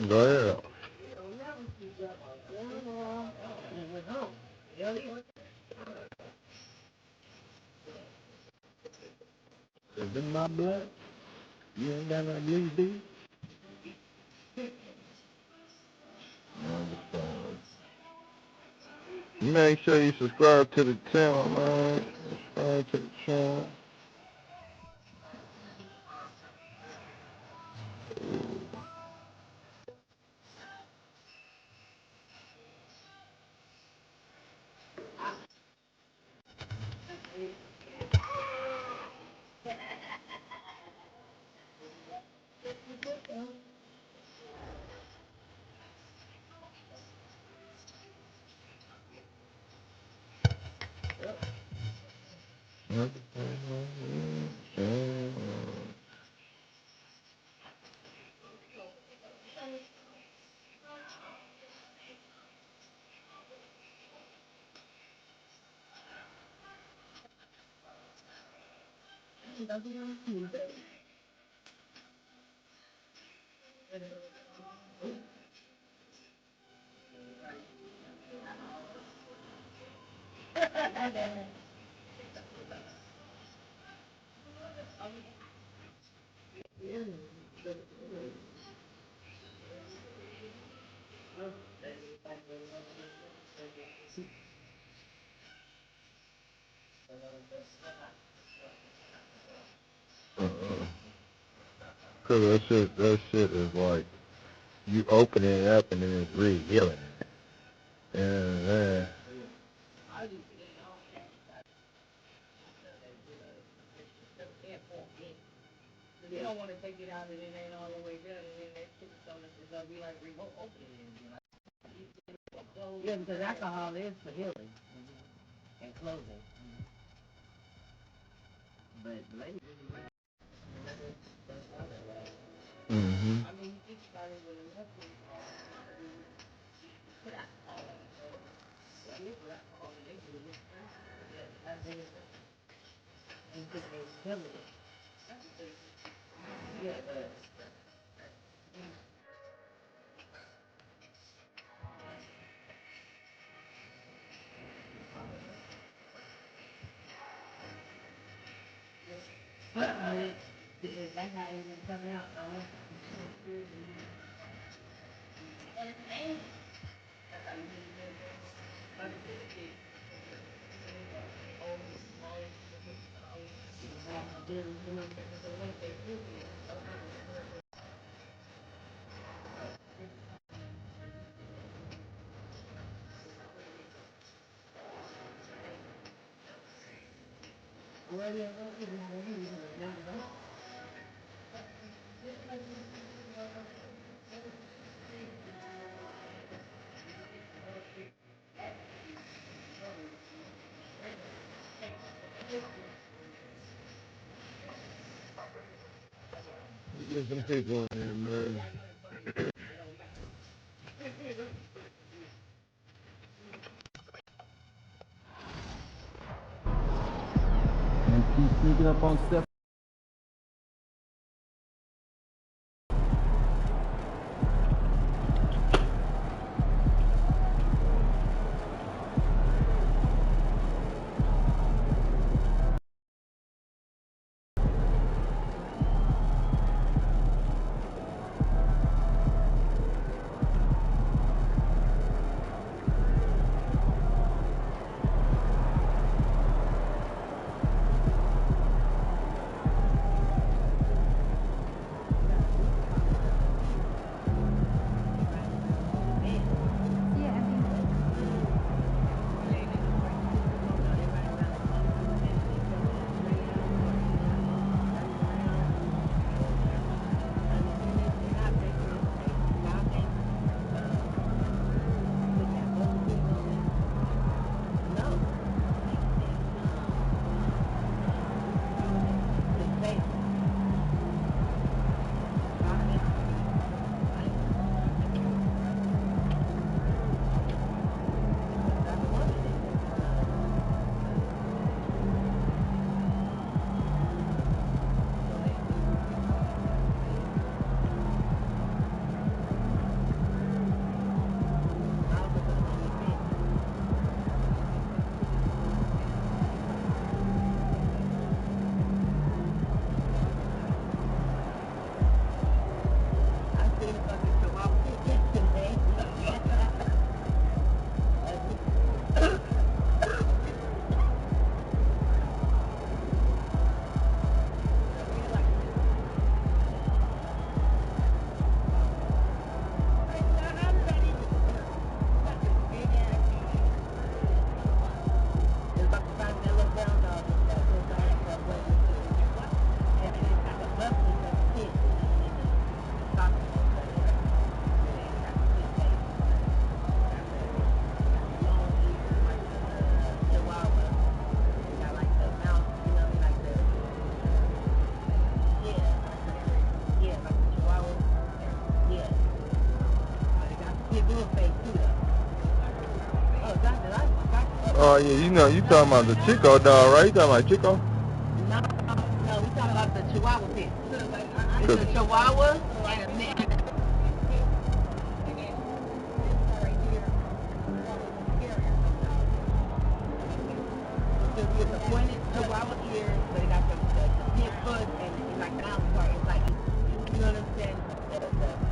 Go ahead. Is it my blood? You ain't got no bleed, do you? Make sure you subscribe to the channel, man. Subscribe to the channel. Cause that shit is like you open it up and then it's revealing it. And mm-hmm. Get some people in here, man. Keep sneaking up on stuff. Oh yeah, you know, you talking about the Chico dog, right? You talking about Chico? No, we talking about the Chihuahua pit. It's a Chihuahua and a mix. It's a pointed Chihuahua ear, but it got the pit foot and like the mouth part. It's like, you know what I'm saying? The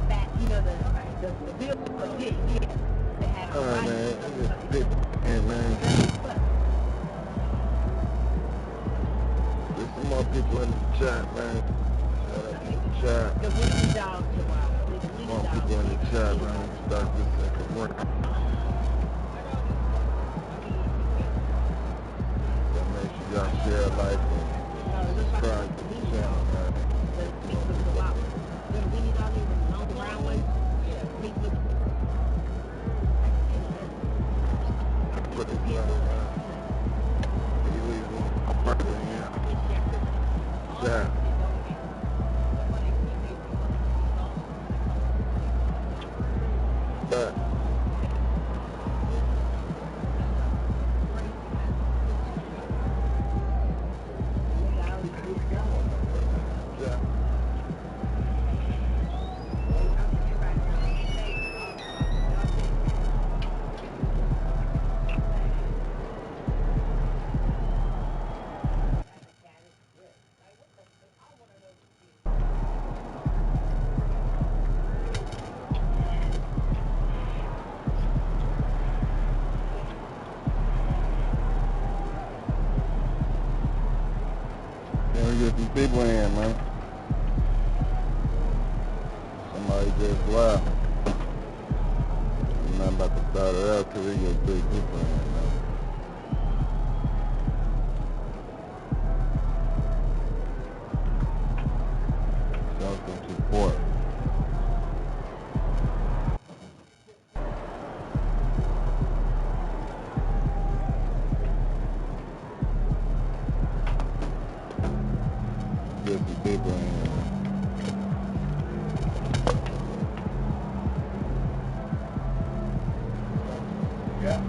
fat, you know, the build of a pig, yeah. They had a Alright, body. man. Hey, man. There's some more people in the chat, man. Shout out to the chat. The Winnie dog Chihuahua. More people in the chat, man. Start this second one. So make sure y'all share, like, and subscribe to the channel, man. Put it down, man. You leave them in here. Chat. But we get some people in, man. Somebody just left. I'm not about to start it out till we get 3 people in, man. Show some support. Get some people in, man. Yeah.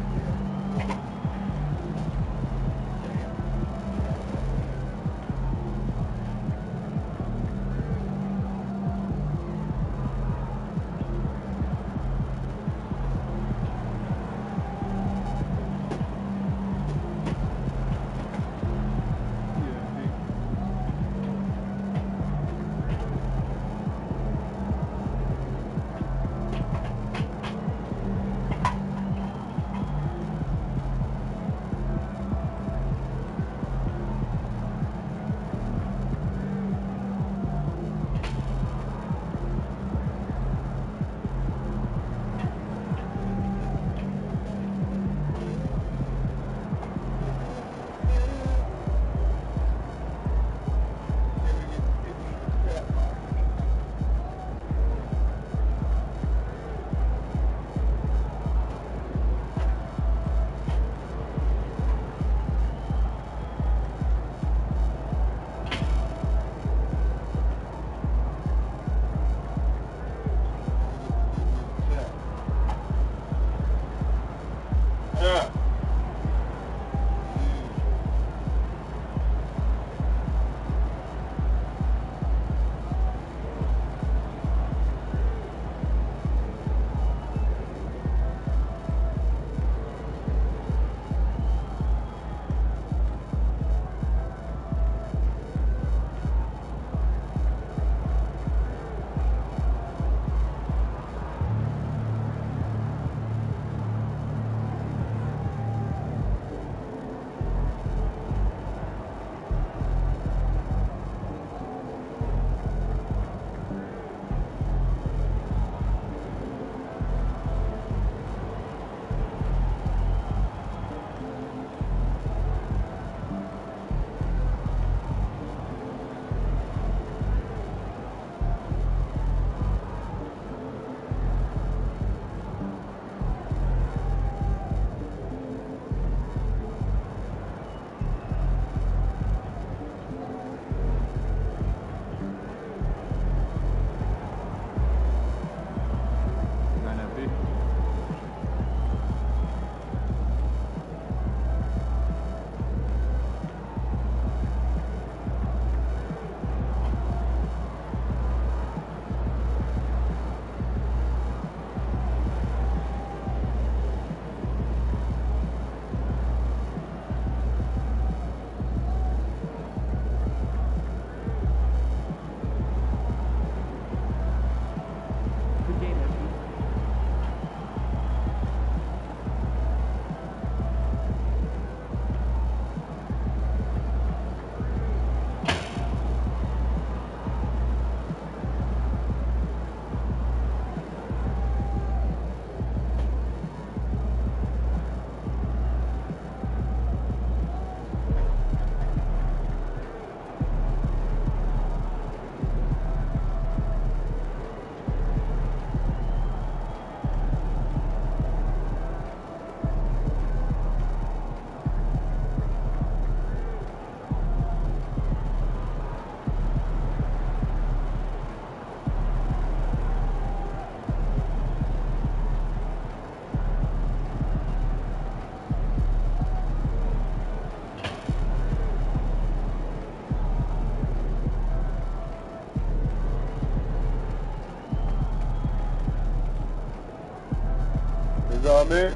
Is all me?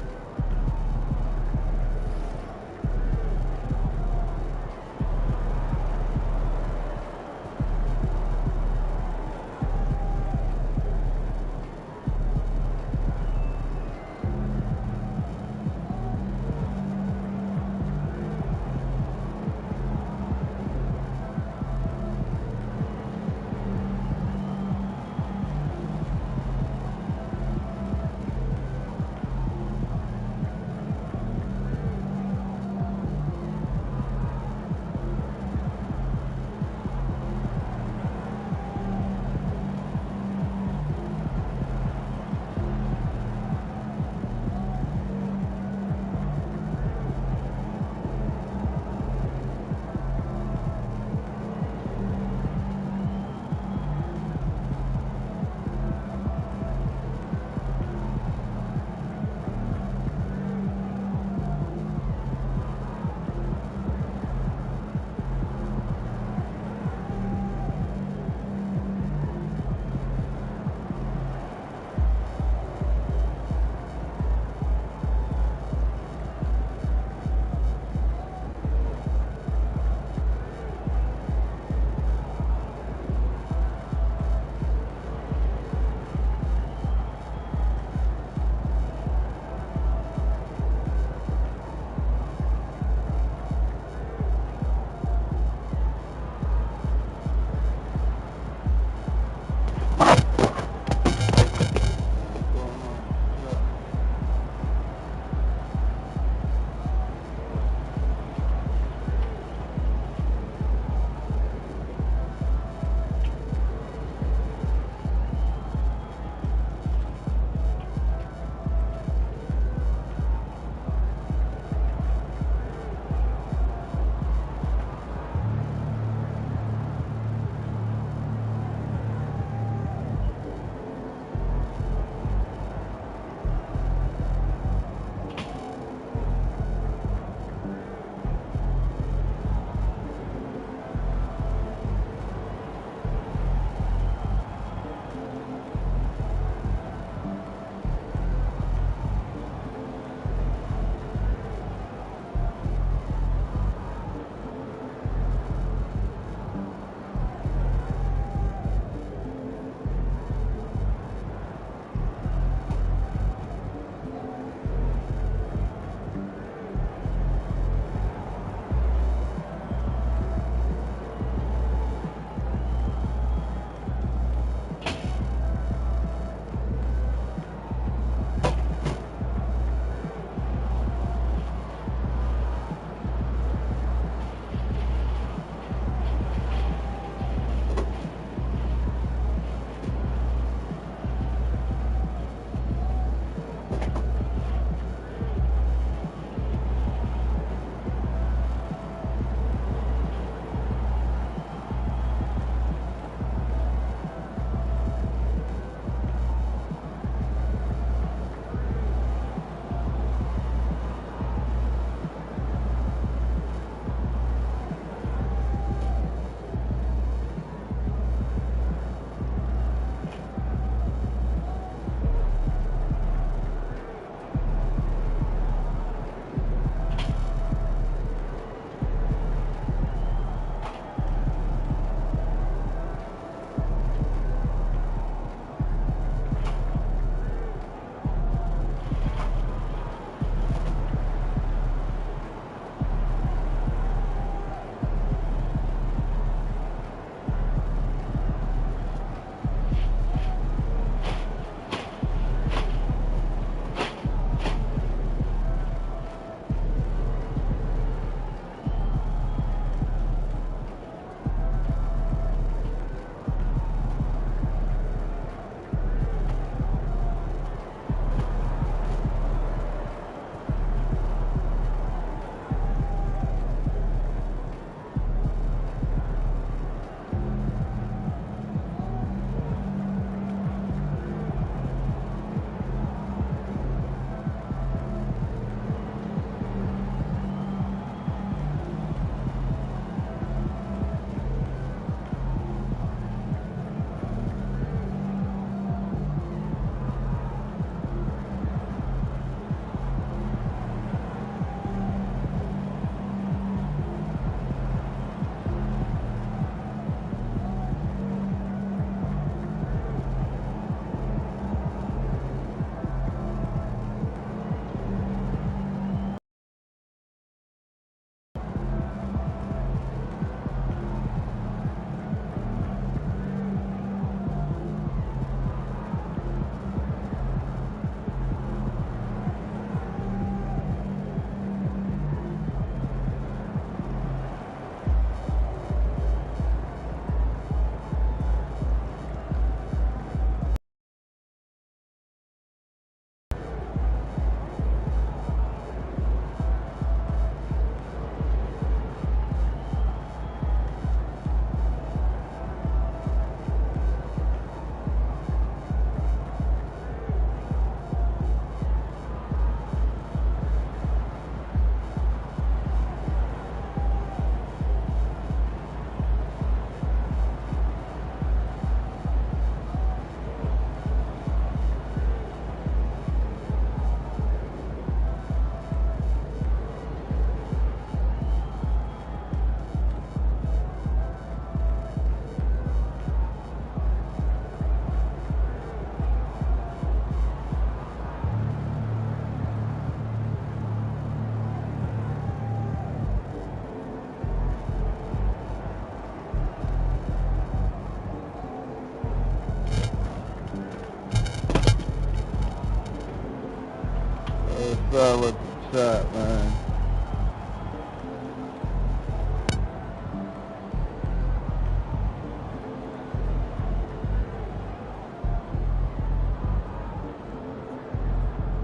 up with the shot, man?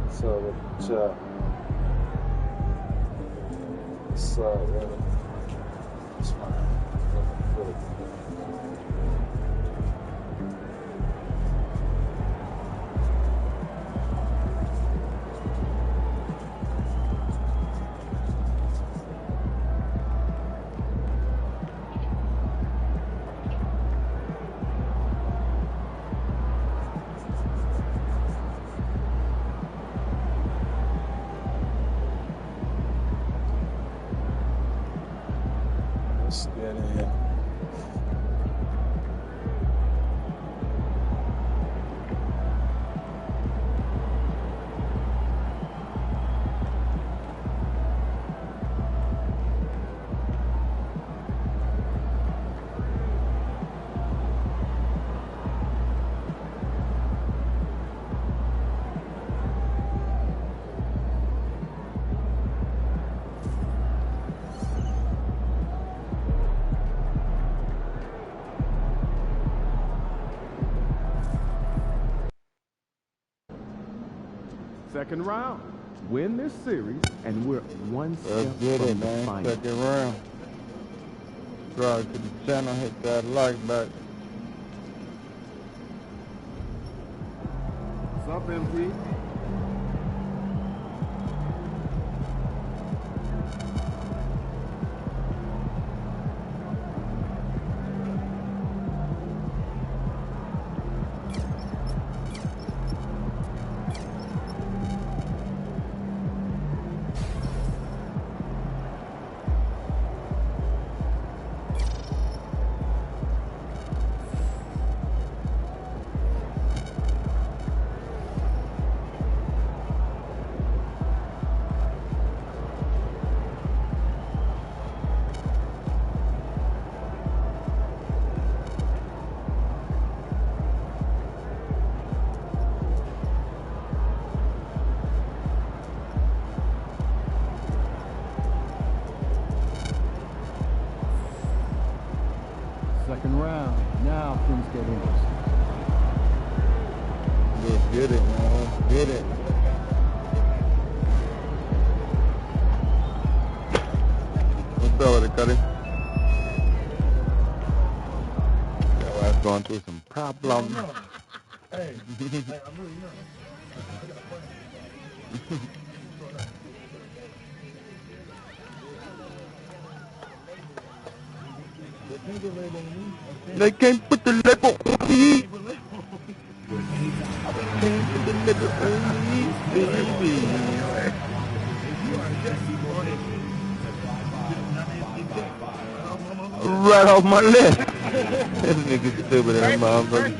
What's up with the shot? What's up with it? It's fine. Let's get in. Second round. Win this series, and we're one Let's step get from it, the man. final. Second round. Subscribe to the channel, hit that like button. What's up, MP? Second round. Now things get interesting. Let's get it, man. Let's get it. What's up with it, Cuddy? Your ass going through some problems. Hey, I'm really nervous. I got a plan. They can't put the Lego on me. Can't put the Lego on me, baby. Right off my list. This nigga stupid as a motherfucker.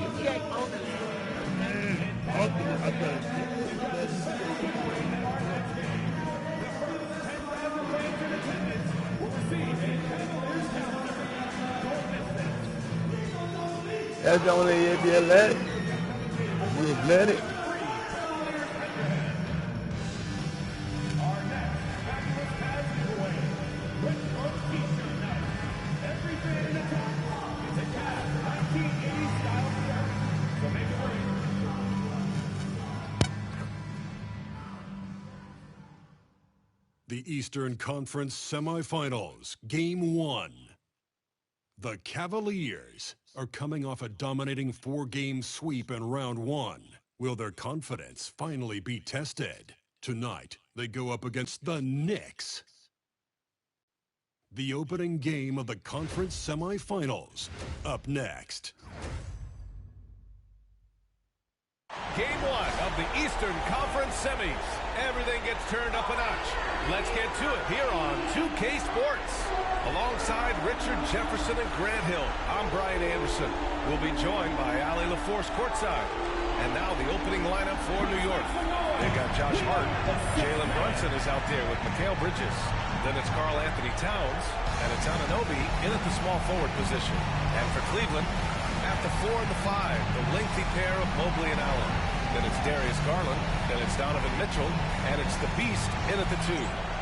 That's the only if you let it. You just let it. The Eastern Conference Semifinals, Game 1. The Cavaliers are coming off a dominating 4-game sweep in round 1. Will their confidence finally be tested? Tonight, they go up against the Knicks. The opening game of the conference semifinals, up next. Game 1 of the Eastern Conference Semis. Everything gets turned up a notch. Let's get to it here on 2K Sports. Alongside Richard Jefferson and Grant Hill, I'm Brian Anderson. We'll be joined by Allie LaForce courtside. And now the opening lineup for New York. They've got Josh Hart. Jalen Brunson is out there with Mikal Bridges. Then it's Karl Anthony Towns. And it's Anunoby in at the small forward position. And for Cleveland, at the 4 and the 5, the lengthy pair of Mobley and Allen. then it's Darius Garland, then it's Donovan Mitchell, and it's the Beast in at the 2.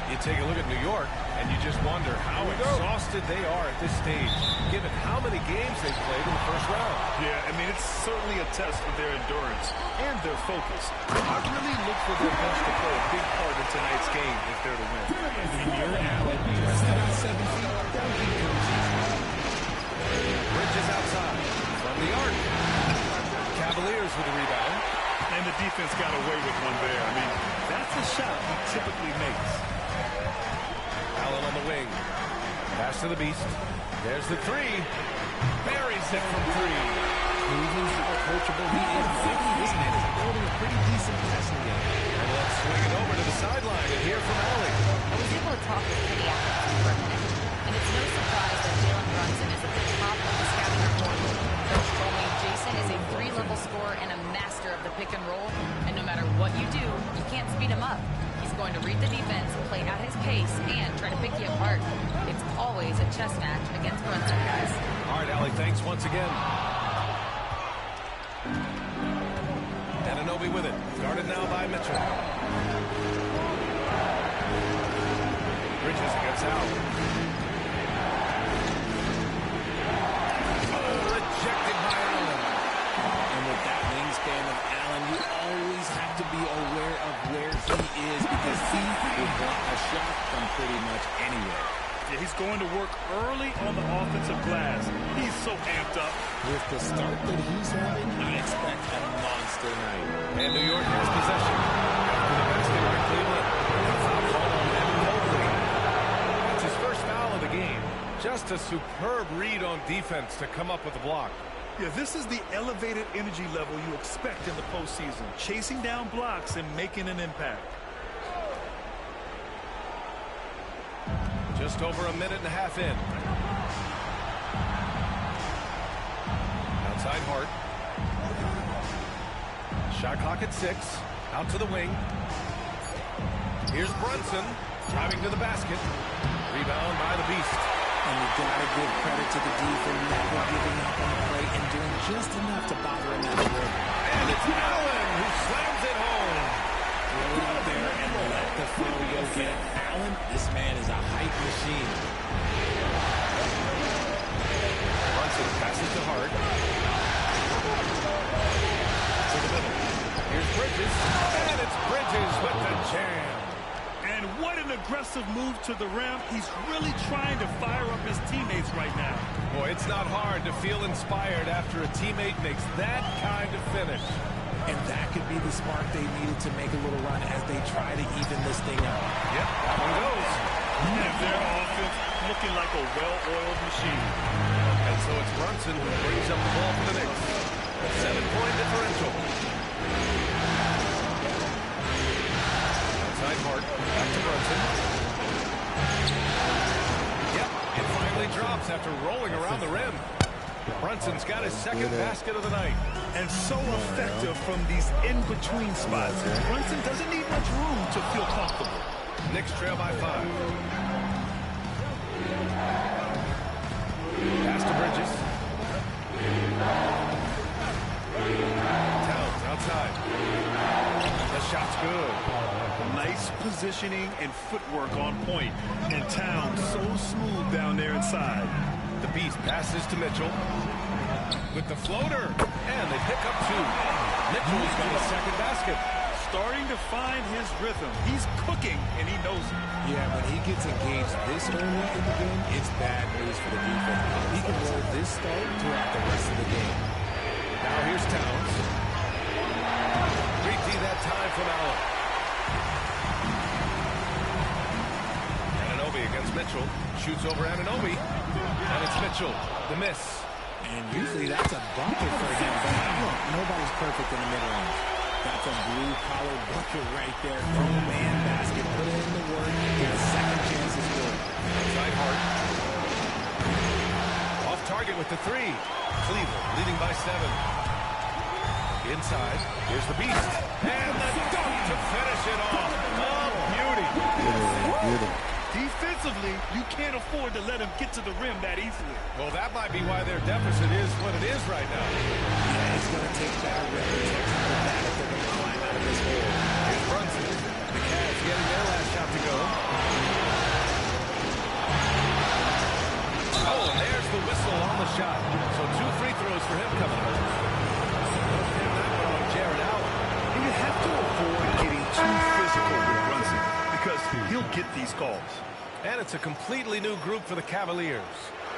You take a look at New York, and you just wonder how exhausted they are at this stage, given how many games they've played in the first round. Yeah, I mean, it's certainly a test for their endurance and their focus. I really look for their bench to play a big part in tonight's game if they're to win. And you're Allen, rested on 7 feet, that would be pretty easy. Bridges outside from the arc. Cavaliers with the rebound. And the defense got away with one there. I mean, that's a shot he typically makes. Allen on the wing. Pass to the Beast. There's the 3. Buries it from 3. Cleveland's how coachable he is. This man is building a pretty decent passing game. And let's swing it over to the sideline and hear from Allie. I was able to talk with Kenny afterwards for a minute, and it's no surprise that Jalen Brunson is at the top of the scouting report. Coach told me Jason is a 3-level scorer and a master of the pick and roll, and no matter what you do, you can't speed him up. He's going to read the defense, play at his pace, and try to pick you apart. It's always a chess match against Brunson, guys. All right, Allie, thanks once again. Anunoby with it. Guarded now by Mitchell. Bridges gets out. Oh, rejected by Allen. And with that wingspan of Allen, you always have to be aware of where he is because he will block a shot from pretty much anywhere. Yeah, he's going to work early on the offensive glass. He's so amped up. With the start that he's having, I expect a monster night. And New York has possession. After the basket by Cleveland. Foul call on Evan Mobley. That's his first foul of the game. Just a superb read on defense to come up with the block. Yeah, this is the elevated energy level you expect in the postseason. Chasing down blocks and making an impact. Just over a minute and a half in. Outside Hart. Shot clock at 6. Out to the wing. Here's Brunson. Driving to the basket. Rebound by the Beast. And you gotta give credit to the D for never giving up on the play and doing just enough to bother him at the rim. And it's Allen who slams it home. Throw it up there and let the flow go get it. Allen, this man is a hype machine. Brunson passes to Hart. To the middle. Here's Bridges. And it's Bridges with the jam. And what an aggressive move to the rim. He's really trying to fire up his teammates right now. Boy, it's not hard to feel inspired after a teammate makes that kind of finish. And that could be the spark they needed to make a little run as they try to even this thing up. Yep, that one goes. And their offense looking like a well-oiled machine. And so it's Brunson who brings up the ball for the Knicks. A 7-point differential. Outside Hart, back to Brunson. Yep, it finally drops after rolling around the rim. Brunson's got his second basket of the night. And so effective from these in-between spots. Brunson doesn't need much room to feel comfortable. Knicks trail by 5. Pass to Bridges. Towns outside. The shot's good. Nice positioning and footwork on point. And Towns so smooth down there inside. The Beast passes to Mitchell. With the floater. And they pick up 2. Mitchell's got his second basket. Starting to find his rhythm. He's cooking, and he knows it. Yeah, when he gets engaged this early in the game, it's bad news for the defense. He can roll this start throughout the rest of the game. Now here's Towns. 3D that time from Allen. Anunoby against Mitchell. Shoots over Anunoby. And it's Mitchell. The miss. And usually that's a bucket for him. But look, nobody's perfect in the mid-range. That's a blue-collar bucket right there. Throw a man basket, put it in the work, get a second chance to score. Outside Hart. Off target with the 3. Cleveland leading by 7. Inside. Here's the Beast. And the dunk to finish it off. Oh, beauty. Beauty. Defensively, you can't afford to let him get to the rim that easily. Well, that might be why their deficit is what it is right now. Yeah, it's going to take better rim protection than that if they're going to these calls. And it's a completely new group for the Cavaliers.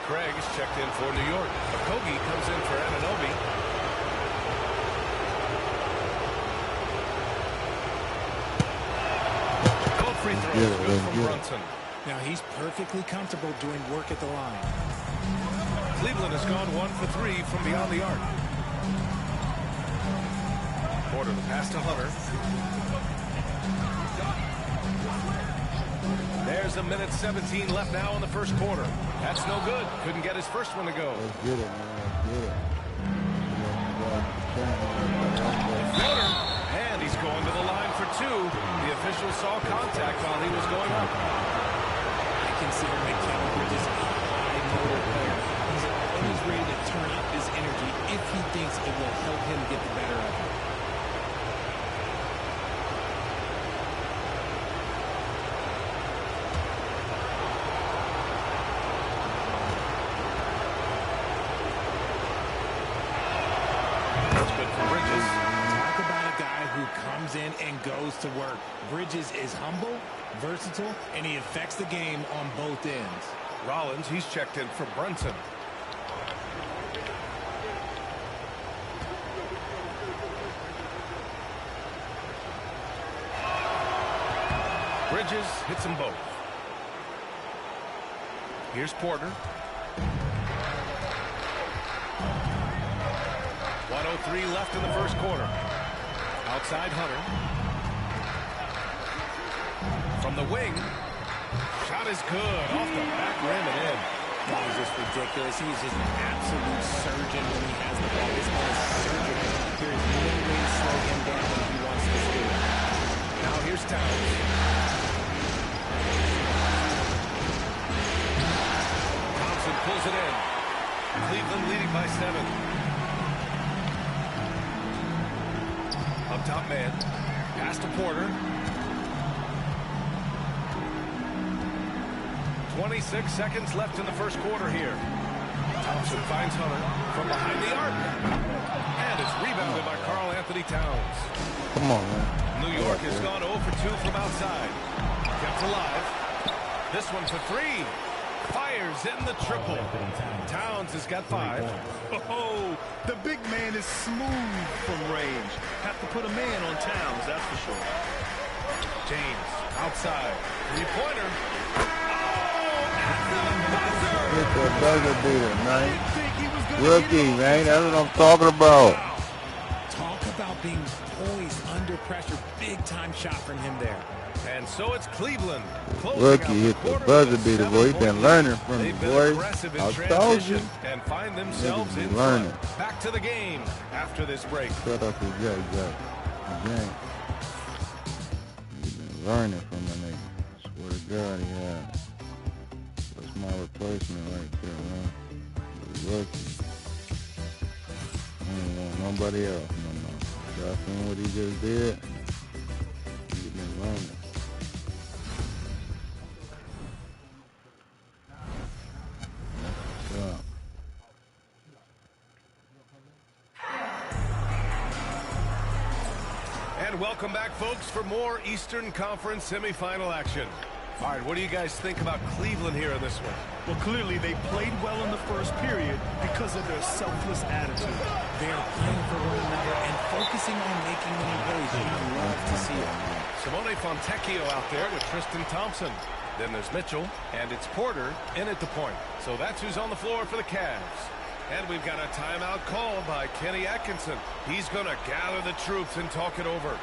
Craig is checked in for New York. Okogie comes in for Anunoby. Both free throws good from Brunson. Now he's perfectly comfortable doing work at the line. Cleveland has gone 1 for 3 from beyond the arc. Porter the pass to Hunter. There's a minute 17 left now in the first quarter. That's no good. Couldn't get his first one to go. Let's get it, man. Let's get it. Floater. And he's going to the line for 2. The official saw contact while he was going up. I consider Mikal Bridges a high motor player. He's always ready to turn up his energy if he thinks it will help him get the better of it. In and goes to work. Bridges is humble, versatile, and he affects the game on both ends. Rollins, he's checked in for Brunson. Bridges hits them both. Here's Porter. 1:03 left in the first quarter. Outside Hunter. From the wing. Shot is good. Off the back rim and in. That was just ridiculous. He's just an absolute surgeon when he has the ball. This man is surgical. There is no way to slow him down if he wants to do it. Now here's Towns. Thompson pulls it in. Cleveland leading by 7. Up top man. Pass to Porter. 26 seconds left in the first quarter here. Thompson finds Hunter from behind the arc. And it's rebounded by Karl Anthony Towns. Come on, man. New York has gone 0 for 2 from outside. Kept alive. This one for 3. Fires in the triple. Towns has got 5. Oh, the big man is smooth from range. Have to put a man on Towns, that's for sure. James outside. 3-pointer. Get the buzzer beater, man. Rookie, man. That's what I'm talking about. Talk about being poised under pressure. Big time shot from him there. And so it's Cleveland. Rookie hit the buzzer beater, boy. He's been learning from me, boy. I told you. And find themselves in learning. front. Back to the game after this break. Shut up his Jack. James. He's been learning from the nigga. Swear to God, he has. That's my replacement right there, man. The rookie. I don't want nobody else no more. Y'all seen what he just did? He's been learning. And welcome back, folks, for more Eastern Conference semifinal action. All right, what do you guys think about Cleveland here in this one? Well, clearly they played well in the first period because of their selfless attitude. They are playing for one another and focusing on making winning plays. You love to see it. Simone Fontecchio out there with Tristan Thompson. Then there's Mitchell, and it's Porter in at the point. So that's who's on the floor for the Cavs. And we've got a timeout called by Kenny Atkinson. He's going to gather the troops and talk it over.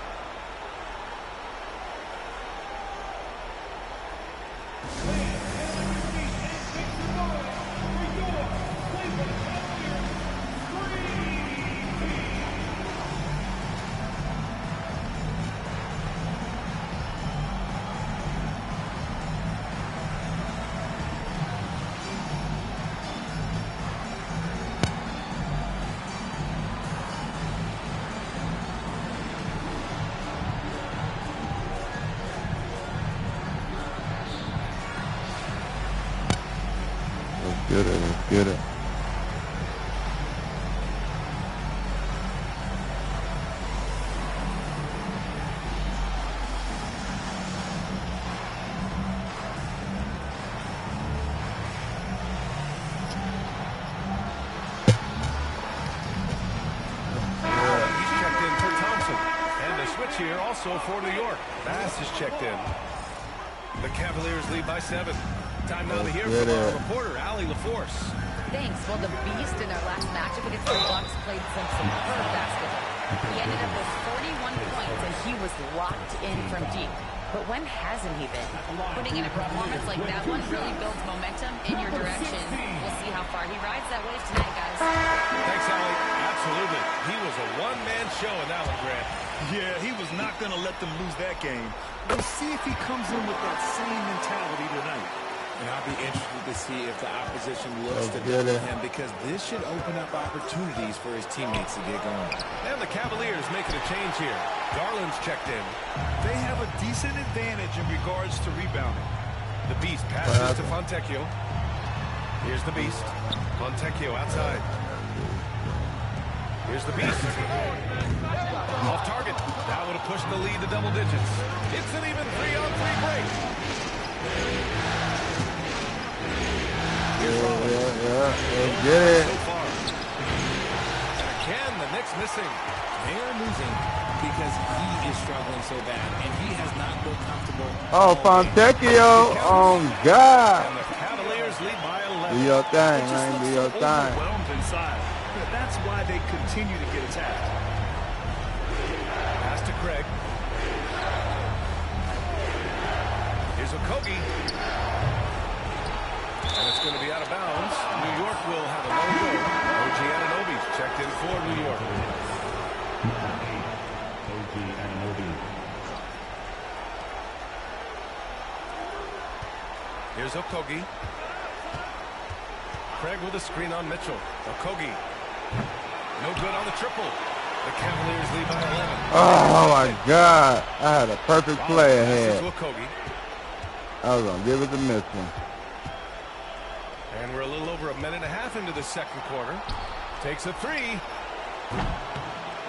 Let's get it. here also for New York. Bass is checked in. The Cavaliers lead by 7. Time now to hear from our reporter, Allie LaForce. Thanks. Well, the Beast in their last matchup against the Bucks played some superb basketball. He ended up with 41 points, and he was locked in from deep. But when hasn't he been? Putting in a performance like that one really builds momentum in your direction. We'll see how far he rides that wave tonight, guys. Thanks, Allie. Absolutely. He was a one-man show in that one, Grant. Yeah, he was not going to let them lose that game. We'll see if he comes in with that same mentality tonight. And I'll be interested to see if the opposition looks to double him, because this should open up opportunities for his teammates to get going. And the Cavaliers making a change here. Garland's checked in. They have a decent advantage in regards to rebounding. The Beast passes to Fontecchio. Here's the Beast. Fontecchio outside. Here's the Beast. Off target. That would have pushed the lead to double digits. It's an even 3-on-3 break. Let's get it. So far. And again, the Knicks missing. They are losing because he is struggling so bad, and he has not looked comfortable. Oh, Fontecchio. Oh, God. And the Cavaliers lead by 11. Do your thing, man. Do your thing. Overwhelmed inside. That's why they continue to get attacked. Pass to Craig. Here's Okogie. And it's going to be out of bounds. New York will have a low goal. OG Anunoby checked in for New York. OG Anunoby. Here's Okogie. Craig with a screen on Mitchell. Okogie. No good on the triple. The Cavaliers lead by 11. Oh, my God. I had a perfect play ahead. I was going to give it the miss one. And we're a little over a minute and a half into the second quarter. Takes a 3.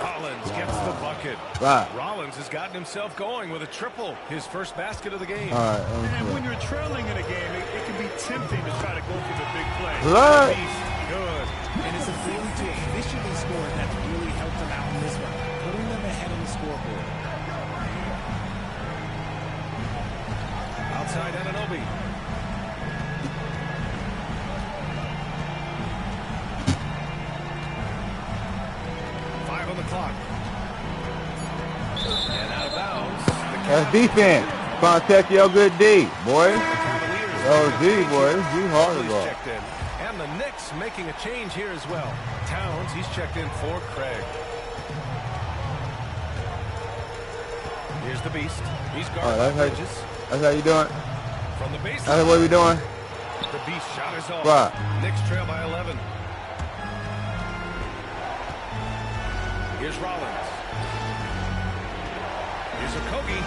Rollins gets the bucket. Right. Rollins has gotten himself going with a triple. His first basket of the game. All right. And when you're trailing in a game, it can be tempting to try to go for the big play. Blood. Good. And it's a ability to efficiently score that's really helped them out in this one, putting them ahead on the scoreboard. Outside Anunoby. On the clock. And out of bounds. That's defense. Fontecchio, good D, boy. Oh, D, boy. It's D hard to go. And the Knicks making a change here as well. Towns, he's checked in for Craig. Here's the Beast. He's guarded by Bridges. That's how you doing? From the baseline. That's what we doing? The Beast shot is off. Right. Knicks trail by 11. Here's Rollins. Here's Okogie.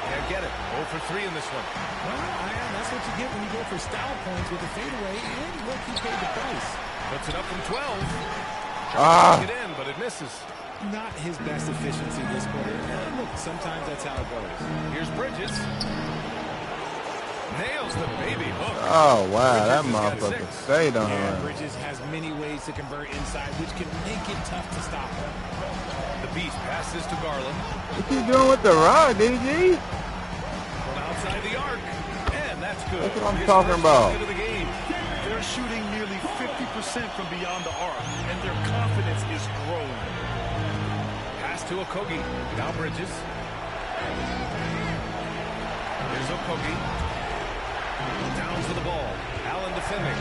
Can't get it. 0 for 3 in this one. Well, that's what you get when you go for style points with a fadeaway, and look, he paid the price. Puts it up from 12. Ah. Tries to get in, but it misses. Not his best efficiency this quarter. And look, sometimes that's how it goes. Here's Bridges. Nails the baby hook. Oh, wow. Bridges that motherfucker stayed on her. Bridges has many ways to convert inside, which can make it tough to stop him. The Beast passes to Garland. What you doing with the rock, DG? From outside the arc. And that's good. That's what I'm talking about. Of the game. They're shooting nearly 50% from beyond the arc, and their confidence is growing. Pass to Okogie. Now Bridges. Here's Okogie. Down to the ball. Allen defending.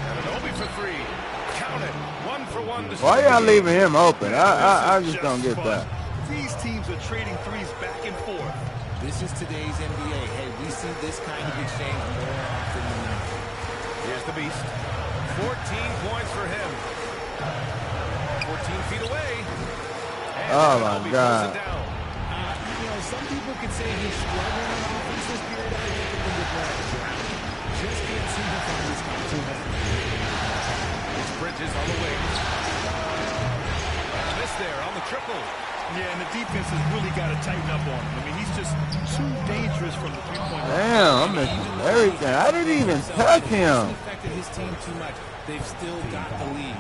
Anunoby for 3. Count it. 1 for 1. Why y'all leaving him open? I just don't get that. These teams are trading threes back and forth. This is today's NBA. Hey, we see this kind of exchange more often than not. Here's the Beast. 14 points for him. 14 feet away. And oh, my Anunoby God. Some people could say he's struggling on offense this period. I think it's a bit more drowning. Just can't seem to find his top 2 minutes. It's Bridges on the wing. Miss there on the triple. Yeah, and the defense has really got to tighten up on him. I mean, he's just too dangerous from the three-point line. Damn, I'm missing everything. I didn't even touch him. Affected his team too much. They've still got the lead.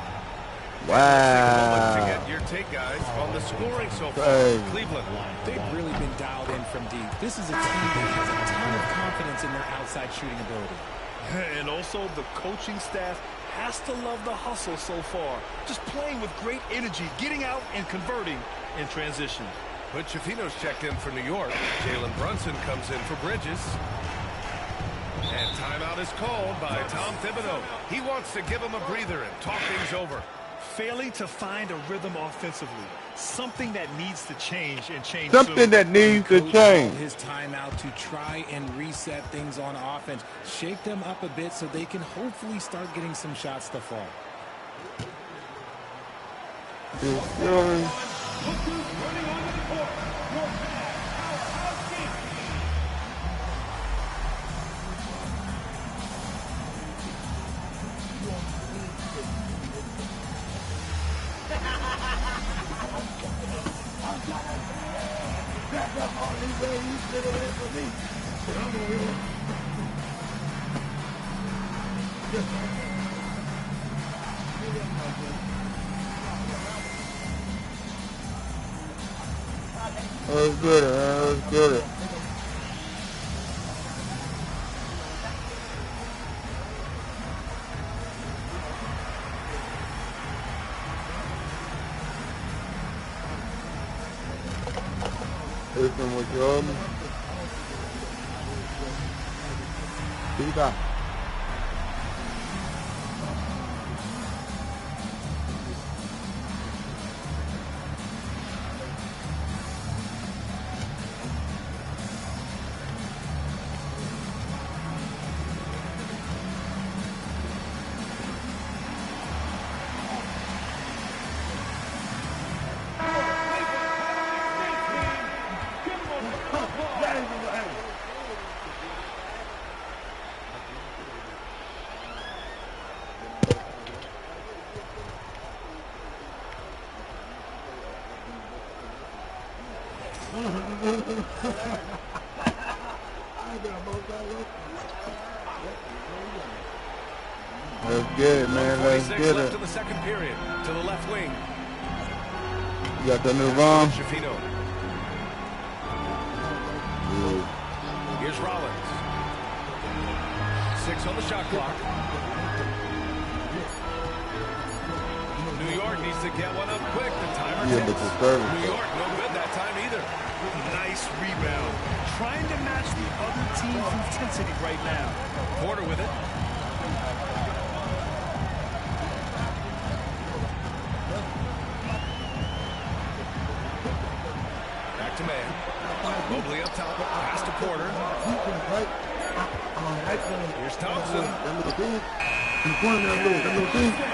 Wow. To get your take, guys, on the scoring so far? Hey. Cleveland. They've really been dialed in from deep. This is a team that has a ton of confidence in their outside shooting ability. And also, the coaching staff has to love the hustle so far. Just playing with great energy, getting out and converting in transition. But Schifino's checked in for New York. Jalen Brunson comes in for Bridges. And timeout is called by Tom Thibodeau. He wants to give him a breather and talk things over. Failing to find a rhythm offensively. Something that needs to change and change Something soon. that needs to change. His timeout to try and reset things on offense. Shake them up a bit so they can hopefully start getting some shots to fall. Let's get it, man. Let's get it. Listen, what you owe me? $2. Let's get it, man. Let's get left it. in the second period. To the left wing. You got the new bomb? Schifino. Here's Rollins. 6 on the shot clock. New York needs to get one up quick. The timer ticks. New York no good that time either. Nice rebound. Trying to match the other team's intensity right now. Porter with it. Back to May. Mobley up top. Pass to Porter. Here's Thompson.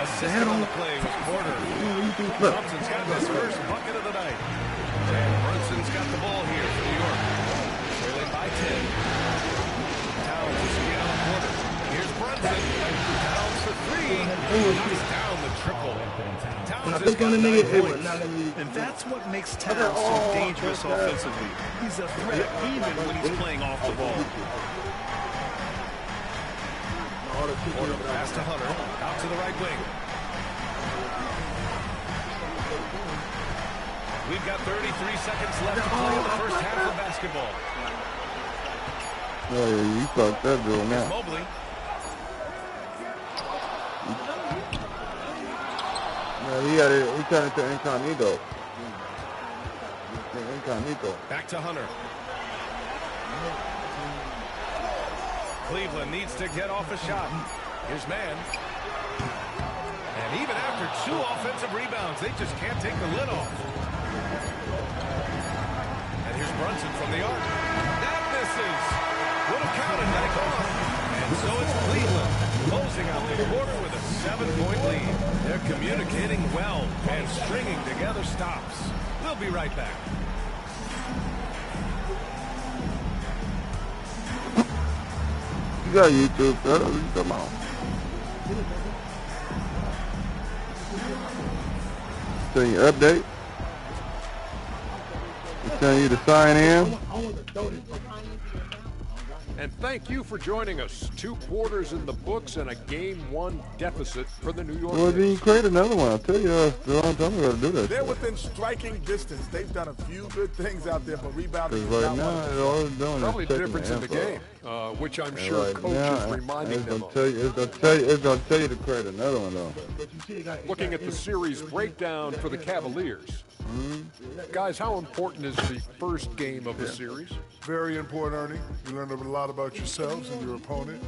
Assisted on the play with Porter. Thompson's got his first bucket of the night. And Brunson's got the ball here for New York. Trailing by 10. Towns is again on Porter. Here's Brunson. Towns for 3. Knocks down the triple. Towns has got 9 points. And that's what makes Towns so dangerous offensively. He's a threat even when he's playing off the ball. Porter pass to Hunter. Out to the right wing. We've got 33 seconds left to play in the first half of basketball. Oh, yeah, you fucked up doing that. Mobley. No, he turned it to incognito. Incognito. Back to Hunter. Cleveland needs to get off a shot. Here's Mann. And even after 2 offensive rebounds, they just can't take the lid off. And here's Brunson from the arc. That misses. Would have counted back on. And so it's Cleveland closing out the quarter with a 7-point lead. They're communicating well and stringing together stops. We'll be right back. You got YouTube, brother. What you talking about? Send you update. It's telling you to sign in. And thank you for joining us. 2 quarters in the books and a Game 1 deficit for the New York Well, then you Knicks. create another one. I'll tell you a long time ago to do that. They're within striking distance. They've done a few good things out there, but rebounding Because is right not now, one of all it's doing Probably is the taking difference in the info. game, which I'm And sure right coach now, is reminding it's them gonna of. tell you, it's gonna tell you to create another one though. Looking at the series breakdown for the Cavaliers. Guys, how important is the first game of the series? Very important, Ernie. You learn a lot about yourselves and your opponent.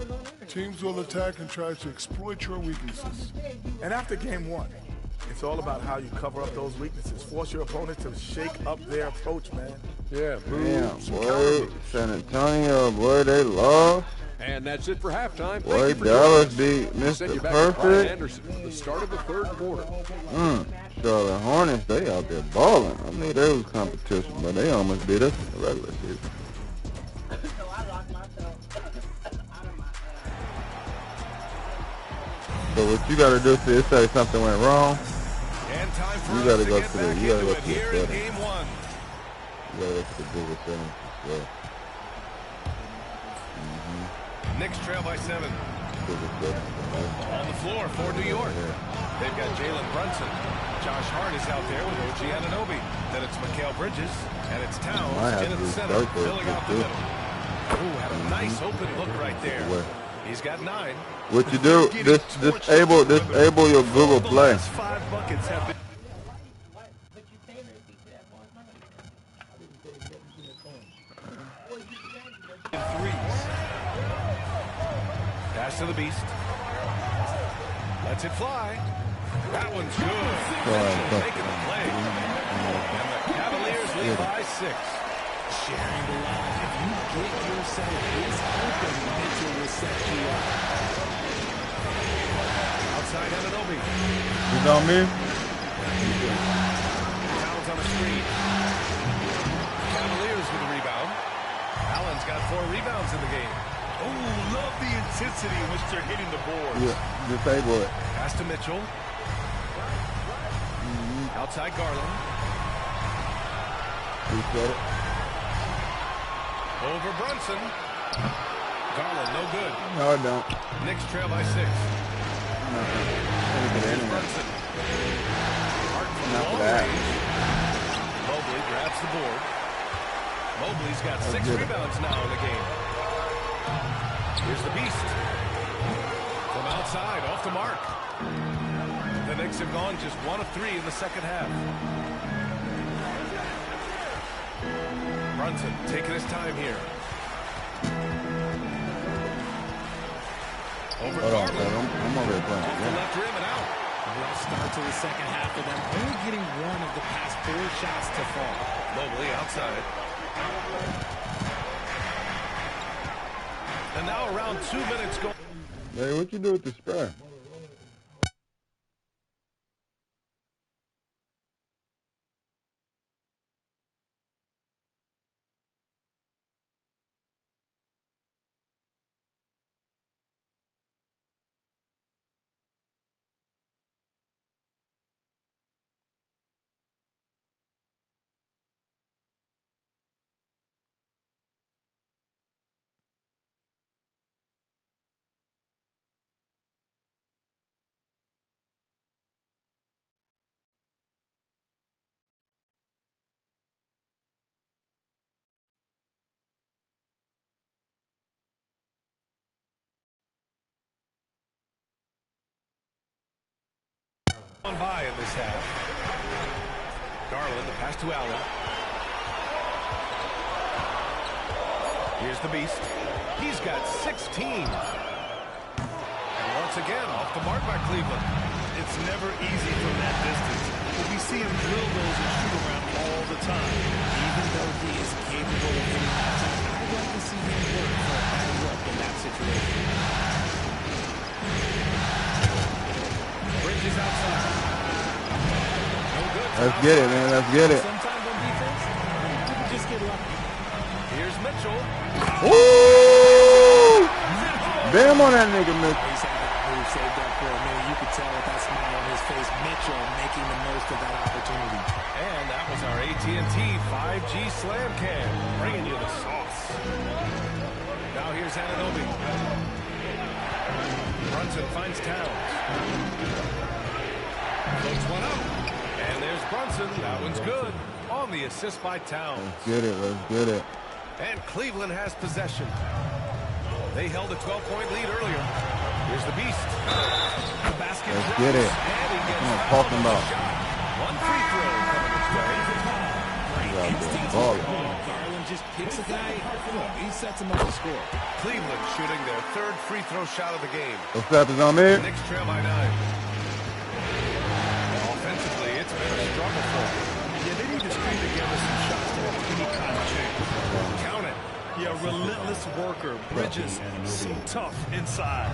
Teams will attack and try to exploit your weaknesses. And after game 1, it's all about how you cover up those weaknesses. Force your opponent to shake up their approach, man. Yeah, Damn, moves, boy, San Antonio, boy, they lost. And that's it for halftime. Boy, Thank you for Dallas joining us. beat We'll send Mr. you back to Brian Perfect. Anderson for the start of the 3rd quarter. Charlotte Hornets, they out there balling. I knew there was competition, but they almost beat us in the regular season. So what you gotta do is say something went wrong. And time for You us gotta to go get to the, back you gotta into go it to the here in settings. game 1. You gotta go to the Google settings as well. Knicks trail by 7. Google settings. On the floor for New York. They've got Jalen Brunson. Josh Hart is out there with OG Anunoby. Then it's Mikal Bridges. And it's Might Towns have in to at the do center, start there, filling out the too. middle. Ooh, had a nice open look right there. He's got 9. What you do, disable your Google Play. 5 buckets have been... Pass to the Beast. Lets it fly. That one's good. Mitchell making the play. And the Cavaliers lead by 6. Sharing the line. If you get yourself this open, Mitchell will set you up. Outside Anunoby. It's on me? Towns on the screen. Cavaliers with the rebound. Allen's got 4 rebounds in the game. Oh, love the intensity in which they're hitting the boards. Yeah, disable it. Pass to Mitchell. Outside Garland. Reset it. Over Brunson. Garland, no good. No, I don't. Knicks trail by 6. No. Here's Brunson. Hart from Not long that. range. Mobley grabs the board. Mobley's got 6 rebounds now in the game. Here's the Beast. From outside, off the mark. The Knicks have gone just 1 of 3 in the second half. Brunson taking his time here. Over Hold on, Garland. I'm over here playing. Off the left rim and out. Rough start to the second half for them. Only getting 1 of the past 4 shots to fall. Mobley outside. And now around 2 minutes go. Hey, what you do with the spray? On by in this half. Garland, the pass to Allen. Here's the Beast. He's got 16. And once again, off the mark by Cleveland. It's never easy from that distance, but we see him drill those and shoot around all the time. Even though he is capable of hitting that shot, I'd like to see him work for a better look in that situation. Bridges outside. No good. Let's get it, man. Let's get it. Sometimes on defense, you can just get lucky. Here's Mitchell. Woo! Damn on that nigga, Mitchell. He's had that move saved up for a minute. You could tell with that smile on his face. Mitchell making the most of that opportunity. And that was our AT&T 5G Slam Cam, bringing you the sauce. Now Now here's Anunoby. Brunson finds Towns. Floats one up. And there's Brunson. That one's good. On the assist by Towns. Let's get it. Let's get it. And Cleveland has possession. They held a 12-point lead earlier. Here's the Beast. The basket Let's drops, get it. and he gets That's what I'm fouled talking on the about. shot. One free throw coming his way. Got that ball. Garland just picks a guy. He sets him up to score. Cleveland shooting their third free throw shot of the game. What's up is on me? Knicks trail by 9. Offensively, it's been a struggle for them. Yeah, they need to string together some shots to have any kind of chance. Count it. Yeah, relentless worker. Bridges seem tough inside.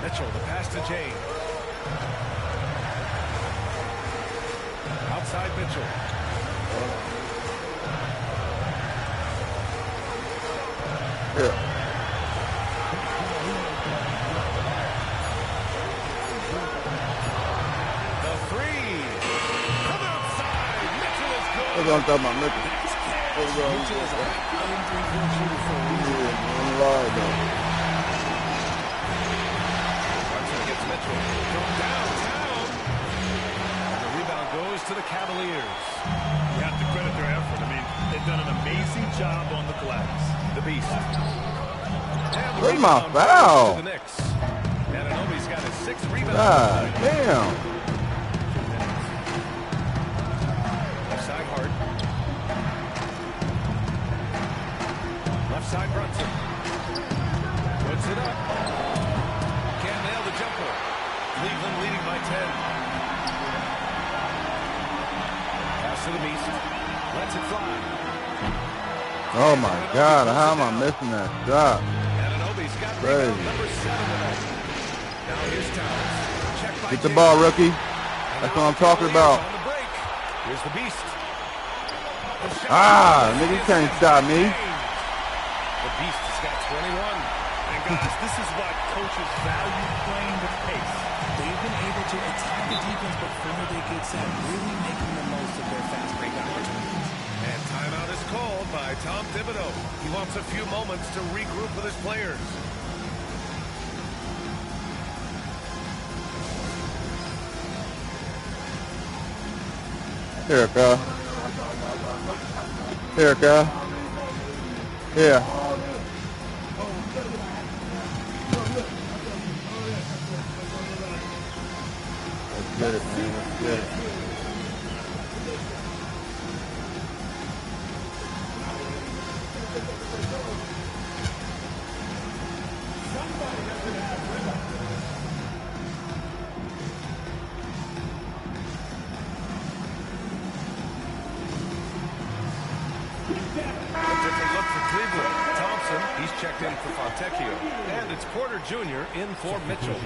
Mitchell, the pass to James. Outside Mitchell. Yeah. The three. From outside. Mitchell is good. What's on top of my Mitchell? What's on Brunson gets Mitchell from downtown. And the rebound goes to the Cavaliers. You have to credit their effort. I mean, they've done an amazing job on the glass. The Beast. And the Where's my rebound foul? goes to the Knicks. Anunoby's got his 6th rebound. God damn. Left side Hart. Left side Brunson. Puts it up. Can't nail the jumper. Cleveland leading by 10. Pass to the Beast. Lets it fly. Oh my God, how am I missing that shot? Anunoby's got rebound number 7 tonight. Now here's Towns. Check by Get the James. ball, rookie. That's what I'm talking about. On the break. Here's the Beast. The shot. Ah, nigga, you can't stop me. The Beast has got 21. And guys, this is why coaches value playing with pace. They've been able to attack the defense before they get set, really making the most of their fast break opportunities. And timeout is called by Tom Thibodeau. He wants a few moments to regroup with his players. Here, go. Here, go. Here. Let's get it, man. Let's get it. A different look for Cleveland. Thompson, he's checked in for Fontecchio. And it's Porter Jr. in for Mitchell.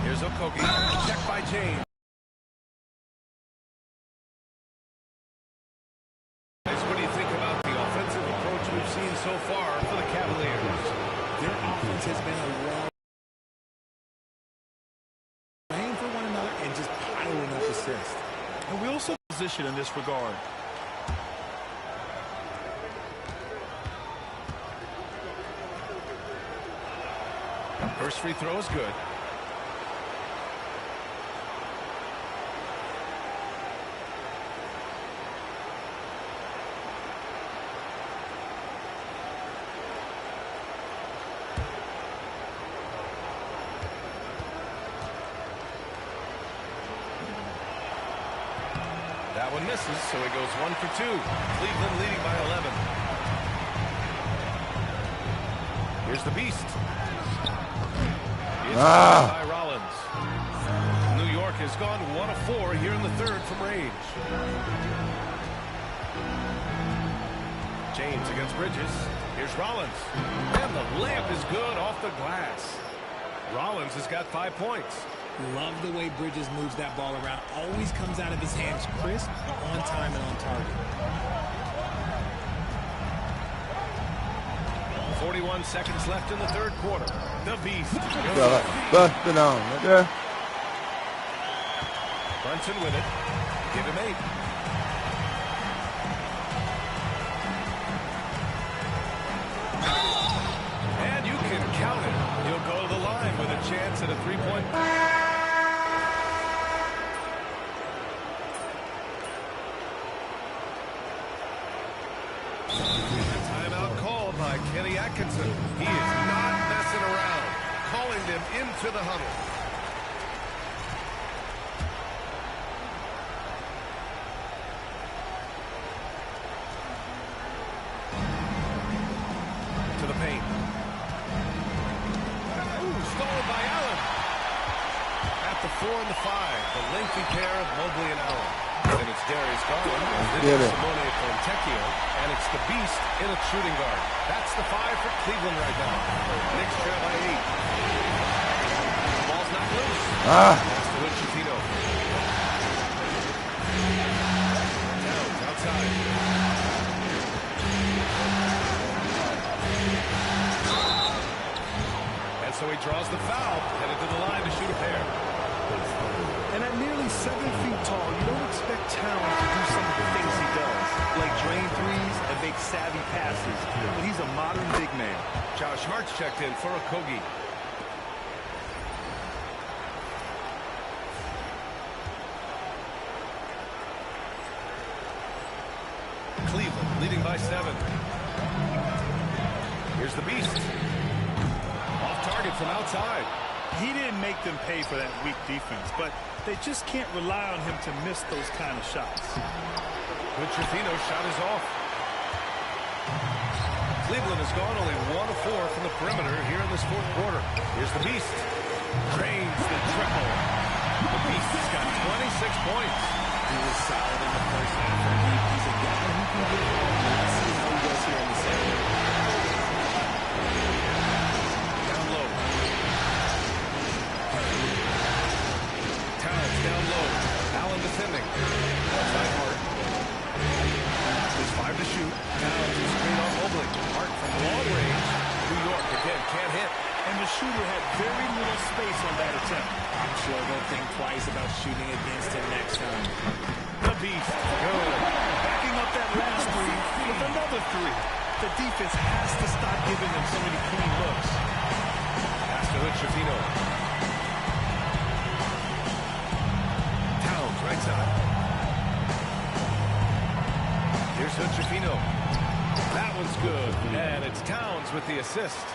Here's Okogie. Check by James. What do you think about the offensive approach we've seen so far for the Cavaliers? Their offense has been a long playing for one another and just piling up assists. And we also position in this regard. First free throw is good. That one misses, so he goes 1 for 2. Cleveland leading by 11. Here's the Beast. It's by Rollins. New York has gone 1 of 4 here in the third from range. James against Bridges. Here's Rollins. And the layup is good off the glass. Rollins has got 5 points. Love the way Bridges moves that ball around. Always comes out of his hands crisp, on time, and on target. 41 seconds left in the third quarter. The Beast. Bust it on. Yeah. Brunson with it. Give him 8. And you can count it. You'll go to the line with a chance at a 3-point. Timeout called by Kenny Atkinson. He is not messing around. Calling them into the huddle. To the paint. Ooh, stolen by Allen. At the 4 and the 5, the lengthy pair of Mobley and Allen. And it's Darius Garland, Simone Fontecchio, and it's the Beast in a shooting guard. That's the 5 for Cleveland right now. Knicks trail by 8. The ball's not loose. That's to Chifino. Towns outside. And so he draws the foul, headed to the line to shoot a pair. And at nearly 7 feet tall, you don't expect Towns to do some of the things he does, like drain threes and make savvy passes. But he's a modern big man. Josh Hart's checked in for Okogie. Cleveland leading by 7. Here's the Beast. Off target from outside. He didn't make them pay for that weak defense, but they just can't rely on him to miss those kind of shots. Trifino's shot is off. Cleveland has gone only 1 of 4 from the perimeter here in this fourth quarter. Here's the Beast. Drains the triple. The Beast has got 26 points. He was solid in the first half. He's a guy who can get it all. Let's see how he does here in the second. Down low. Towns down low. Allen defending. Outside Hart. There's 5 to shoot. Towns is screen on Mobley. Hart from long range. New York again can't hit. And the shooter had very little space on that attempt. I'm sure they'll think twice about shooting against him next time. The Beast. Good. Backing up that last 3 with another 3. The defense has to stop giving them so many clean looks. Pass to Chifino. Towns, right side. Here's Chifino. That one's good. And it's Towns with the assist.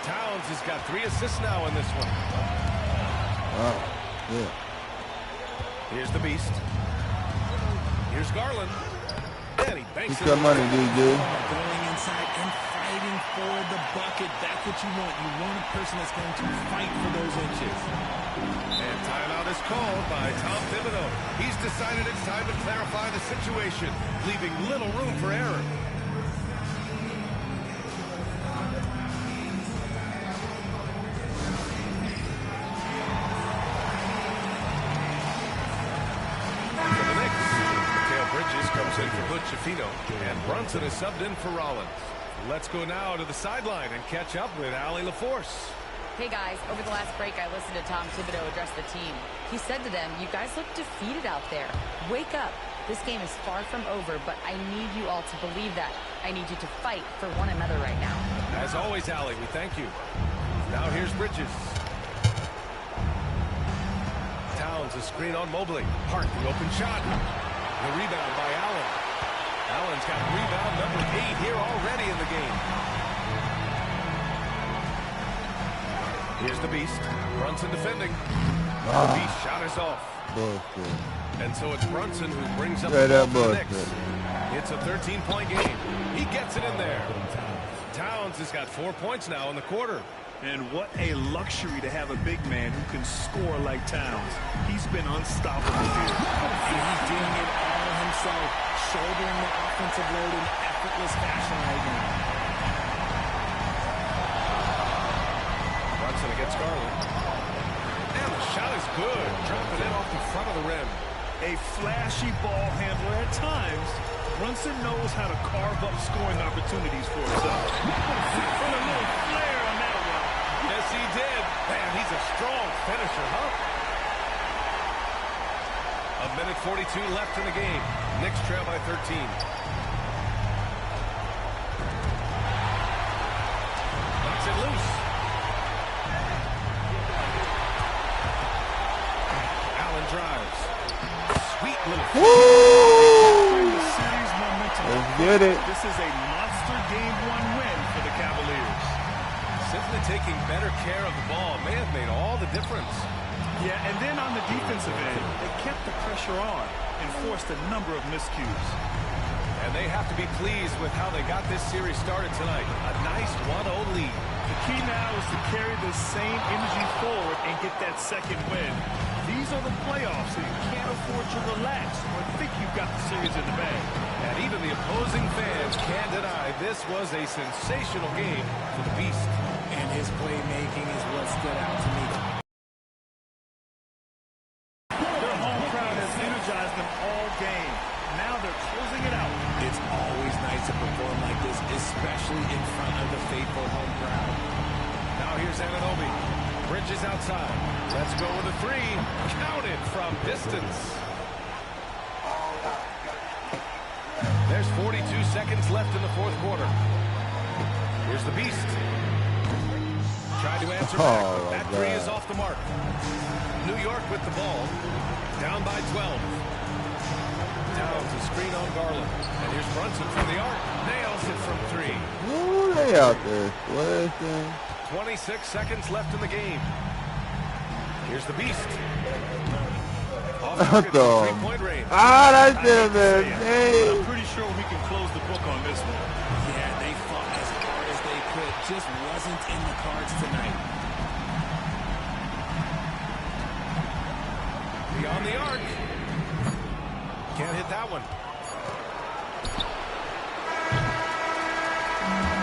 Towns has got 3 assists now in this one. Wow. Yeah. Here's the Beast. Here's Garland. And he banks it. Got money, DJ. Going inside and fighting for the bucket. That's what you want. You want a person that's going to fight for those inches. And timeout is called by Tom Thibodeau. He's decided it's time to clarify the situation, leaving little room for error. Chifino, and Brunson is subbed in for Rollins. Let's go now to the sideline and catch up with Allie LaForce. Hey guys, over the last break I listened to Tom Thibodeau address the team. He said to them, you guys look defeated out there. Wake up. This game is far from over, but I need you all to believe that. I need you to fight for one another right now. As always, Allie, we thank you. Now here's Bridges. Towns a screen on Mobley. Hart, the open shot. The rebound by Allen. Allen's got rebound number 8 here already in the game. Here's the Beast. Brunson defending. The Beast shot is off. Bullshit. And so it's Brunson who brings up the ball for the Knicks. It's a 13-point game. He gets it in there. Towns has got 4 points now in the quarter. And what a luxury to have a big man who can score like Towns. He's been unstoppable here. And he's doing it all himself, shouldering the offensive load in effortless fashion right now. Brunson against Garland. And the shot is good. Dropping it off the front of the rim. A flashy ball handler at times, Brunson knows how to carve up scoring opportunities for himself. Put a little flair on that one. Yes, he did. Man, he's a strong finisher, huh? 1:42 left in the game. Knicks trail by 13. Knocks it loose. Allen drives. Sweet little. Series momentum. Let's get it. This is a monster Game 1 win for the Cavaliers. Simply taking better care of the ball may have made all the difference. Yeah, and then on the defensive end, they kept the pressure on and forced a number of miscues. And they have to be pleased with how they got this series started tonight. A nice 1-0 lead. The key now is to carry the same energy forward and get that second win. These are the playoffs, so you can't afford to relax or think you've got the series in the bag. And even the opposing fans can't deny this was a sensational game for the Beast. And his playmaking is what stood out to me. Their home crowd has energized them all game. Now they're closing it out. It's always nice to perform like this, especially in front of the faithful home crowd. Now here's Anunoby. Bridges outside. Let's go with a three. Counted from distance. There's 42 seconds left in the fourth quarter. Here's the Beast. Tried to answer back, but that three is off the mark. New York with the ball. Down by 12. Towns a screen on Garland. And here's Brunson from the arc. Nails it from three. Ooh, they out there splashing. 26 seconds left in the game. Here's the Beast. Off target from three-point range. Ah, that's it, man. I'm pretty sure we can close the book on this one. Yeah, they fought as hard as they could. Just wasn't in the cards tonight. Beyond the arc. Can't hit that one.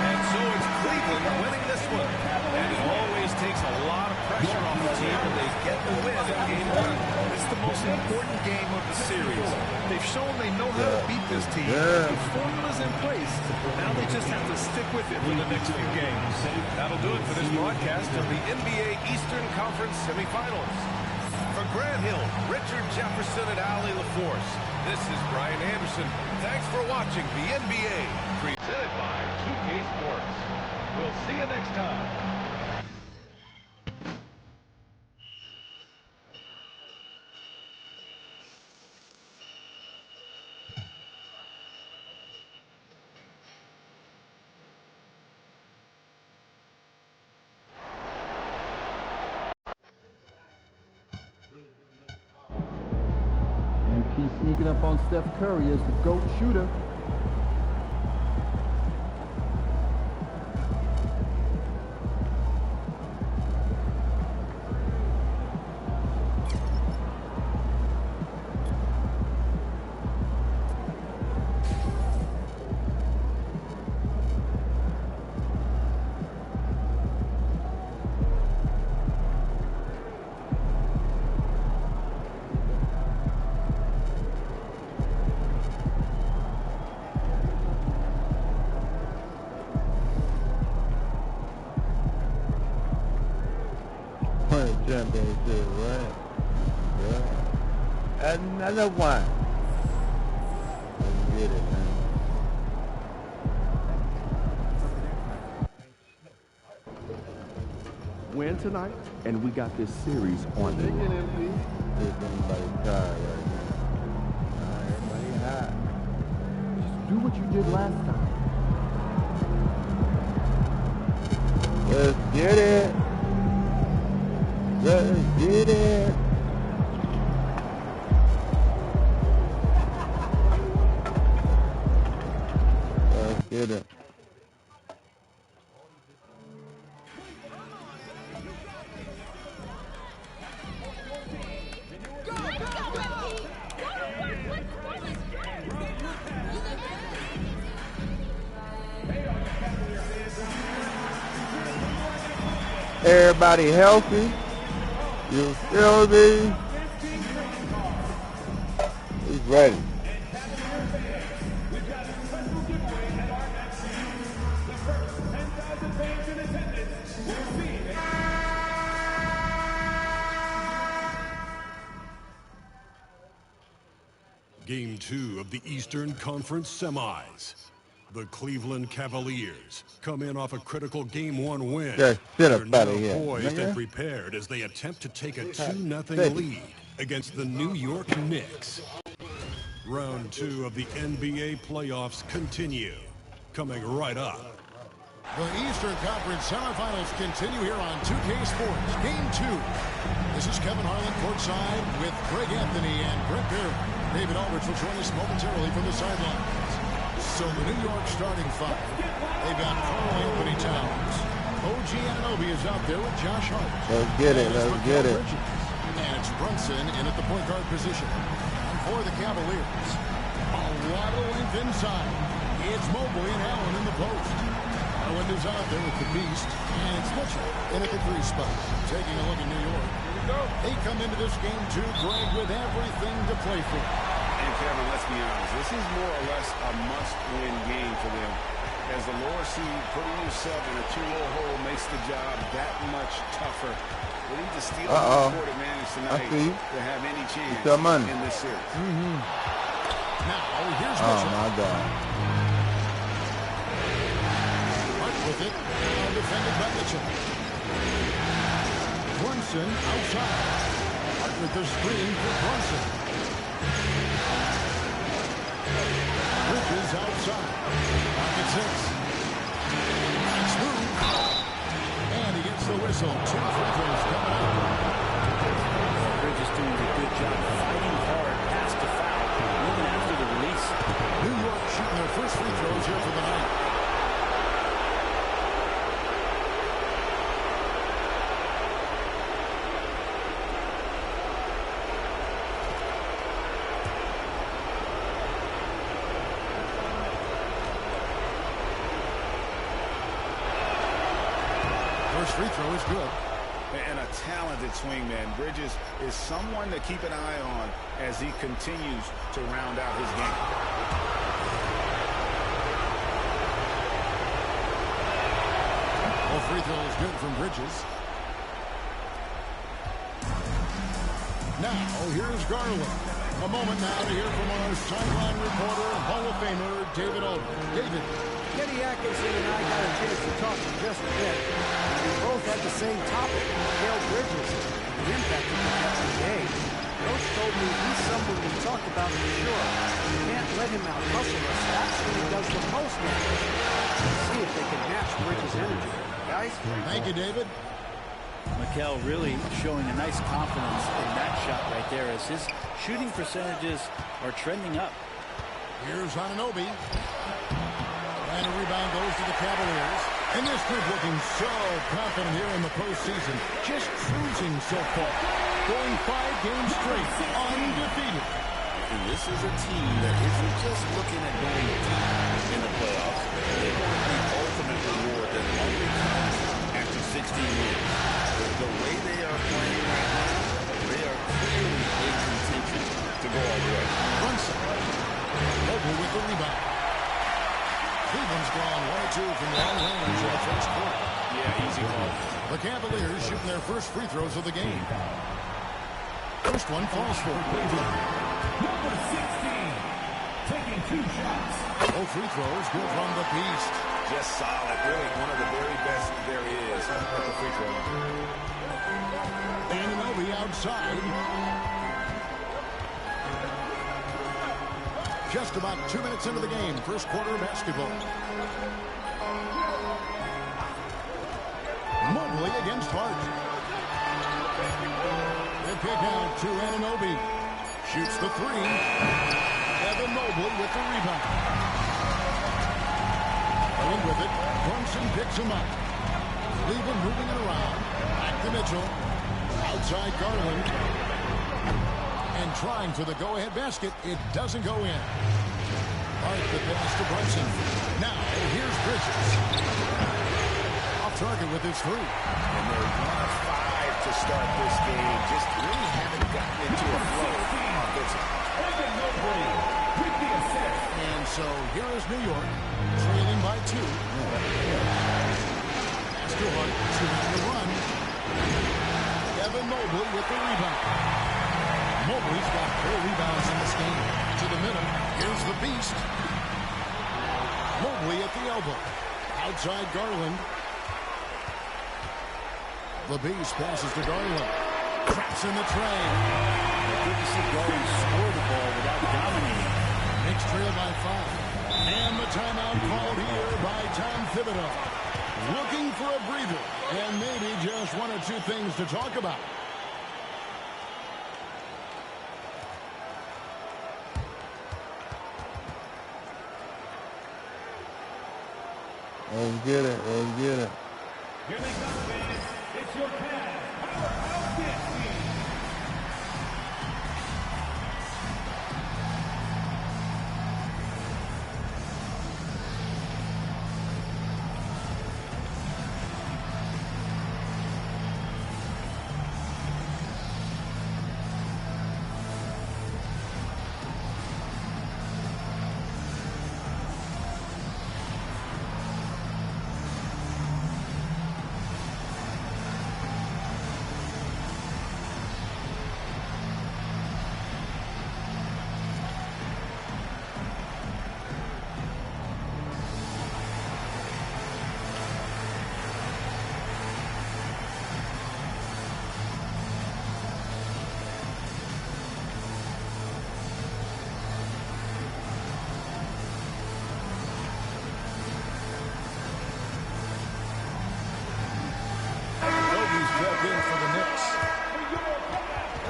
And so it's Cleveland winning this one. And it always takes a lot of pressure off the team when they get the win in Game 1. It's the most important game of the series. They've shown they know how to beat this team. Yeah. The formula's in place. Now they just have to stick with it for the next few games. That'll do it for this broadcast of the NBA Eastern Conference semifinals. For Grant Hill, Richard Jefferson, and Allie LaForce, this is Brian Anderson. Thanks for watching the NBA, presented by 2K Sports. We'll see you next time. He's sneaking up on Steph Curry as the GOAT shooter. Championship, right? Yeah. Another one. Let's get it, man. Win tonight, and we got this series on the line. Everybody tired right now. Everybody hot. Just do what you did last time. Let's get it. Let's get it. Let's get it. Everybody healthy. You feel me? He's ready. Game 2 of the Eastern Conference Semis. The Cleveland Cavaliers come in off a critical Game 1 win. Just sit They're up now out of here, poised nigga. and prepared as they attempt to take a 2-0 Sit. lead against the New York Knicks. Round 2 of the NBA playoffs continue. Coming right up. The Eastern Conference semifinals continue here on 2K Sports. Game 2. This is Kevin Harlan courtside with Greg Anthony and Brent Barry. David Aldridge will join us momentarily from the sidelines. So the New York starting five. They've got Karl Anthony Towns. OG Anunoby is out there with Josh Hart. Let's get it. Let's get it. And it's Brunson in at the point guard position. And for the Cavaliers, a lot of length inside. It's Mobley and Allen in the post. Garland is out there with the beast. And it's Mitchell in at the 3 spot. Taking a look at New York. They come into this game too, Greg, with everything to play for. And Kevin, let's be honest, this is more or less a must-win game for them. As the lower seed, putting yourself in a 2-0 hole makes the job that much tougher. They need to steal the court advantage tonight to have any chance in this series. Now, here's Mitchell. Oh, my God. Hart with it. Now defended by Mitchell. Brunson outside. Hart with the screen for Brunson. Bridges outside. Pocket 6. Nice move. And he gets the whistle. 2 free throws coming up. Bridges doing a good job fighting hard past the foul, even after the release. New York shooting their first free throws here for the night. Free throw is good. And a talented swingman. Bridges is someone to keep an eye on as he continues to round out his game. Well, free throw is good from Bridges. Now, here's Garland. A moment now to hear from our sideline reporter, Hall of Famer, David Aldridge. David. Kenny Atkinson and I got a chance to talk for just a bit. We both had the same topic, Mikal Bridges, and the impact he can have in the game. Coach told me he's someone we talked about for sure. You can't let him out-hustle us. That's when he does the most damage. Let's see if they can match Bridges' energy. Guys? Thank you, David. Mikal really showing a nice confidence in that shot right there as his shooting percentages are trending up. Here's Anunoby. And a rebound goes to the Cavaliers. And this group looking so confident here in the postseason. Just cruising so far. Going 5 games straight. Undefeated. And this is a team that isn't just looking at going deep in the playoffs. They want the ultimate reward that only comes after 16 wins. The way they are playing right now, they are clearly in contention to go all the way. Brunson. Mobley with the rebound. Cleveland's gone 1-2 from long range in the first quarter. Yeah, easy call. The Cavaliers shooting their first free throws of the game. First one falls for Cleveland. Number 16, taking 2 shots. Both free throws good from the beast. Just solid. Really one of the very best there is at the free throw line. Anunoby outside. Just about 2 minutes into the game. First quarter of basketball. Mobley against Hart. They pick out to Anunoby. Shoots the 3. Evan Mobley with the rebound. Going with it. Brunson picks him up. Cleveland moving it around. Back to Mitchell. Outside Garland. And trying for the go-ahead basket. It doesn't go in. Hart the pass to Brunson. Now, here's Bridges. Off target with his 3. And they're 1 of 5 to start this game. Just really haven't gotten into a flow offensively. And so here is New York, trailing by 2. Pass to Hart, shooting the run. Evan Mobley with the rebound. Mobley's got 4 rebounds in this game. To the middle. Here's the Beast. Mobley at the elbow. Outside Garland. The Beast passes to Garland. Traps in the tray. Good to see Garland score the ball without dominating. Knicks trail by 5. And the timeout called here by Tom Thibodeau. Looking for a breather. And maybe just one or two things to talk about. Let's get it. Let's get it. Here they come, fans. It's your Cavs Powerhouse Dance Team.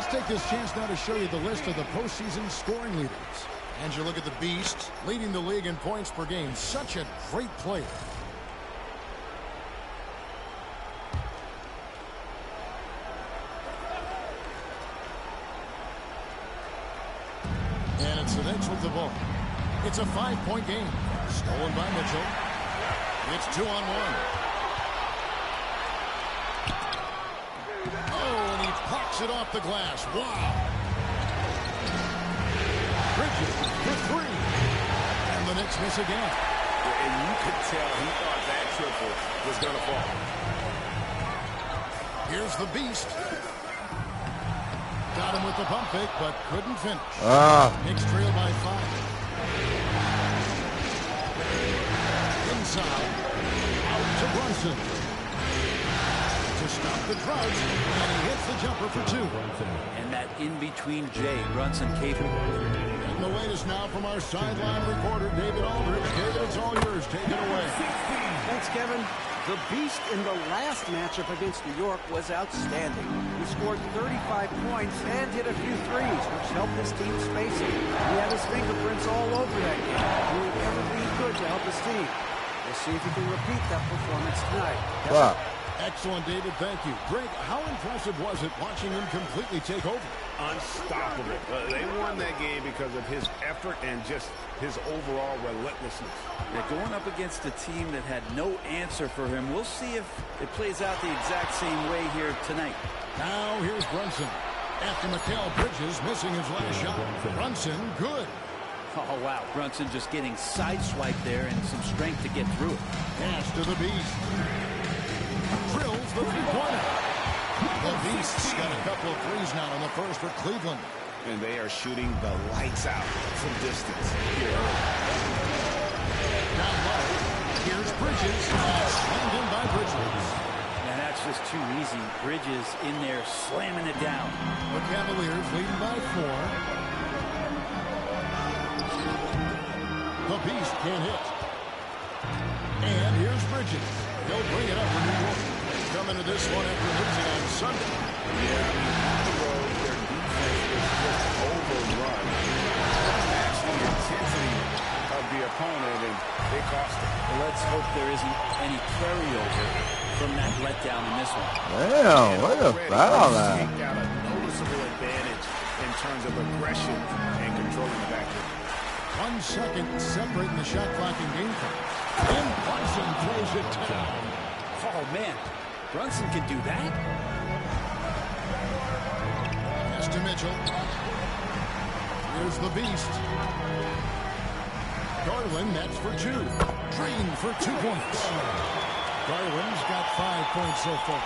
Take this chance now to show you the list of the postseason scoring leaders. And you look at the Beast, leading the league in points per game. Such a great player. And it's the Knicks with the ball. It's a 5-point game. Stolen by Mitchell. It's 2-on-1. Pops it off the glass. Wow. Bridges for 3. And the Knicks miss again. And you could tell he thought that triple was going to fall. Here's the Beast. Got him with the pump fake, but couldn't finish. Knicks trail by 5. Inside. Out to Brunson. To stop the Trout, and he hits the jumper for 2. And that in-between Jay, Brunson capable. And the latest now from our sideline reporter, David Aldridge. David, it's all yours. Take it away. Thanks, Kevin. The Beast in the last matchup against New York was outstanding. He scored 35 points and hit a few threes, which helped his team space it. He had his fingerprints all over that game, doing everything he could to help his team. We'll see if he can repeat that performance tonight. Wow. Excellent, David. Thank you. Greg, how impressive was it watching him completely take over? Unstoppable. They won that game because of his effort and just his overall relentlessness. They're going up against a team that had no answer for him. We'll see if it plays out the exact same way here tonight. Now here's Brunson. After Mikal Bridges missing his last shot. Brunson, good. Oh, wow. Brunson just getting sideswiped there and some strength to get through it. Pass to the Beast. Drills the three-pointer. The Beast's got a couple of threes now in the first for Cleveland. And they are shooting the lights out from distance here early. Down low. Here's Bridges. Slammed in by Bridges. And that's just too easy. Bridges in there slamming it down. The Cavaliers leading by 4. The Beast can't hit. And here's Bridges. They'll bring it up for New York. Coming to this one after losing on Sunday. Yeah, on the road, their defense is just overrun. They match the intensity of the opponent, and they cost them. Well, let's hope there isn't any carryover from that letdown in this one. Damn, what a foul that. Take out a noticeable advantage in terms of aggression and controlling the backcourt. 1 second separating the shot clock and game time. And Brunson throws it down. Oh, man. Brunson can do that? Pass to Mitchell. Here's the Beast. Garland, that's for 2. Drain for 2 points. Garland's got 5 points so far.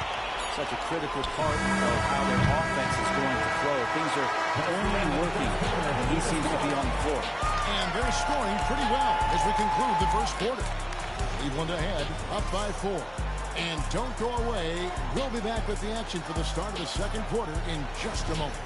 such a critical part of how their offense is going to flow. Things are only working when he seems to be on the floor. And they're scoring pretty well as we conclude the first quarter. Cleveland ahead, up by 4. And don't go away. We'll be back with the action for the start of the second quarter in just a moment.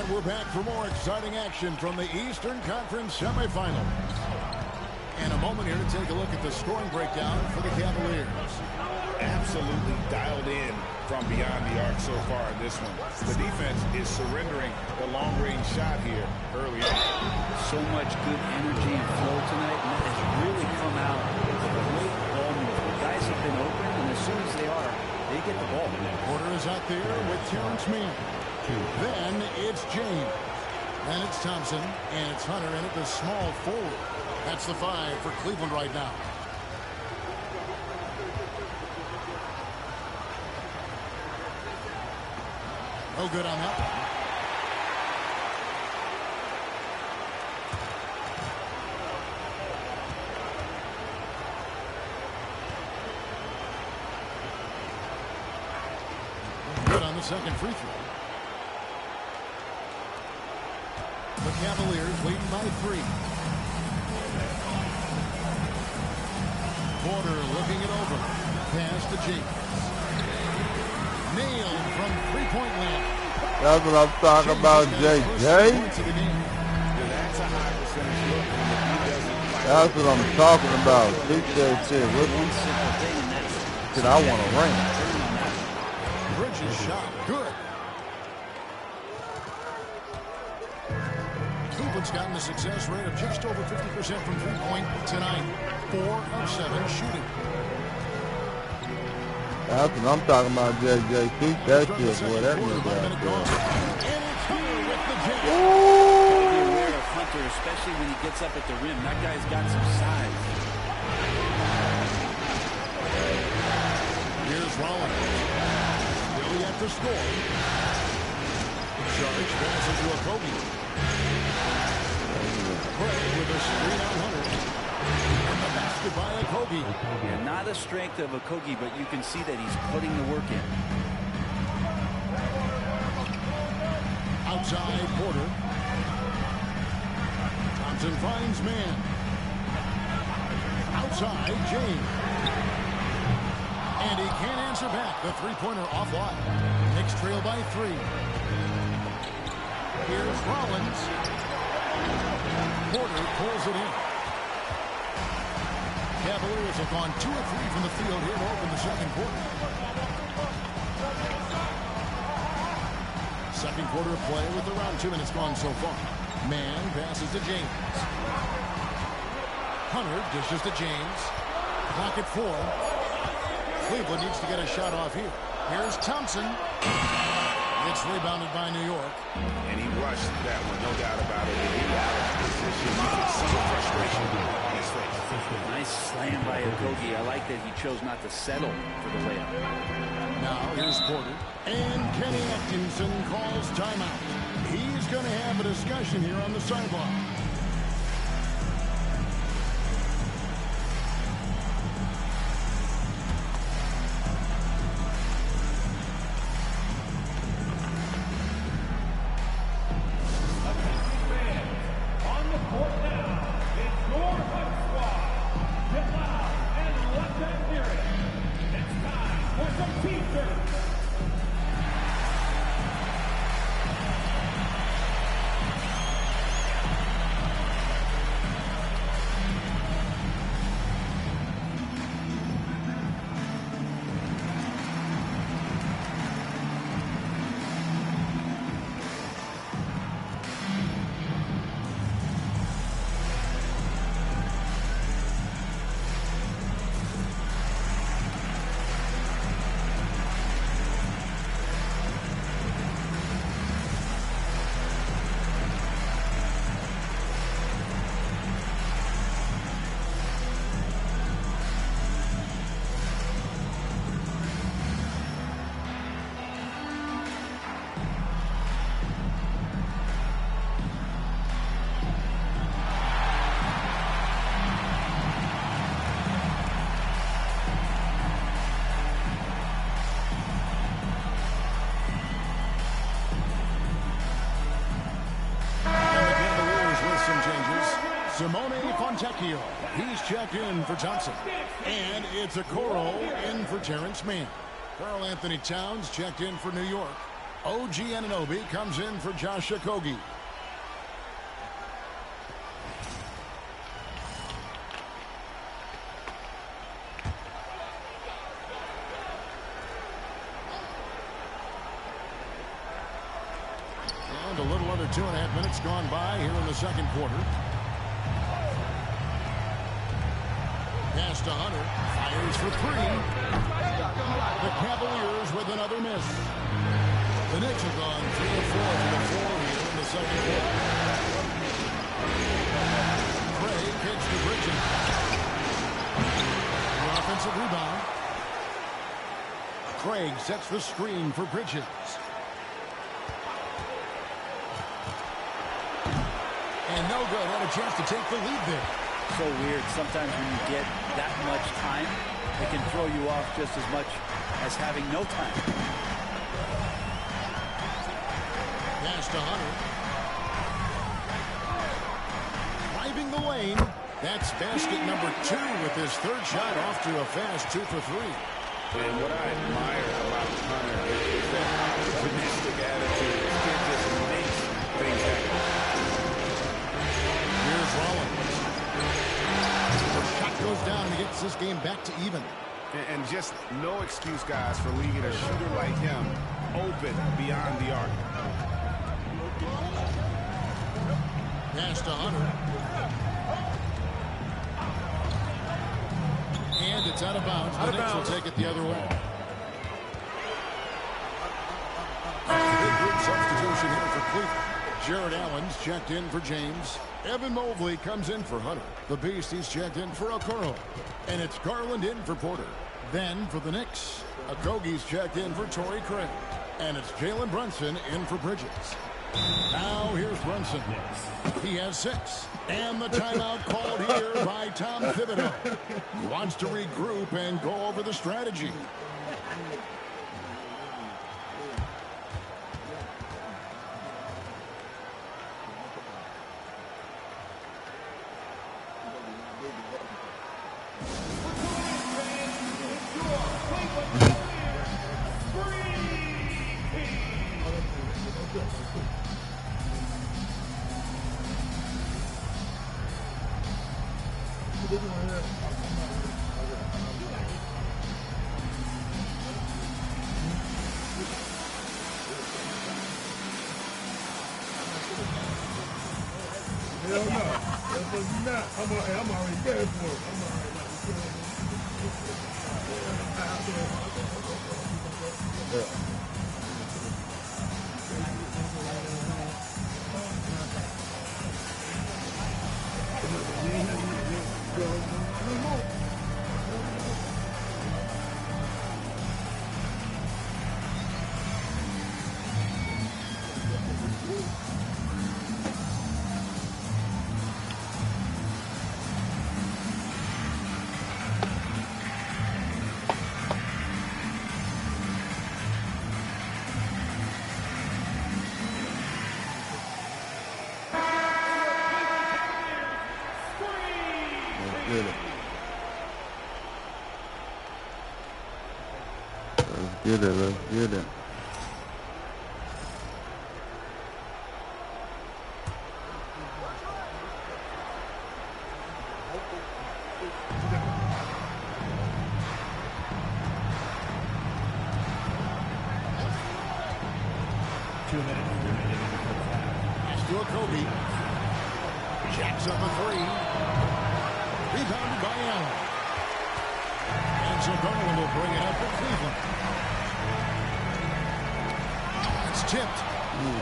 We're back for more exciting action from the Eastern Conference semifinals. And a moment here to take a look at the scoring breakdown for the Cavaliers. Absolutely dialed in from beyond the arc so far in this one. The defense is surrendering the long-range shot here early on. So much good energy and flow tonight, and that has really come out with a great ball movement. Guys have been open, and as soon as they are, they get the ball. Porter is out there with Terrence Mann. Then it's James. Then it's Thompson. And it's Hunter in at the small forward. That's the 5 for Cleveland right now. No good on that one. Good on the second free throw. The Cavaliers leading by 3. Porter looking it over. Pass to James. Nailed from three-point land. That's what I'm talking about, JJ. That's what I'm talking about. DJ said, what I want to ring. Bridges shot. Good. Cleveland's gotten a success rate of just over 50% from three-point tonight. 4 of 7 shooting. That's what I'm talking about, JJ. Shoot that shit, boy. That nigga out there. Gotta be aware of Hunter, especially when he gets up at the rim. That guy's got some size. Here's Rollins. Really at the score. Charge passes to Okogie. Craig with a screen on Hunter. And the basket by Okogie. Yeah, not a strength of Okogie, but you can see that he's putting the work in. Outside Porter. Thompson finds man. Outside James. And he can't answer back. The three-pointer offline. Knicks trail by 3. Here's Rollins. Porter pulls it in. Cavaliers have gone 2 of 3 from the field here to open the second quarter. Second quarter of play with around 2 minutes gone so far. Mann passes to James. Hunter dishes to James. Clock at 4. Cleveland needs to get a shot off here. Here's Thompson. It's rebounded by New York. And he rushed that one, no doubt about it. He got out of position. You can see the frustration on his face. Nice slam by Okogie. I like that he chose not to settle for the layup. Now here's Porter. And Kenny Atkinson calls timeout. He's going to have a discussion here on the sideline. Simone Fontecchio. He's checked in for Johnson. And it's Okoro in for Terrence Mann. Karl Anthony Towns checked in for New York. OG Anunoby comes in for Josh Okogie. And a little under 2.5 minutes gone by here in the second quarter. Pass to Hunter. Fires for three. The Cavaliers with another miss. The Knicks have gone 3 of 4 from the floor here in the second quarter. Craig kicks to Bridges. The offensive rebound. Craig sets the screen for Bridges. And no good. Had a chance to take the lead there. So weird. Sometimes when you get that much time, it can throw you off just as much as having no time. Pass to Hunter. Driving the lane. That's basket number 2 with his third shot off to a fast 2 for 3. And what I admire about Hunter is that opportunistic attitude. This kid just makes things happen. Here's Rollins. The shot goes down and he gets this game back to even. And just no excuse, guys, for leaving a shooter like him open beyond the arc. Pass to Hunter. And it's out of bounds. The Knicks will take it the other way. Big group substitution here for Cleveland. Jared Allen's checked in for James. Evan Mobley comes in for Hunter. The Beast, he's checked in for Okoro. And it's Garland in for Porter. Then for the Knicks, Okogie's checked in for Torrey Craig. And it's Jalen Brunson in for Bridges. Now here's Brunson. He has 6. And the timeout called here by Tom Thibodeau. He wants to regroup and go over the strategy. Hell no. That's what you not. I'm already there for it. Let's get it. Pass to Okogie. Jacks up a 3. Rebounded by Allen. And so Garland will bring it up for Cleveland. It's tipped.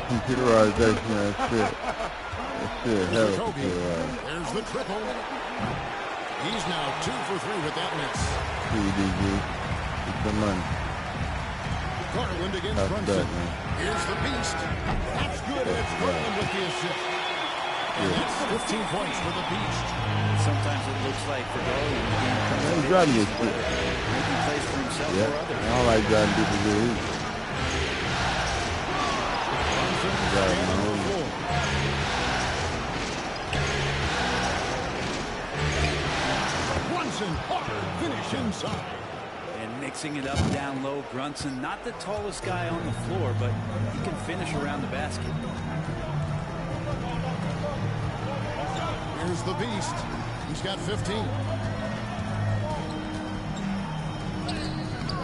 Computerization, that's it. That's it. Hell of computerized. There's the triple. He's now 2 for 3 with that miss. PDG. Get the money. Garland against Brunson. Here's the Beast. That's good. It's Garland with the assist. And that's 15 points for the Beast. Sometimes it looks like for Garland, the game comes He's driving this shit. making plays for himself or others. I don't like driving people good either. Brunson, hard finish inside. And mixing it up down low, Brunson, not the tallest guy on the floor, but he can finish around the basket. Here's the Beast. He's got 15.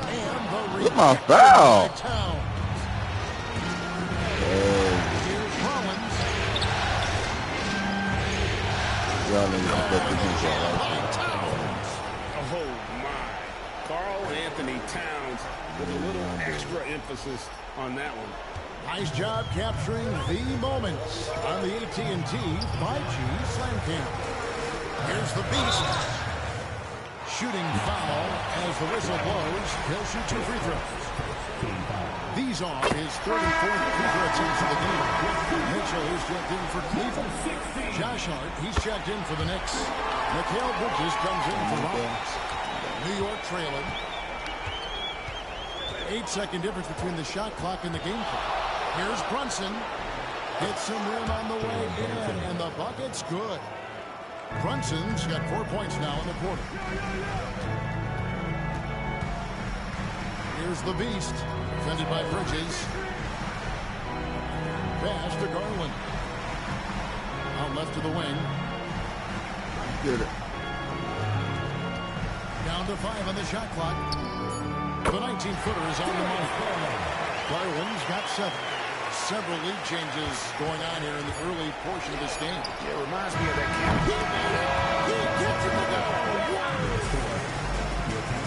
And the Look my foul. Here's Rollins. Oh, my. Karl Anthony Towns with a little extra emphasis on that one. Nice job capturing the moments on the AT&T 5G Slam Cam. Here's the Beast. Shooting foul as the whistle blows. He'll shoot 2 free throws. These are his 34th free throw attempts of the game. Mitchell is checked in for Cleveland. Josh Hart, he's checked in for the Knicks. Mikal Bridges comes in for Rockets. New York trailing. 8-second difference between the shot clock and the game clock. Here's Brunson. Hits some rim on the way in, and the bucket's good. Brunson's got 4 points now in the quarter. Here's the Beast, defended by Bridges. Pass to Garland. Out left to the wing. Get it. Down to 5 on the shot clock. The 19-footer is on the mark. Garland's got 7. Several lead changes going on here in the early portion of this game. Yeah, it reminds me of that camp. He gets it to go.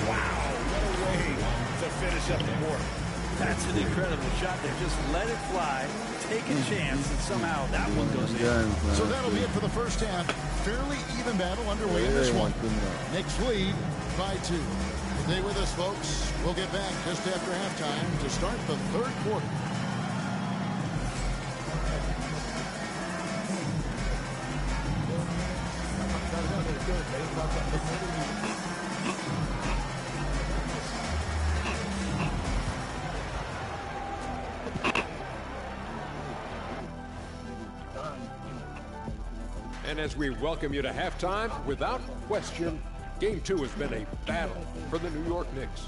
Wow, what a way to finish up the quarter. That's an incredible shot there. Just let it fly, take a chance, and somehow that one goes in. So that'll be it for the first half. Fairly even battle underway in this one. Knicks lead by 2. Stay with us, folks. We'll get back just after halftime to start the third quarter. And as we welcome you to halftime, without question, Game 2 has been a battle for the New York Knicks.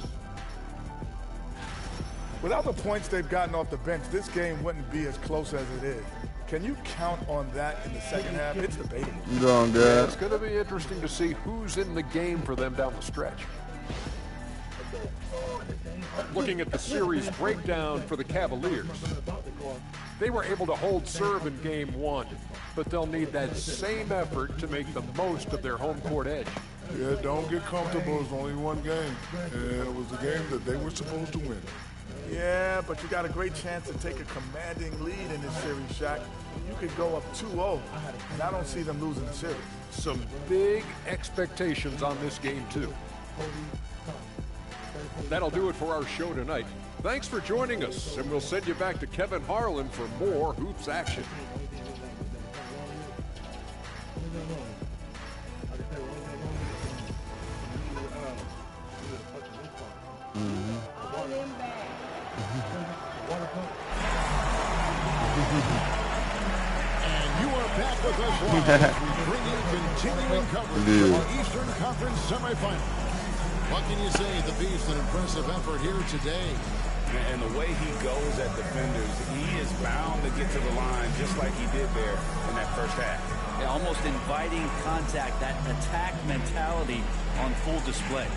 Without the points they've gotten off the bench, this game wouldn't be as close as it is. Can you count on that in the second half? It's debatable. Yeah, it's going to be interesting to see who's in the game for them down the stretch. Looking at the series breakdown for the Cavaliers, they were able to hold serve in Game 1, but they'll need that same effort to make the most of their home court edge. Yeah, don't get comfortable. It's only one game. And it was a game that they were supposed to win. Yeah, but you got a great chance to take a commanding lead in this series, Shaq. You could go up 2-0, and I don't see them losing the series. Some big expectations on this game, too. That'll do it for our show tonight. Thanks for joining us, and we'll send you back to Kevin Harlan for more Hoops action. And you are back with us live as we bring you continuing coverage of our Eastern Conference semifinal. What can you say? The Beast, an impressive effort here today. And the way he goes at defenders, he is bound to get to the line just like he did there in that first half. Yeah, almost inviting contact, that attack mentality on full display.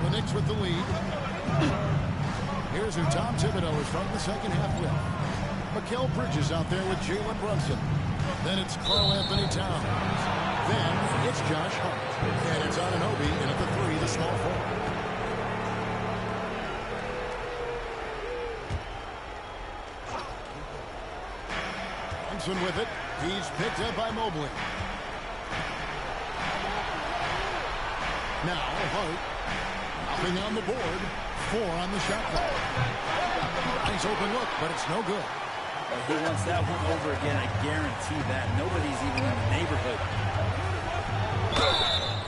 The Knicks with the lead. Here's who Tom Thibodeau is starting the second half with. Mikal Bridges out there with Jalen Brunson. Then it's Karl Anthony Towns. Then it's Josh Hart. And it's Anunoby in at the 3, the small forward. Brunson with it. He's picked up by Mobley. Now Hart. Nothing on the board. 4 on the shot clock. Nice open look, but it's no good. He wants that one over again. I guarantee that. Nobody's even in the neighborhood.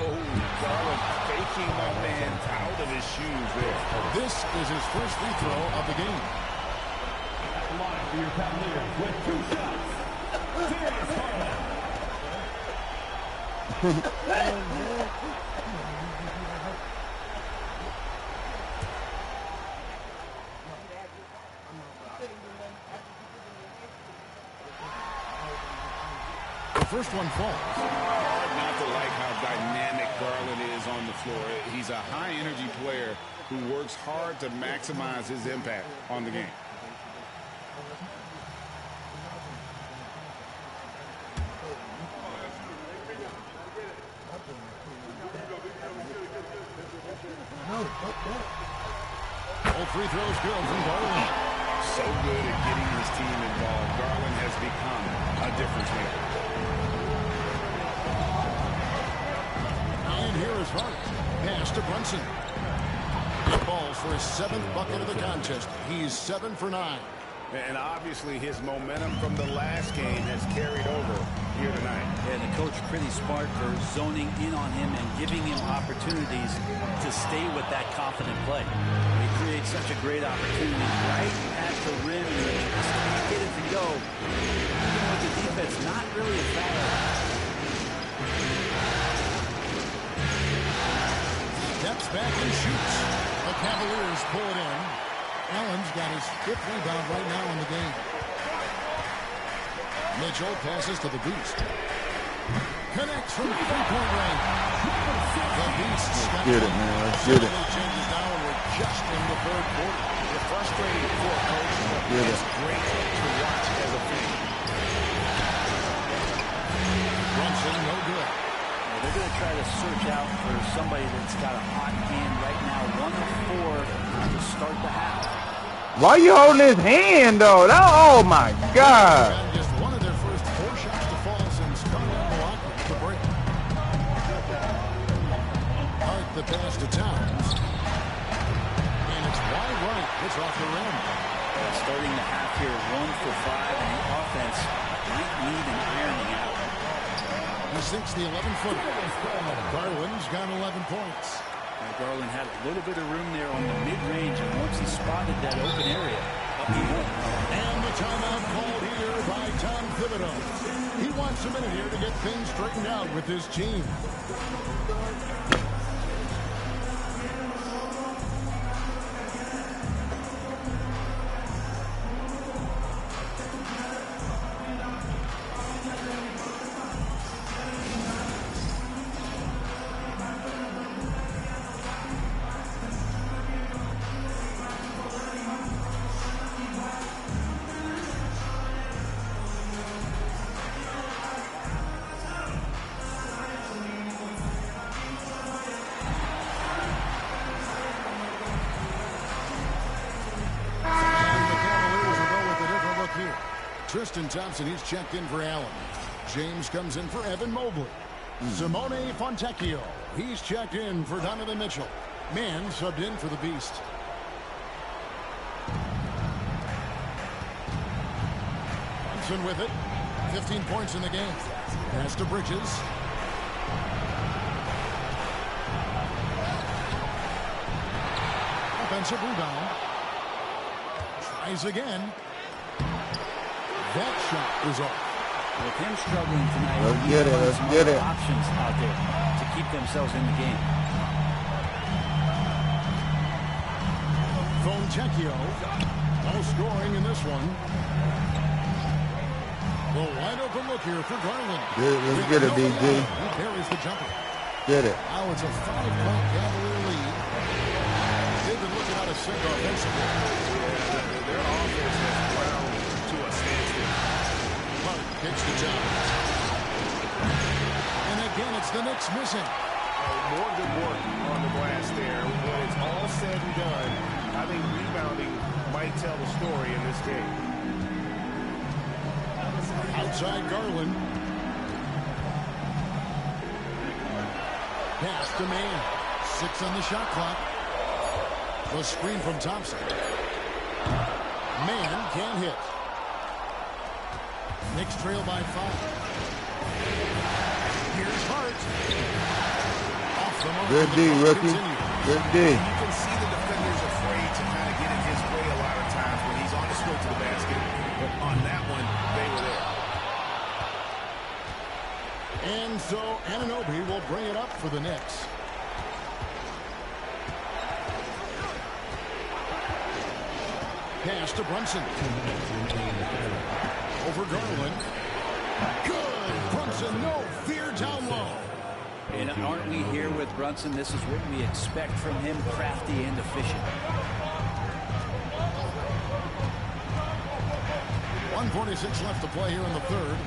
Oh, Garland faking my man out of his shoes there. This is his first free throw of the game. the line for your Cavaliers with 2 shots. Darius Garland. The first one falls. Hard not to like how dynamic Garland is on the floor. He's a high-energy player who works hard to maximize his impact on the game. All free throws good from Garland. So good at getting his team involved. Garland has become a difference maker. And here is Hart. Pass to Brunson. He falls for his 7th bucket of the contest. He's 7 for 9. And obviously his momentum from the last game has carried over here tonight. And the coach pretty smart for zoning in on him and giving him opportunities to stay with that confident play. He creates such a great opportunity right at the rim and he just can't get it to go. Even with the defense, not really a foul. Steps back and shoots. The Cavaliers pull it in. Allen's got his 5th rebound right now in the game. Mitchell passes to the Beast. Connects from 3-point range. The Beast's got get it, man. Let's get it. Changes now, and we're just in the 3rd quarter. It's frustrating for a coach. It's great to watch as a fan. Brunson, no good. They're going to try to search out for somebody that's got a hot hand right now. 1 of 4 to start the half. Why you holding his hand, though? Oh, my God. Just one of their first 4 shots to fall since Carmelo Milwaukee at the break. Hart the pass to Towns. And it's wide right. It's off the rim. Starting the half here, 1 for 5, and the offense might need an ironing out. He sinks the 11-footer. Garland's got 11 points. Garland had a little bit of room there on the mid-range, and once he spotted that open area, up he went. And the timeout called here by Tom Thibodeau. He wants a minute here to get things straightened out with his team. Tristan Thompson, he's checked in for Allen. James comes in for Evan Mobley. Simone Fontecchio, he's checked in for Donovan Mitchell. Mann subbed in for the Beast. Thompson with it. 15 points in the game. Pass to Bridges. Offensive rebound. Tries again. That shot is off. With him struggling tonight, let's get it. Let's get it. Options out there to keep themselves in the game. Fontecchio, no scoring in this one. The wide open look here for Garland. Let's get it, DG. He carries the jumper. Get it. Now it's a 5-point Cavalier lead. They've been looking out of sync offensively. Their offense has ground to a standstill. Hart kicks the job. And again, it's the Knicks missing. More good work on the glass there. When it's all said and done, I think rebounding might tell the story in this game. Outside Garland. Pass to Mann. 6 on the shot clock. The screen from Thompson. Mann can't hit. Knicks trail by 5. Here's Hart. Off the mark. Good D, rookie. Good D. You can see the defender's afraid to kind of get in his way a lot of times when he's on his way to the basket. pass to Brunson. Over Garland. Good. Brunson, no fear down low. And aren't we here with Brunson? This is what we expect from him, crafty and efficient. 1:46 left to play here in the third.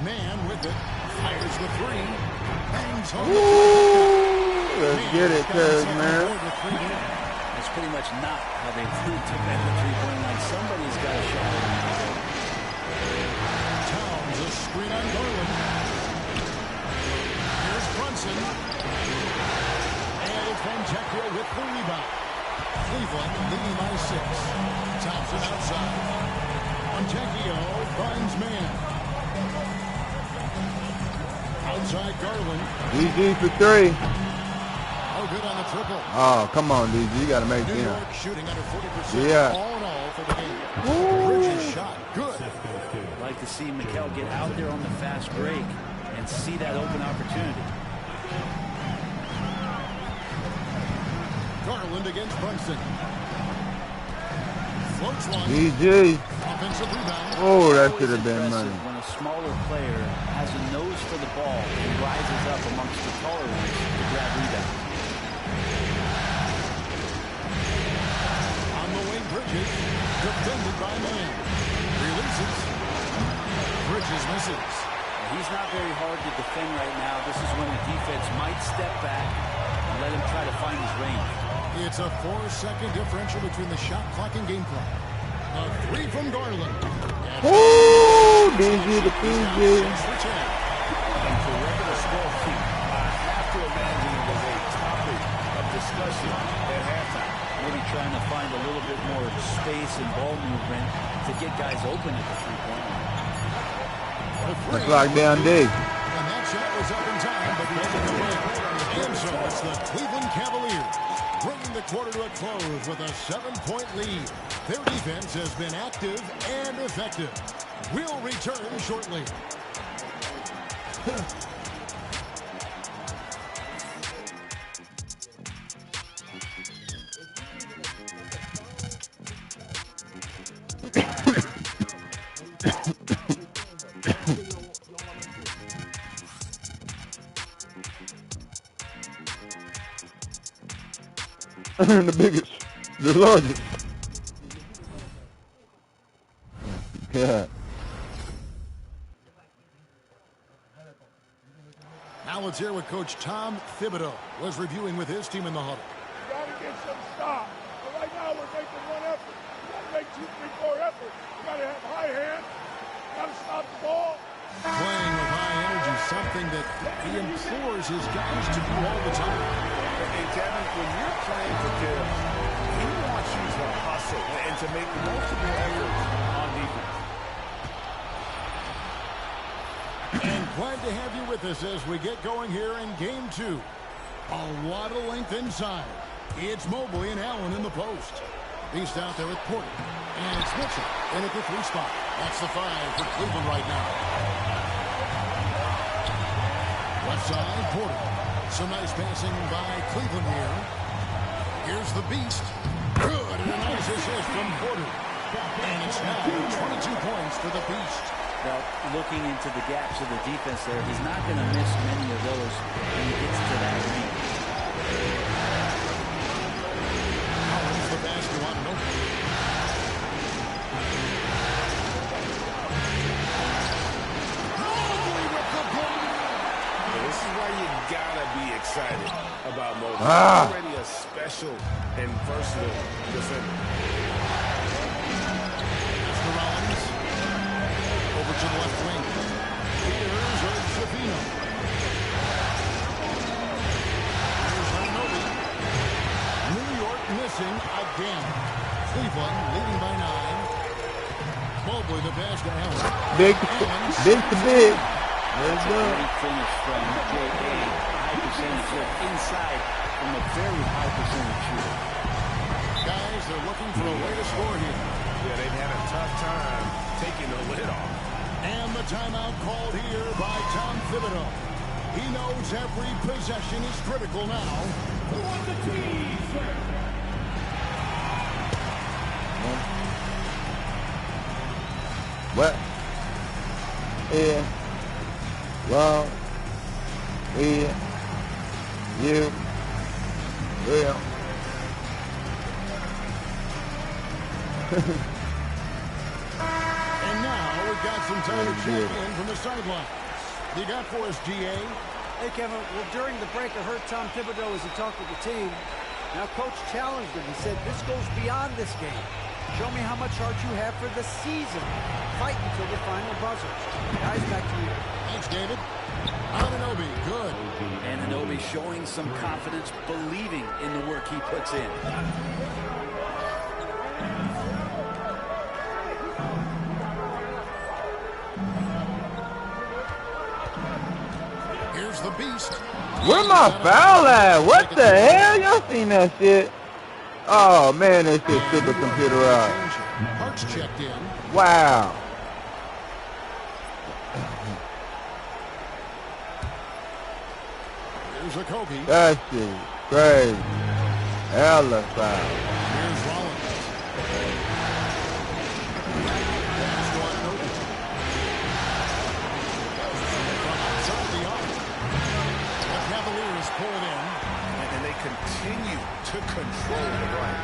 Man with it. Fires the three. Bangs home. Let's get it, cuz, man. That's pretty much not how they took at the three-point line. Somebody's got a shot. Towns a screen on Garland. Here's Brunson. And it's Fontecchio with the rebound. Cleveland leading by 6. Thompson outside. Fontecchio finds man. Outside Garland. DG for 3. Oh, good on the triple. Oh, come on, DG. You got to make New them. York shooting under 40%. Yeah. All in all for the game. Bridges shot. Good. Like to see Mikel get out there on the fast break and see that open opportunity. Garland against Brunson. Floats one. DG. Offensive rebound. Oh, that should have been money. When a smaller player has a nose for the ball and rises up amongst the taller ones to grab rebounds. On the wing, Bridges. Defended by man. Releases. Bridges misses. He's not very hard to defend right now. This is when the defense might step back and let him try to find his range. It's a 4-second differential between the shot clock and game clock. A 3 from Garland. Woo! DG to PG. And for regular score feet, I have to imagine it was a topic of discussion at halftime. Maybe trying to find a little bit more space and ball movement to get guys open at the three-point line. Looks like down D. And that shot was up in time, but wasn't away. And so it's the Cleveland Cavaliers bringing the quarter to a close with a 7-point lead. Their defense has been active and effective. We'll return shortly. The biggest, the largest. Yeah. Now let's hear what Coach Tom Thibodeau was reviewing with his team in the huddle. You got to get some stops. But right now we're making one effort. You got to make 2, 3, 4 efforts. You got to have high hands. You got to stop the ball. Playing with high energy, something that he implores his guys to do all the time. And Kevin, when you're playing for Tibbs, he wants you to hustle and to make the most of your efforts on defense. And glad to have you with us as we get going here in Game 2. A lot of length inside. It's Mobley and Allen in the post. Beast out there with Porter. And it's Mitchell in at the 3 spot. That's the 5 for Cleveland right now. Left side, Porter. Some nice passing by Cleveland here. Here's the Beast. Good, and a nice assist from Porter. And it's now 22 points for the Beast. Well, looking into the gaps of the defense there, he's not going to miss many of those when he gets to that range. Collins the basket on an open. This is why you gotta be excited about Mobley. Ah. Already a special and versatile defender. After Rollins. Over to the left wing. Here's Shafino. Here's Hanobi. New York missing again. Cleveland leading by 9. Mobley the pass to Allen. Big to big. Let's go. Great finish from J.A. High percentage shot inside from a very high percentage shooter. Guys, they're looking for a way to score here. Yeah, they've had a tough time taking the lid off. And the timeout called here by Tom Thibodeau. He knows every possession is critical now. What? Yeah. Well. Yeah. You. Well. And now we've got some time to check in from the sidelines. You got for us, GA? Hey, Kevin. Well, during the break, I heard Tom Thibodeau as he talked with the team. Now, Coach challenged him. He said, this goes beyond this game. Show me how much heart you have for the season. Fight until the final buzzer. Guys, back to you. Thanks, David. Anunoby, good. Anunoby showing some confidence, believing in the work he puts in. Here's the beast. Where my foul at? What the hell? Y'all seen that shit? Oh man, this shit super computerized. Hart's checked in. Wow. Here's a Kobe. That shit crazy. Hella foul. Here's Rollins. Pass to Anunoby. From outside the arc. The Cavaliers pull it in. And they continue to control the run.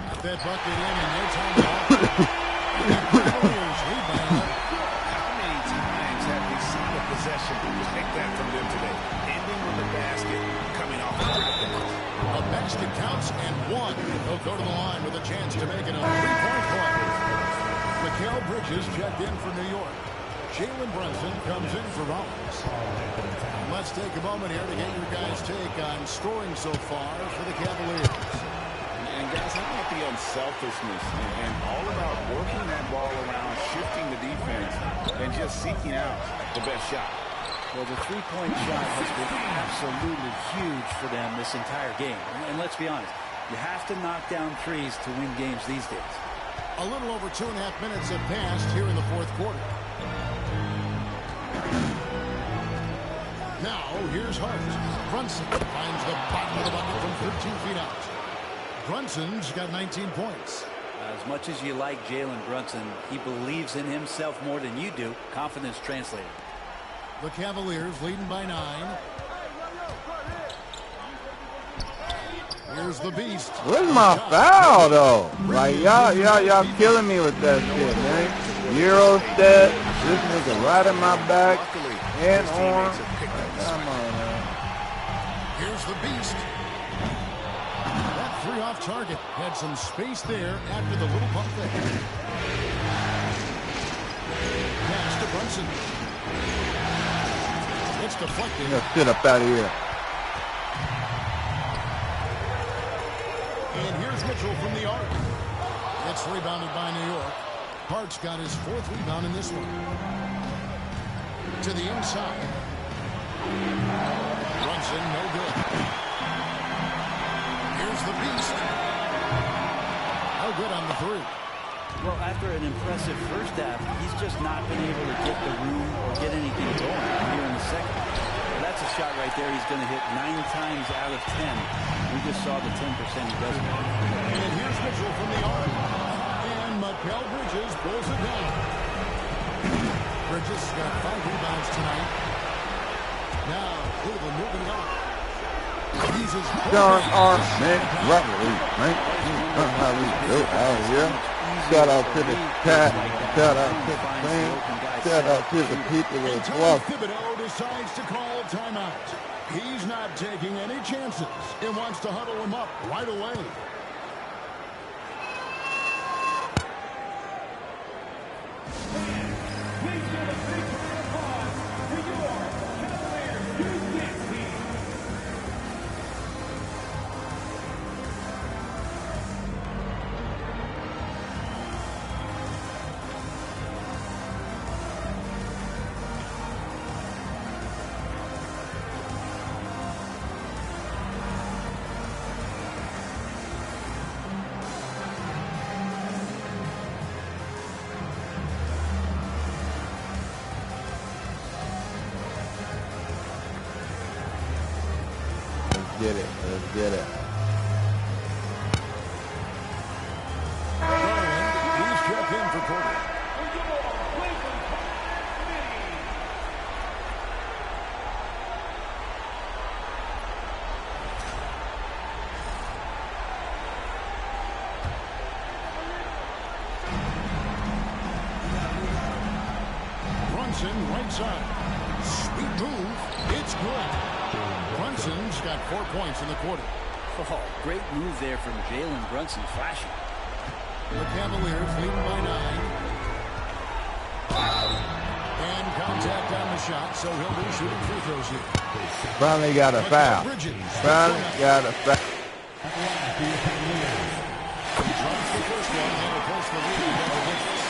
Got that bucket in and no time at all. The Cavaliers lead by 11. How many times have we seen a possession like that from them today? Ending with the basket, coming off the back. A basket counts and one. They'll go to the line with a chance to make it a three-point play. Mikal Bridges checked in for New York. Jalen Brunson comes in for Rollins. And let's take a moment here to get your guys' take on scoring so far for the Cavaliers. And guys, how about the unselfishness and all about working that ball around, shifting the defense, and just seeking out the best shot? Well, the three-point shot has been absolutely huge for them this entire game. And let's be honest, you have to knock down threes to win games these days. A little over 2.5 minutes have passed here in the fourth quarter. Now, here's Hart. Brunson finds the bottom of the bucket from 13 feet out. Brunson's got 19 points. As much as you like Jalen Brunson, he believes in himself more than you do. Confidence translated. The Cavaliers leading by 9. Here's the beast. Where's my foul though? Like y'all killing me with that shit, man. Euro step, this nigga right in my back and arm. Come on, man. Here's the beast. That three off target had some space there after the little pump fake. Pass to Brunson. It's deflected. Get up out of here. And here's Mitchell from the arc. It's rebounded by New York. Hart's got his fourth rebound in this one. To the inside. Brunson, no good. Here's the beast. No good on the three. Well, after an impressive first half, he's just not been able to get the room or get anything going here in the second. Well, that's a shot right there he's going to hit 9 times out of 10. We just saw the 10% he doesn't. And here's Mitchell from the arc. And Mikal Bridges pulls it down. Bridges got 5 rebounds tonight. Now, Cleveland moving on. John R. McRoberts, man. That's how we do out here. Shout out to the cat. Shout out to the fans. Shout out to the people as well. Thibodeau decides to call a timeout. He's not taking any chances and wants to huddle him up right away. Get it. Let's get it. Garland, he's checked in for Porter. Brunson, right side. Sweet move. It's good. Brunson's got 4 points in the quarter. Oh, great move there from Jalen Brunson, flashing. The Cavaliers leading by 9. And contact on the shot, so he'll be shooting free throws here. Finally got a foul. Finally got a foul. He drops the first one, and it'll post the lead in double digits.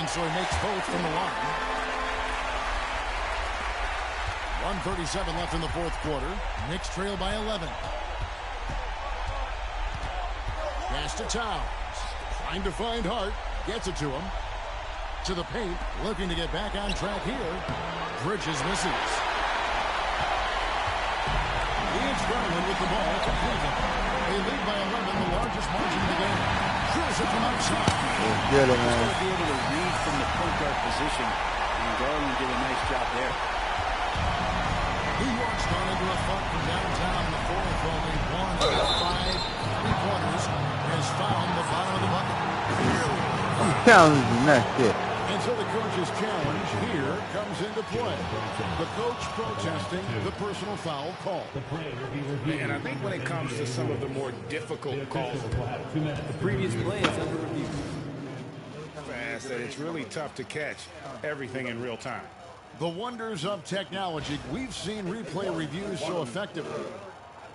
So he makes both from the line. 1:37 left in the fourth quarter. Knicks trail by 11. Pass to Towns. Trying to find Hart. Gets it to him. To the paint. Looking to get back on track here. Bridges misses. It's Garland with the ball for Cleveland. They lead by 11, the largest margin of the game. Drills it from outside. Get it, man. He's going to be able to read from the point guard position, and Garland did a nice job there. New York's gone into a funk from downtown in the fourth, only 1 out of 5 3-quarters has found the bottom of the bucket. Challenge the next hit. And so the coach's challenge here comes into play. The coach protesting the personal foul call. And I think when it comes to some of the more difficult calls, The previous play is under review. fast, that it's really tough to catch everything in real time. The wonders of technology. We've seen replay reviews so effectively.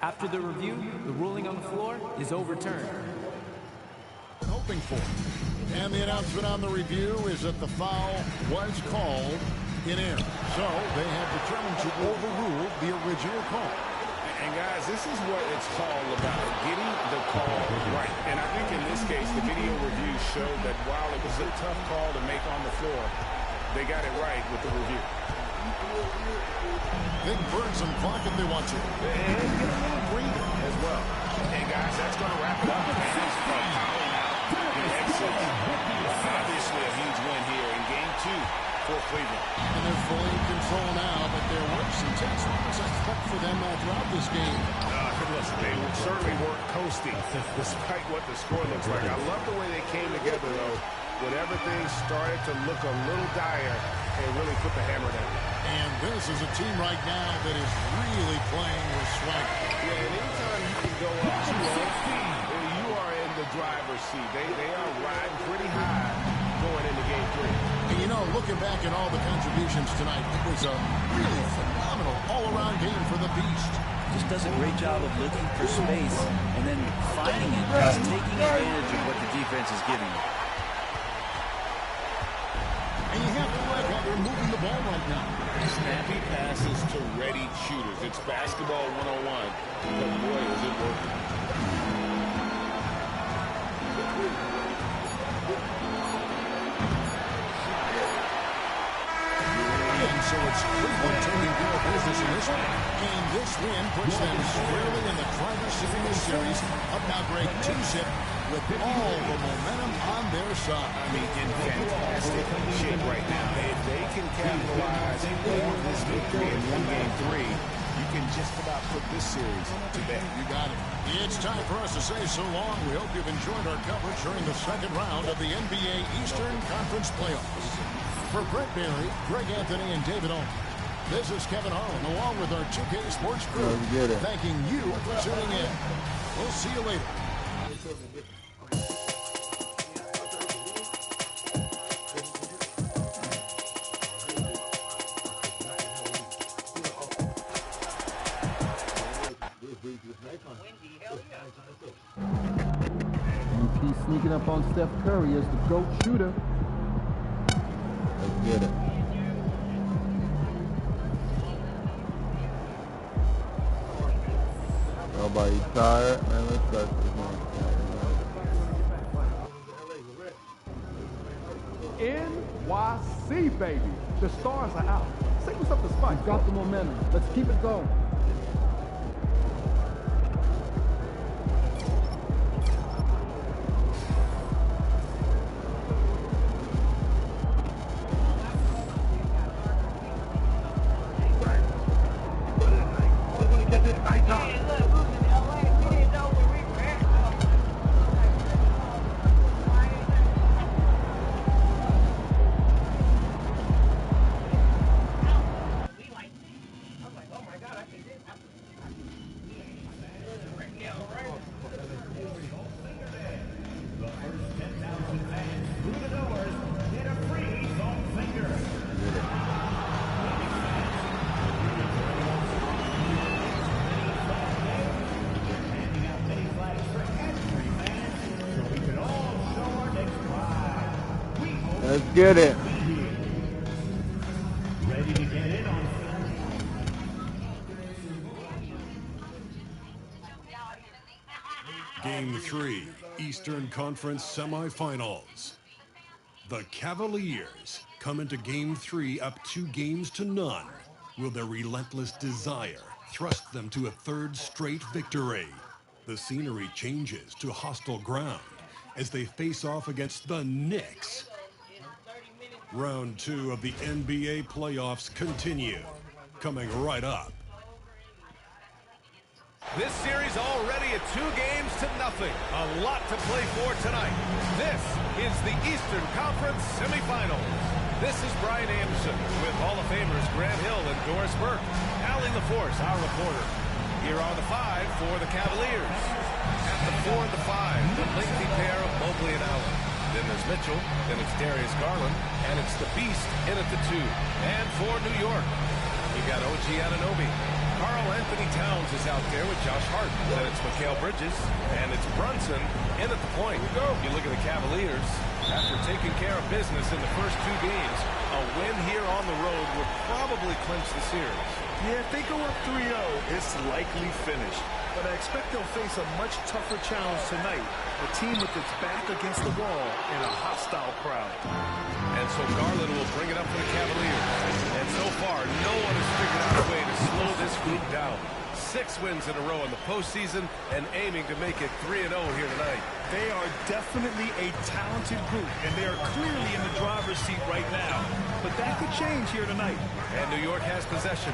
After the review, the ruling on the floor is overturned. Hoping for. And the announcement on the review is that the foul was called in error. So they have determined to overrule the original call. And guys, this is what it's all about, getting the call right. And I think in this case, the video review showed that while it was a tough call to make on the floor, they got it right with the review. They can burn some clock if they want to. And get a little breather as well. And guys, that's going to wrap it up. Obviously a huge win here in game 2 for Cleveland. And they're fully in control now, but there were some tense moments I expect for them throughout this game. Listen, they certainly weren't coasting despite what the score looks like. I love the way they came together, though, when everything started to look a little dire and really put the hammer down. And this is a team right now that is really playing with swagger. Yeah, and anytime you can go up 2-0, you are in the driver's seat. They are riding pretty high going into game 3. And you know, looking back at all the contributions tonight, it was a really phenomenal all-around game for the Beast. Just does a great job of looking for space and then finding it, just taking advantage of what the defense is giving you. And you have to like how they're moving the ball right now. Snappy passes to ready shooters. It's basketball 101. But boy, is it working. And so it's Cleveland taking care of business in this one. And this win puts them squarely in the driver's seat in this series. Up now, Greg, 2-zip with all the momentum on their side. I mean, in fantastic shape right now. If they can capitalize on this victory and win game 3, you can just about put this series to bed. You got it. It's time for us to say so long. We hope you've enjoyed our coverage during the second round of the NBA Eastern Conference Playoffs. For Brett Barry, Greg Anthony, and David Owen, this is Kevin Harlan along with our 2K Sports crew. Thanking you for tuning in. We'll see you later. MP sneaking up on Steph Curry as the GOAT shooter. Let's get it. Nobody tired? Man, let's start this one. NYC, baby. The stars are out. Say what's up to Spike. We've got the momentum. Let's keep it going. Let's get it. Ready to get in on Game 3, Eastern Conference Semifinals. The Cavaliers come into Game 3 up 2-0. Will their relentless desire thrust them to a third straight victory? The scenery changes to hostile ground as they face off against the Knicks. Round 2 of the NBA playoffs continue. Coming right up. This series already at 2-0. A lot to play for tonight. This is the Eastern Conference Semifinals. This is Brian Anderson with Hall of Famers Grant Hill and Doris Burke. Allie LaForce, our reporter. Here are the 5 for the Cavaliers. At the 4 and the 5, the lengthy pair of Mobley and Allen. Then there's Mitchell, then it's Darius Garland, and it's the Beast in at the 2. And for New York, you got OG Anunoby. Karl Anthony Towns is out there with Josh Hart. Then it's Mikal Bridges, and it's Brunson in at the point. You look at the Cavaliers, after taking care of business in the first 2 games, a win here on the road would probably clinch the series. Yeah, if they go up 3-0, it's likely finished. But I expect they'll face a much tougher challenge tonight. A team with its back against the wall and a hostile crowd. And so Garland will bring it up for the Cavaliers. And so far, no one has figured out a way to slow this group down. 6 wins in a row in the postseason and aiming to make it 3-0 here tonight. They are definitely a talented group, and they are clearly in the driver's seat right now. But that could change here tonight. And New York has possession.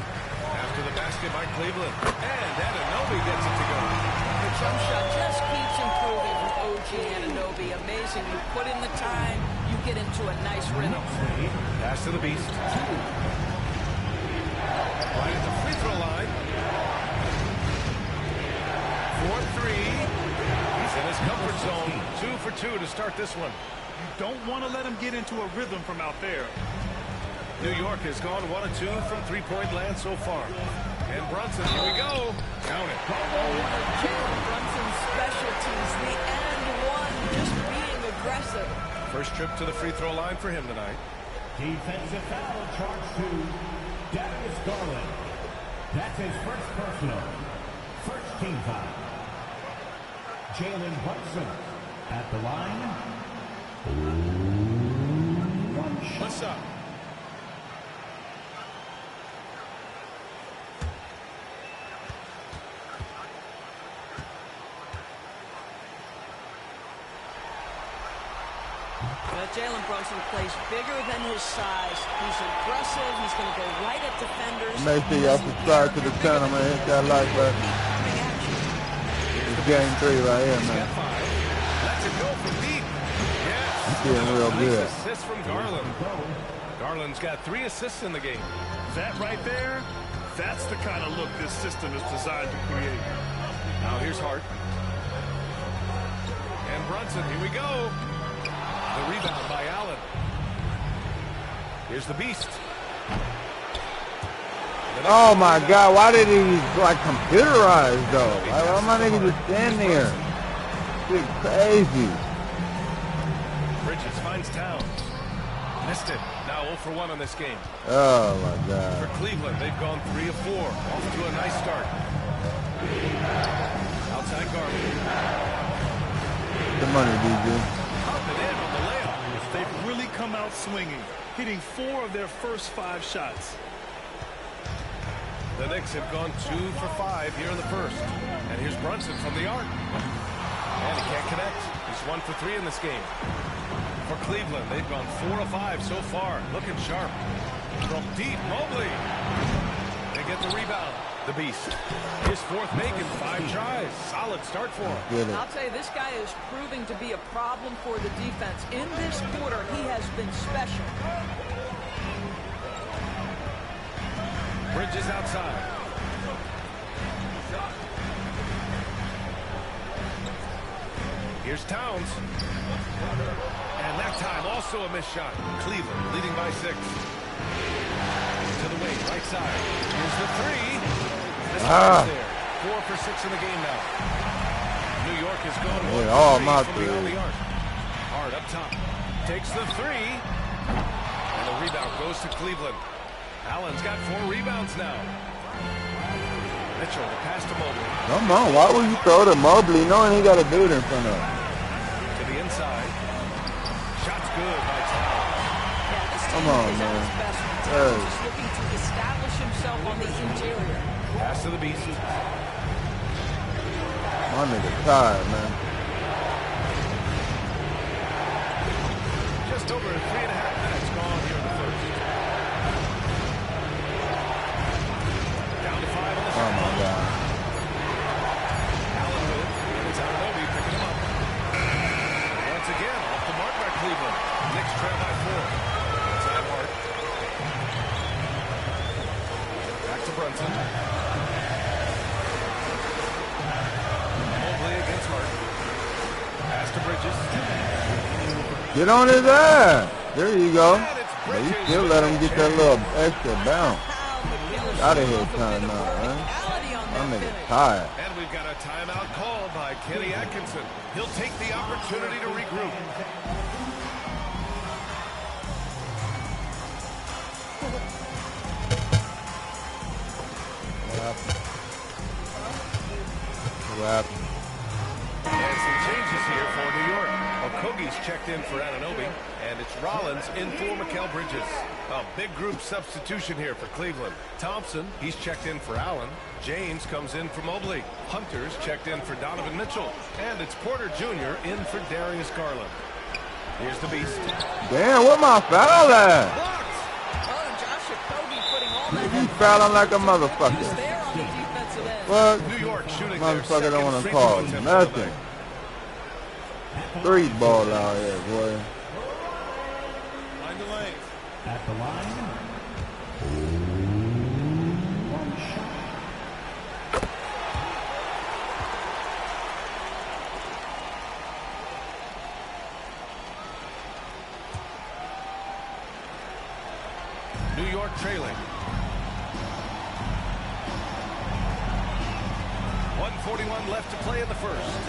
After the basket by Cleveland. And Anunoby gets it to go. The jump shot just keeps improving from OG Anunoby. Amazing. You put in the time, you get into a nice rhythm. Pass to the Beast. Right at the free throw line. 4-3. He's in his comfort zone. 2 for 2 to start this one. You don't want to let him get into a rhythm from out there. New York has gone 1 of 2 from three-point land so far. And Brunson, here we go. Count it. Oh, one of Jalen Brunson's specialties. The and one, just being aggressive. First trip to the free throw line for him tonight. defensive foul charged to Darius Garland. That's his first personal. First team foul. Jalen Brunson at the line. One shot. What's up? Jalen Brunson plays bigger than his size. He's aggressive. He's going to go right at defenders. Make sure y'all subscribe to the channel, man. Hit that like button. It's game 3 right here, man. Let's it go from deep. Yes. He's feeling real good. Nice assist from Garland. Garland's got 3 assists in the game. That right there, that's the kind of look this system is designed to create. Now here's Hart. And Brunson, here we go. The rebound by Allen. Here's the Beast. Oh my God! Why did he like computerized though? Why my nigga just stand there? It's crazy. Bridges finds Towns. Missed it. Now 0 for 1 on this game. Oh my God. For Cleveland, they've gone 3 of 4. Off to a nice start. outside Garland. The money, DJ. Up and in on the layup. They've really come out swinging, hitting 4 of their first 5 shots. The Knicks have gone 2 for 5 here in the first. And here's Brunson from the arc. And he can't connect. He's 1 for 3 in this game. For Cleveland, they've gone 4 of 5 so far. Looking sharp. From deep, Mobley. They get the rebound. The Beast. His 4th make in 5 tries. Solid start for him. I'll tell you, this guy is proving to be a problem for the defense. In this quarter, he has been special. Bridges outside. Here's Towns. And that time also a missed shot. Cleveland leading by 6. To the wing, right side. Here's the 3. This one's there. 4 for 6 in the game now. New York is going 1 for 3 from beyond the arc. Hard up top. Takes the 3. And the rebound goes to Cleveland. Allen's got 4 rebounds now. Mitchell, the pass to Mobley. Come on, why would you throw to Mobley knowing he got a dude in front of him? To the inside. Shot's good by Towns. Come on, man. Just looking to establish himself on the interior. Pass to the Beast. My nigga tired, man. Just over 3.5 minutes gone here in the first. Down to 5 on the shot. Oh my God. Allen with it. And it's Anunoby picking him up. Once again, off the mark by Cleveland. Knicks trail by 4. Inside Hart. Back to Brunson. Mobley against Hart. Pass to Bridges. Get on his ass. There you go. But you still let him get that little extra bounce. Out of here time out, man. I'm nigga tired. And we've got a timeout called by Kenny Atkinson. He'll take the opportunity to regroup. What happened? And some changes here for New York. Okogie's checked in for Anunoby, and it's Rollins in for Mikal Bridges. A big group substitution here for Cleveland. Thompson, he's checked in for Allen. James comes in for Mobley. Hunter's checked in for Donovan Mitchell. And it's Porter Jr. in for Darius Garland. Here's the Beast. Damn, what my foul at? Josh Okogie putting all that He's fouling like a motherfucker. there on the defensive end. What? New York shooting Motherfucker don't want to call nothing. 3 ball out here, boy. Find the lane. At the line, one shot. New York trailing. 1:41 left to play in the first.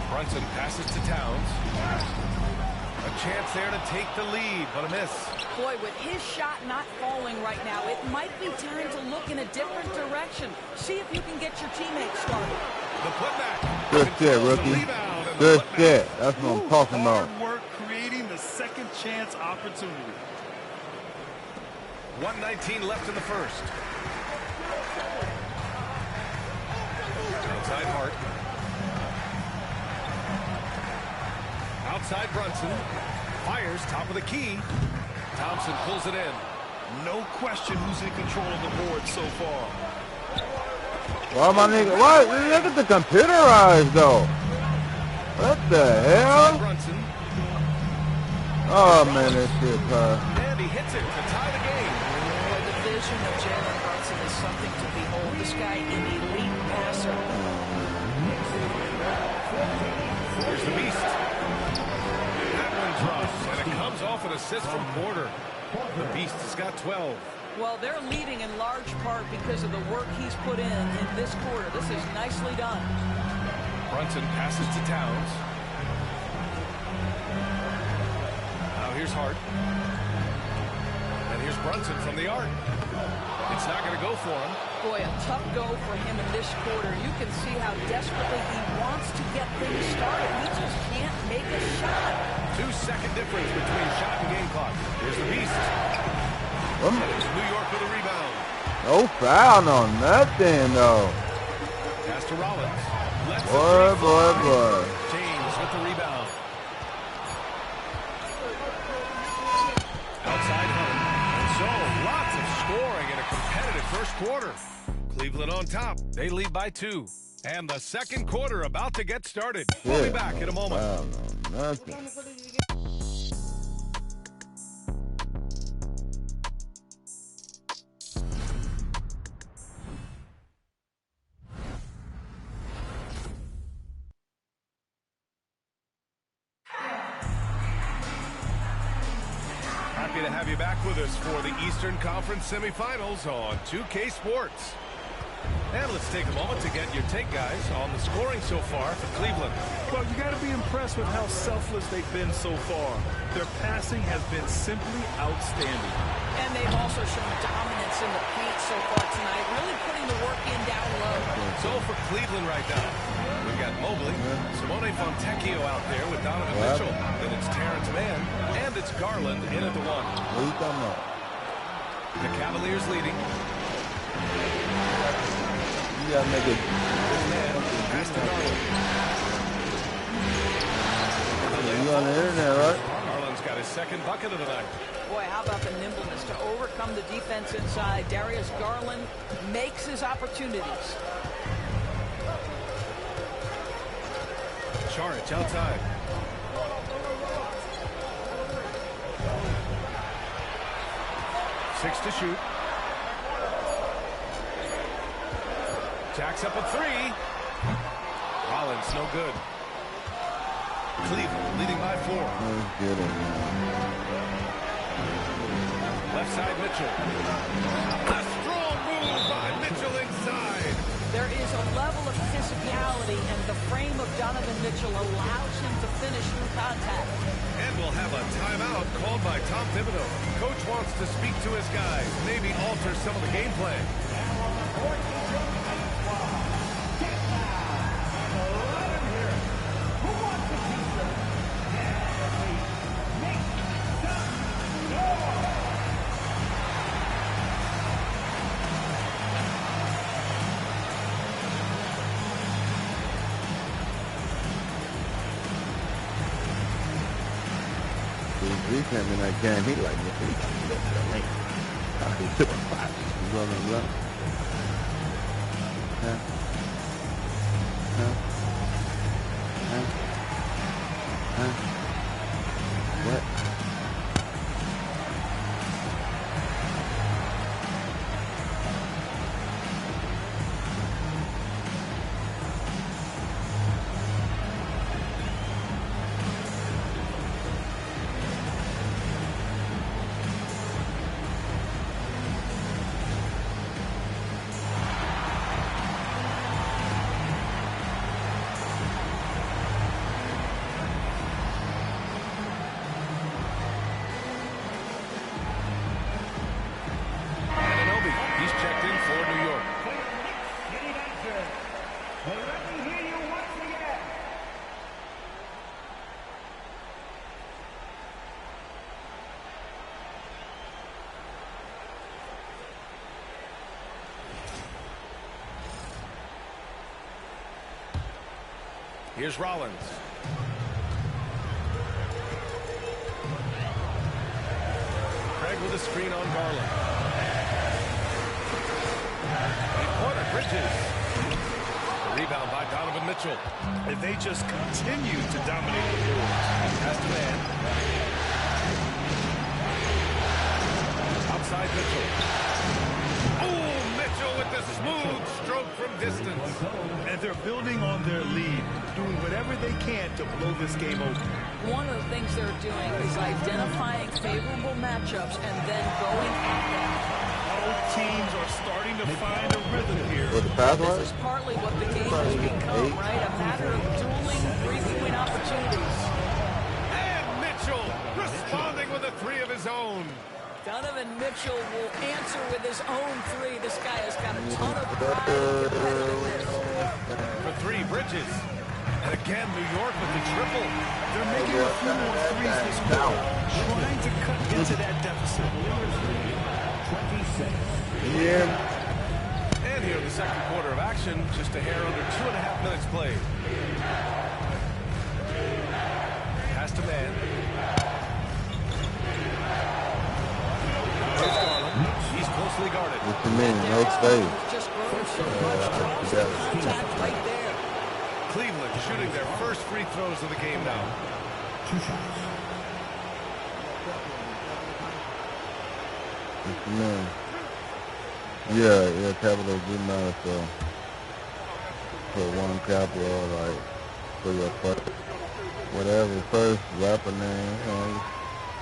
Brunson passes to Towns. A chance there to take the lead, but a miss. Boy, with his shot not falling right now, it might be time to look in a different direction. See if you can get your teammates started. The putback. Good shit, rookie. Good shit. That's what I'm talking about. Hard work creating the second chance opportunity. 1:19 left in the first. Outside Hart. Outside Brunson. Fires top of the key. Thompson pulls it in. No question who's in control of the board so far. Well, my nigga, what? Look at the computerized, though. What the hell? Brunson. Oh, man, that shit, And he hits it to tie the game. Boy, the vision of Jalen Brunson is something to behold. This guy, an elite passer. Here's the Beast. That one drops, and it comes off an assist from Porter. The Beast has got 12. Well, they're leading in large part because of the work he's put in this quarter. This is nicely done. Brunson passes to Towns. Now here's Hart. And here's Brunson from the arc. It's not going to go for him. Boy, a tough go for him in this quarter. You can see how desperately he wants to get things started. He just can't make a shot. 2-second difference between shot and game clock. Here's the Beast. And it's New York with a rebound. No foul on nothing, though. Pass to Rollins. Boy. James with the rebound. Outside home. And so, lots of scoring in a competitive first quarter. Cleveland on top. They lead by 2. And the second quarter about to get started. We'll be back in a moment. Foul on nothing. Happy to have you back with us for the Eastern Conference semifinals on 2K Sports. And let's take a moment to get your take, guys, on the scoring so far for Cleveland. Well, you got to be impressed with how selfless they've been so far. Their passing has been simply outstanding. And they've also shown dominance in the paint so far tonight, really putting the work in down low. So for Cleveland right now, we've got Mobley, Simone Fontecchio out there with Donovan Mitchell. Then it's Terrence Mann, and it's Garland in at the 1. What are you talking about? The Cavaliers leading. You gotta make it. Pass to Garland. You on the internet, right? Garland's got his second bucket of the night. Boy, how about the nimbleness to overcome the defense inside. Darius Garland makes his opportunities. Saric outside. Six to shoot. Jacks up a 3. Rollins, no good. Cleveland leading by 4. Left side, Mitchell. A strong move by Mitchell inside. There is a level of physicality, and the frame of Donovan Mitchell allows him to finish through contact. And we'll have a timeout called by Tom Thibodeau. Coach wants to speak to his guys, maybe alter some of the game plan. Defense in that game, he like, he took a 5. He's running. What? Here's Rollins. Craig with a screen on Garland. Three-pointer, Bridges. The rebound by Donovan Mitchell. And they just continue to dominate the boards. Pass to Mann. Outside Mitchell. Oh, Mitchell with the smooth stroke from distance. And they're building on their lead, doing whatever they can to blow this game open. One of the things they're doing is identifying favorable matchups and then going at them. Both teams are starting to find a rhythm here. This is partly what the game has become, right? A matter of dueling three-point opportunities. And Mitchell responding with a 3 of his own. Donovan Mitchell will answer with his own three. This guy has got a ton of pride and competitiveness. For three, Bridges. And again, New York with the triple. They're making a few more threes this quarter, trying to cut into that deficit. 26. Yeah. And here in the second quarter of action, just a hair under 2.5 minutes played. Pass to man. Here's Garland. He's closely guarded. What you mean? No space. Just grown so much. Contact right there. Cleveland shooting their first free throws of the game now. 2 shots. What you mean? Yeah, Capitals do matter, so put one capital, like, for your first, whatever, first rapper name, you know.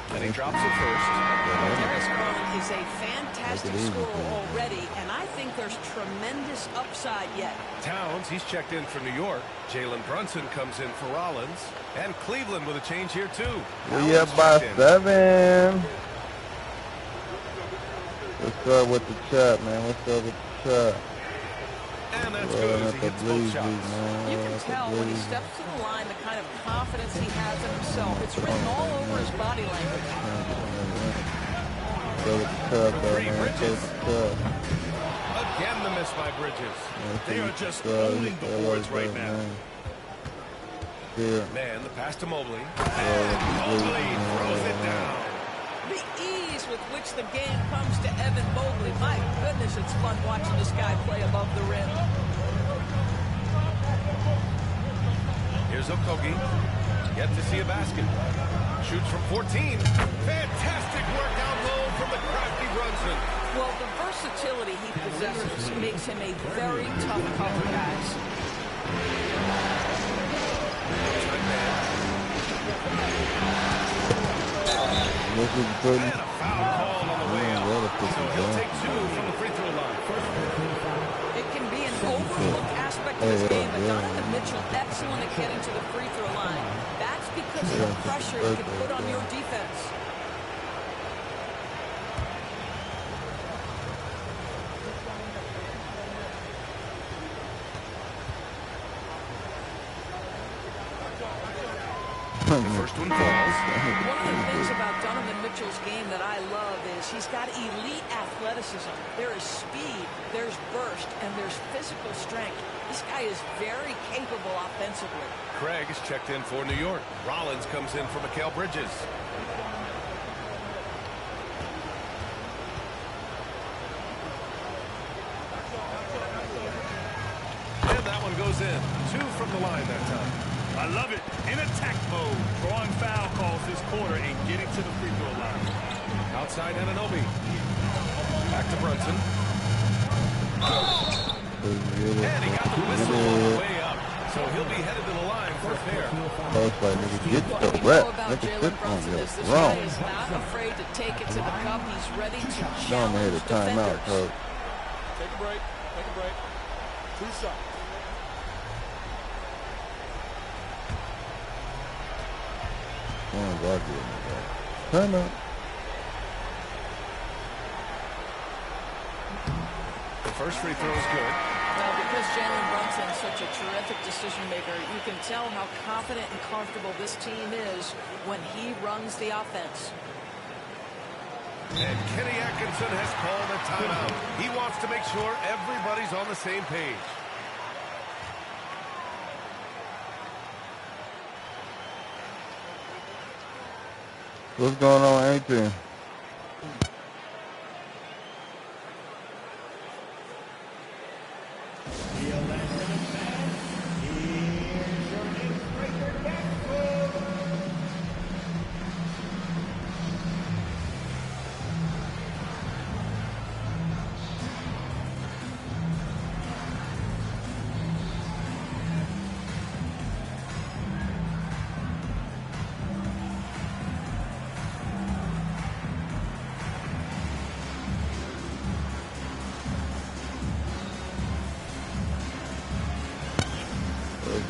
And he drops it first. Darius Garland is a fantastic scorer already, and I think there's tremendous upside yet. Towns, he's checked in for New York. Jalen Brunson comes in for Rollins. And Cleveland with a change here, too. We up by 7. What's up with the chat, man? What's up with the chat? And that's good as he hits both shots. You can tell when he steps to the line the kind of confidence he has in himself. It's written all over his body language. Three, Bridges. Again the miss by Bridges. They are just owning the boards right now. Man, the pass to Mobley. And Mobley throws it down. The ease with which the game comes to Evan Mobley. My goodness, it's fun watching this guy play above the rim. Here's Okogie. Yet to see a basket. Shoots from 14. Fantastic work down low from the crafty Brunson. Well, the versatility he possesses makes him a very tough cover, guys. And a foul call on the way out. So he'll take 2 from the free throw line. It can be an overlooked aspect of this game, but Donovan Mitchell excellent at getting to the free throw line. That's because of the pressure you can put on your defense. The first one falls. One of the things about Donovan Mitchell's game that I love is he's got elite athleticism. There is speed, there's burst, and there's physical strength. This guy is very capable offensively. Craig is checked in for New York. Rollins comes in for Mikal Bridges. And that one goes in. 2 from the line that time. I love it. In attack mode, drawing foul calls this quarter and getting to the free throw line. Outside Anunoby. Back to Brunson. And he got the whistle on the way up. So he'll be headed to the line for a pair. Get the rep. Look at this one. This guy is not afraid to take it to the cup. He's ready to challenge a timeout, coach. Take a break. Take a break. 2 shots. Timeout. The first free throw is good. Well, because Jalen Brunson is such a terrific decision maker, you can tell how confident and comfortable this team is when he runs the offense. And Kenny Atkinson has called a timeout. He wants to make sure everybody's on the same page. What's going on, A-Team?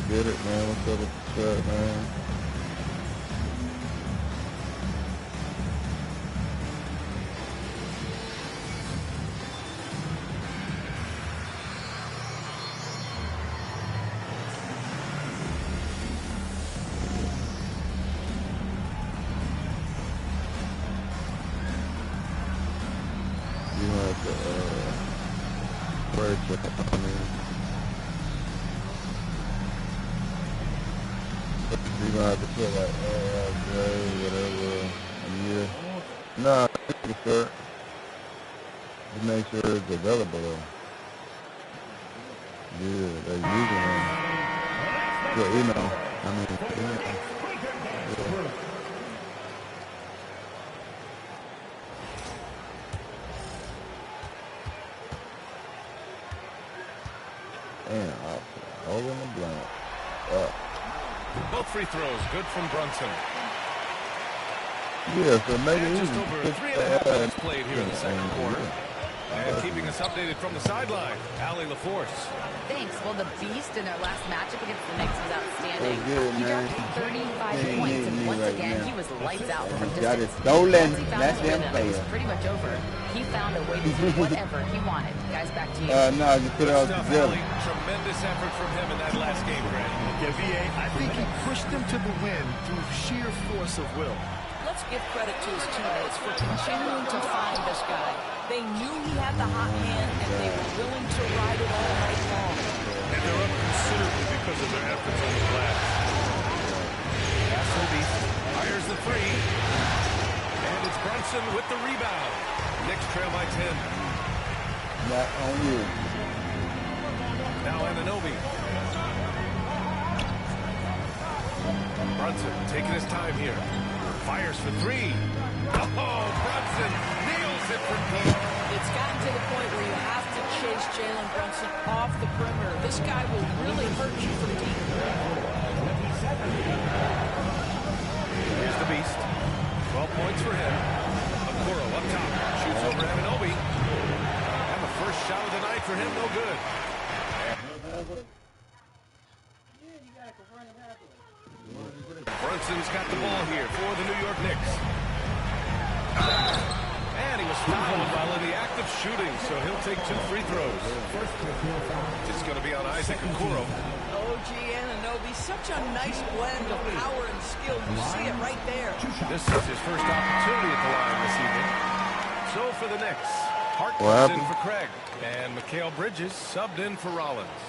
Get it, man. What's up with the chat, man? have the purchase on it. You're gonna have to put like whatever a year. Nah, you start. Just make sure it's available though. Yeah, they're using it. Your email. I mean, email. Yeah. Damn, all in the blank. Both free throws, good from Brunson. Yeah, so maybe just over 3.5 minutes played here in the second quarter. And keeping us updated from the sideline, Allie LaForce. Thanks. Well, the Beast in their last matchup against the Knicks was outstanding. Good, he man. dropped 35 points, and once again, he was lights out from distance. Got it stolen. Once he found Let his them rhythm, play it was it. pretty much over. He found a way to do whatever he wanted. Guys, back to you. No, just put it all together. Tremendous effort from him in that last game, Greg. Yeah, VA, I think he pushed them to the win through sheer force of will. Let's give credit to his teammates for continuing to find this guy. They knew he had the hot hand, and they were willing to ride it all night long. And they're up considerably because of their efforts on the glass. Beast fires the three. And it's Brunson with the rebound. Knicks trail by 10. Not on you. Now Anunoby. Brunson taking his time here. Fires for three. Oh, Brunson nails it for deep. It's gotten to the point where you have to chase Jalen Brunson off the perimeter. This guy will really hurt you from deep. Here's the Beast. 12 points for him. Okoro up top. Shoots over Anunoby. And the first shot of the night for him, no good. Brunson's got the ball here for the New York Knicks. And he was fouled while in the act of shooting, so he'll take 2 free throws. It's going to be on Isaac Okoro. OG Anunoby, such a nice blend of power and skill. You see it right there. This is his first opportunity at the line this evening. So for the Knicks, Hart What comes happened? in for Craig. And Mikal Bridges subbed in for Rollins.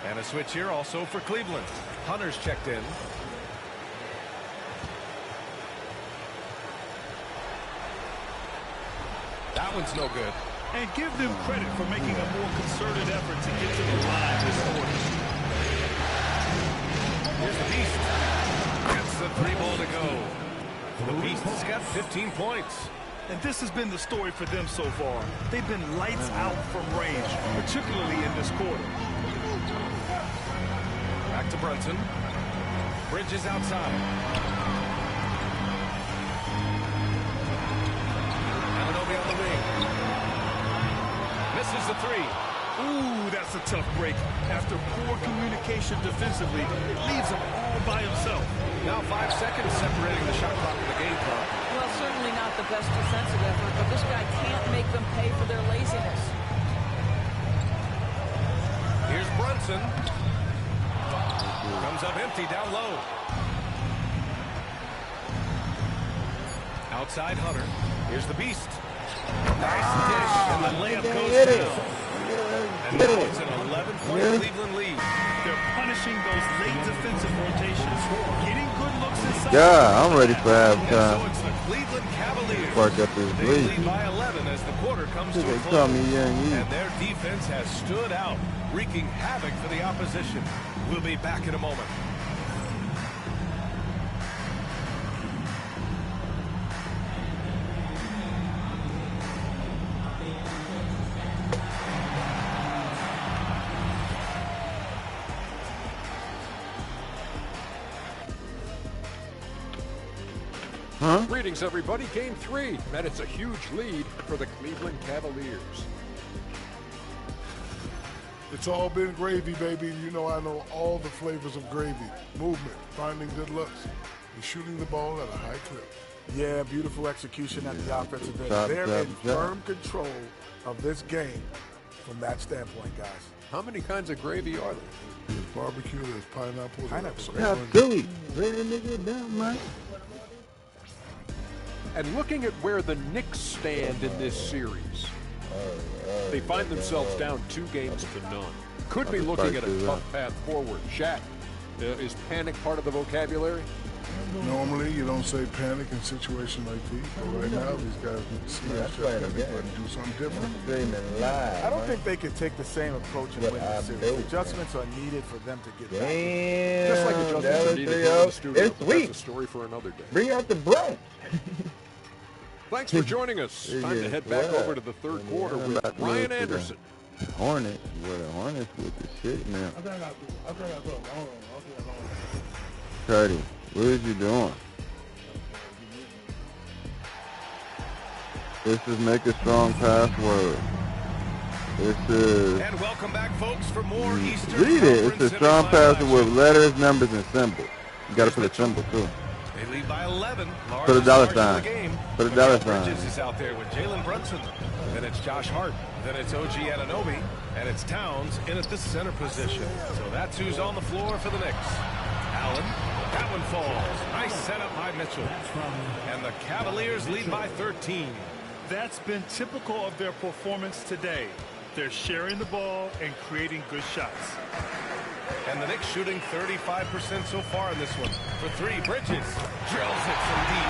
And a switch here also for Cleveland. Hunter's checked in. That one's no good. And give them credit for making a more concerted effort to get to the line this quarter. Here's the Beast. Gets the 3 ball to go. The Beast has got 15 points. And this has been the story for them so far. They've been lights out from range, particularly in this quarter. Back to Brunson. Bridges outside. Anunoby on the wing. Misses the 3. Ooh, that's a tough break. After poor communication defensively, it leaves him all by himself. Now 5 seconds separating the shot clock from the game clock. Well, certainly not the best defensive effort, but this guy can't make them pay for their laziness. Here's Brunson. Comes up empty down low. Outside Hunter. Here's the Beast. Nice dish, and the layup goes down. And now it's an 11-point Cleveland lead. They're punishing those late defensive rotations, getting good looks inside. Yeah, I'm ready for halftime. So it's the Cleveland Cavaliers. Spark up this They lead. lead by 11 as the quarter comes to a They close. call me Young E. And their defense has stood out, wreaking havoc for the opposition. We'll be back in a moment. Huh? Greetings, everybody. Game 3, and it's a huge lead for the Cleveland Cavaliers. It's all been gravy, baby. You know I know all the flavors of gravy. Movement, finding good looks, and shooting the ball at a high clip. Yeah, beautiful execution at the offensive end. Chop, They're chop, in chop. firm control of this game from that standpoint, guys. How many kinds of gravy are there? There's barbecue, there's pineapple. Pineapple. Yeah, Philly. Bring that nigga down, man. And looking at where the Knicks stand in this series, They find themselves down 2 games to none. Could be looking at a tough path forward. Shaq, is panic part of the vocabulary? Normally, you don't say panic in situations like these, but right now, these guys need to smash that panic button and do something different. I don't think they can take the same approach and win the series. Adjustments are needed for them to get back. Just like adjustments are needed here in the studio. It's sweet. That's a story for another day. Bring out the Bronx. Thanks for joining us. Time to head back over to the third quarter with Ryan Anderson. Hornets, the Hornets with the shit now. Cuddy, what is you doing? This is make a strong password. This is. And welcome back, folks, for more Eastern Read it. It's a strong password with letters, numbers, and symbols. You got to put a symbol too. They lead by 11. Put a dollar sign. Put a dollar sign. Bridges is out there with Jalen Brunson. Then it's Josh Hart. Then it's OG Anunoby. And it's Towns in at the center position. So that's who's on the floor for the Knicks. Allen. That one falls. Nice setup by Mitchell. And the Cavaliers lead by 13. That's been typical of their performance today. They're sharing the ball and creating good shots. And the Knicks shooting 35% so far in this one. For 3, Bridges drills it from deep.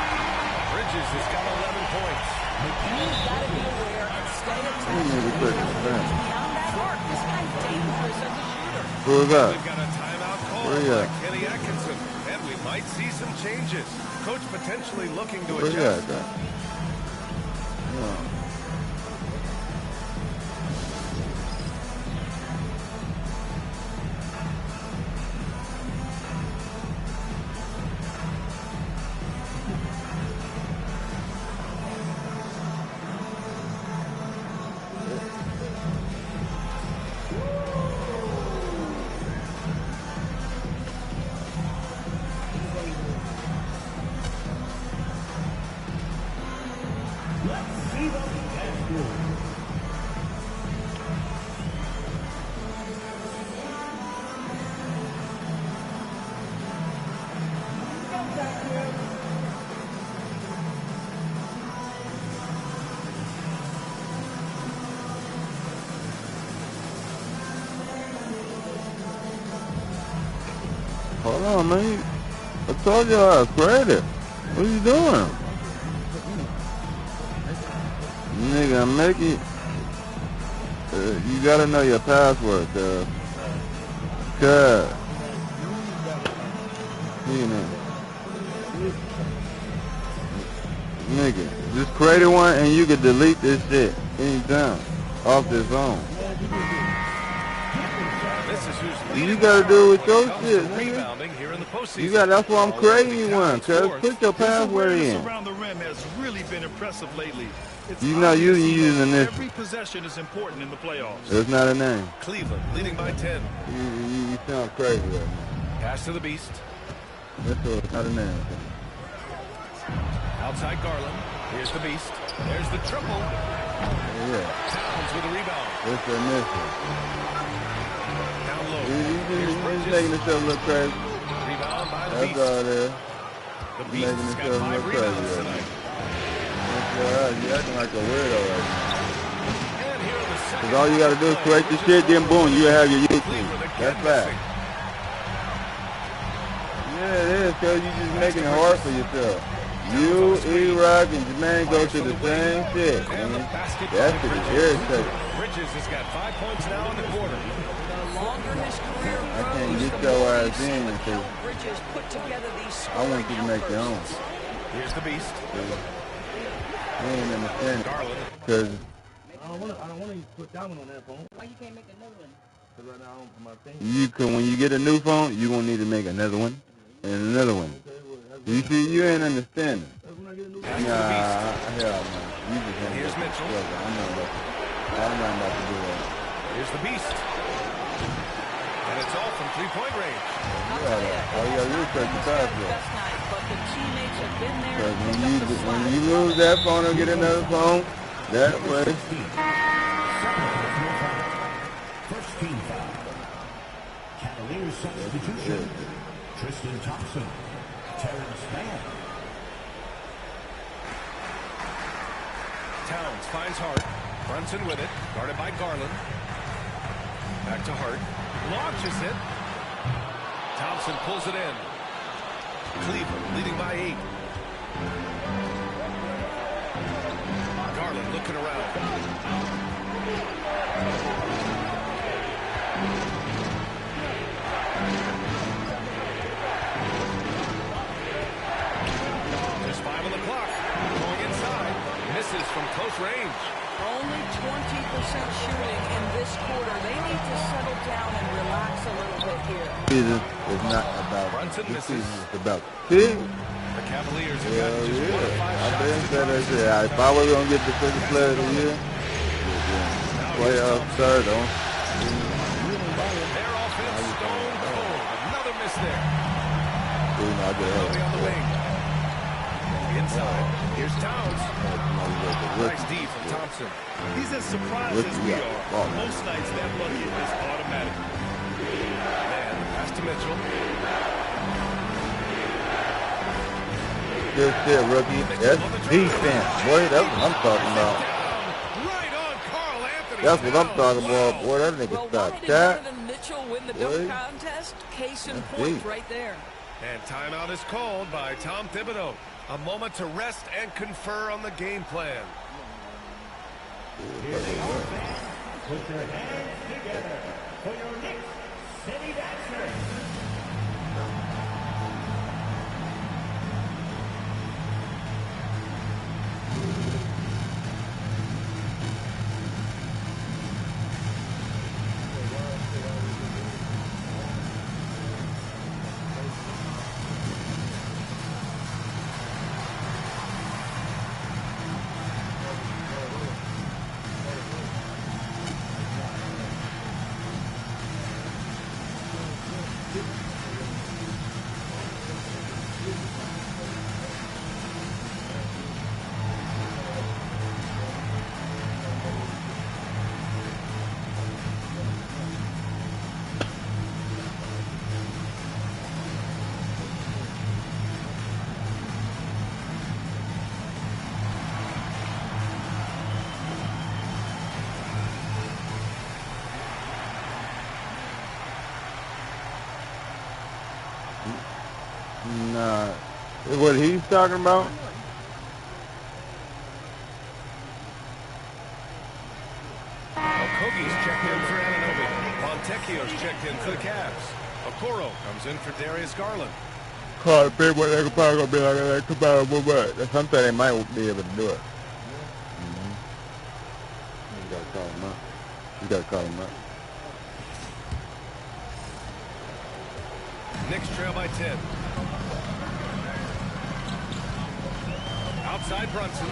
Bridges has got 11 points. You've got to be aware and stay attentive. Beyond that mark, this guy's dangerous as a shooter. Who is that? We've got a timeout call by Kenny Atkinson. And we might see some changes. Coach potentially looking to adjust. Hold on, man. I told you I was credit. What are you doing? Nigga, I'm making... you gotta know your password, cuz. Cuz. You know. Nigga, just create one and you can delete this shit anytime. Off this phone. You gotta do it with your shit, nigga. You got. That's why I'm creating you one, cuz. Put your password in. Around the rim has really been impressive lately. You know you using this. Every possession is important in the playoffs. It's not a name. Cleveland leading by 10. You sound crazy right now. Pass to the Beast. That's not a name. Outside Garland. Here's the Beast. There's the triple. Yeah. Towns with a rebound. It's a missile. Down low. He's making himself look crazy. Rebound by the That's Beast. all there. The Beast has got 5 rebounds tonight. You acting like a weirdo right now. And here are the second. Because all you got to do is create the shit, then boom, you have your YouTube. That's fact. Yeah, it is, because you just making it hard for yourself. You, E-Rock, and Jermaine go to the same shit. That shit is irritating. Bridges has got 5 points now in the quarter. I can't get your ass in until I want you to make your own. Here's the Beast. I ain't understand because I don't want to put that one on that phone. Why you can't make another one? Because right now on my thing. you can, when you get a new phone, you gonna need to make another one and another one. You see, you ain't understanding. Nah, hell no. You just ain't. Here's Mitchell. I'm not about to do that. Here's the Beast. And it's all from 3-point range. All you gotta do is take the password. But the teammates have been there. Because when you lose that phone and get another phone, that way. First team foul. Cavaliers substitution. Tristan Thompson. Terrence Mann. Towns finds Hart. Brunson with it, guarded by Garland. Back to Hart. Launches it. Thompson pulls it in. Cleveland leading by 8. Garland looking around. Just 5 on the clock. Going inside. Misses from close range. Only 20% shooting in this quarter. They need to settle down and relax a little bit here. Season is not about Brunson this misses. season is about team. The Cavaliers have Yeah, gotten just 1 of 5 I've shots been to saying that Thompson. shit. If I was gonna get defensive player of the year, playoff third on. Their offense stone cold. Another miss there. I get Kobe on the wing. Inside. Here's Towns. Nice D from Thompson. He's as surprised as we are. Most nights that bucket is automatic. Man, pass to Mitchell. Good shit, rookie. That's defense. Boy, that's what I'm talking about. Right on Carl Anthony. That's what I'm talking about. Boy, that nigga stopped that. Donovan Mitchell win the dunk contest? Case in point right there. And timeout is called by Tom Thibodeau. A moment to rest and confer on the game plan. Put your hands together for your next City Dancers. Nah. What he's talking about? Okogie's checked in for Anunoby. Fontecchio's checked in for the Cavs. Okoro comes in for Darius Garland. Call the people, they're probably going to be like that. Come on, but sometimes they might be able to do it. You got to call him up. You got to call him up. Knicks trail by 10. Outside Brunson.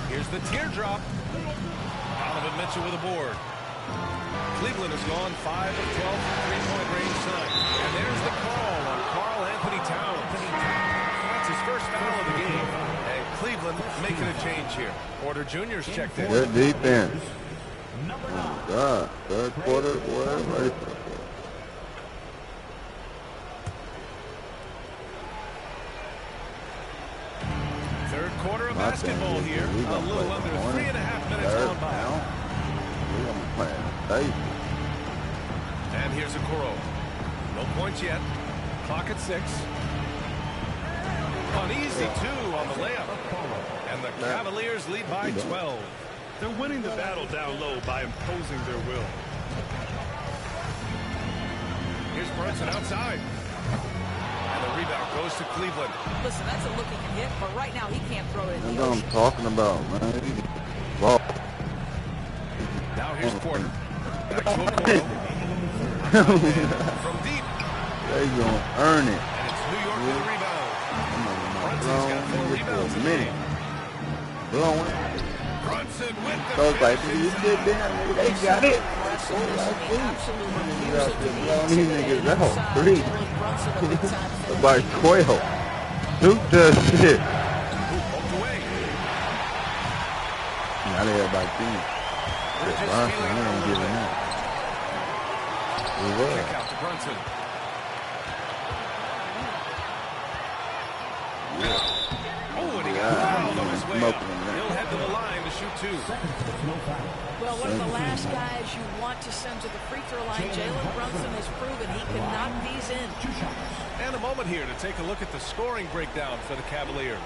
Here's the teardrop. Donovan Mitchell with a board. Cleveland has gone 5 of 12 from three-point range tonight. And there's the call on Carl Anthony Towns. That's his first foul of the game. And Cleveland making a change here. Porter Jr.'s checked in. Good defense. Oh, God. Third quarter, whatever. Third quarter of basketball here. A little under 3.5 minutes on by. We're going to be playing safe. And here's Okoro. No points yet. Clock at 6. An easy 2 on the layup. And the Cavaliers lead by 12. They're winning the battle down low by imposing their will. Here's Brunson outside. And the rebound goes to Cleveland. Listen, that's a look he can hit, but right now he can't throw it in That's the what ocean. I'm talking about, man. Ball. Now here's Porter. Back to Okoro. From deep. They're going to earn it. And it's New York with the rebound. Brunson's got 4 rebounds in the game. Blowing. Brunson with the So it's like, you sit down, nigga, they got it. These niggas out. 3. By Quail. Duke does shit. Now they everybody team. Brunson, I ain't giving up. Kick out to Brunson. Oh, and he got fouled on his way up. He'll head to the line to shoot 2. Well, one of the last guys you want to send to the free throw line, Jalen Brunson has proven he can knock these in. And a moment here to take a look at the scoring breakdown for the Cavaliers.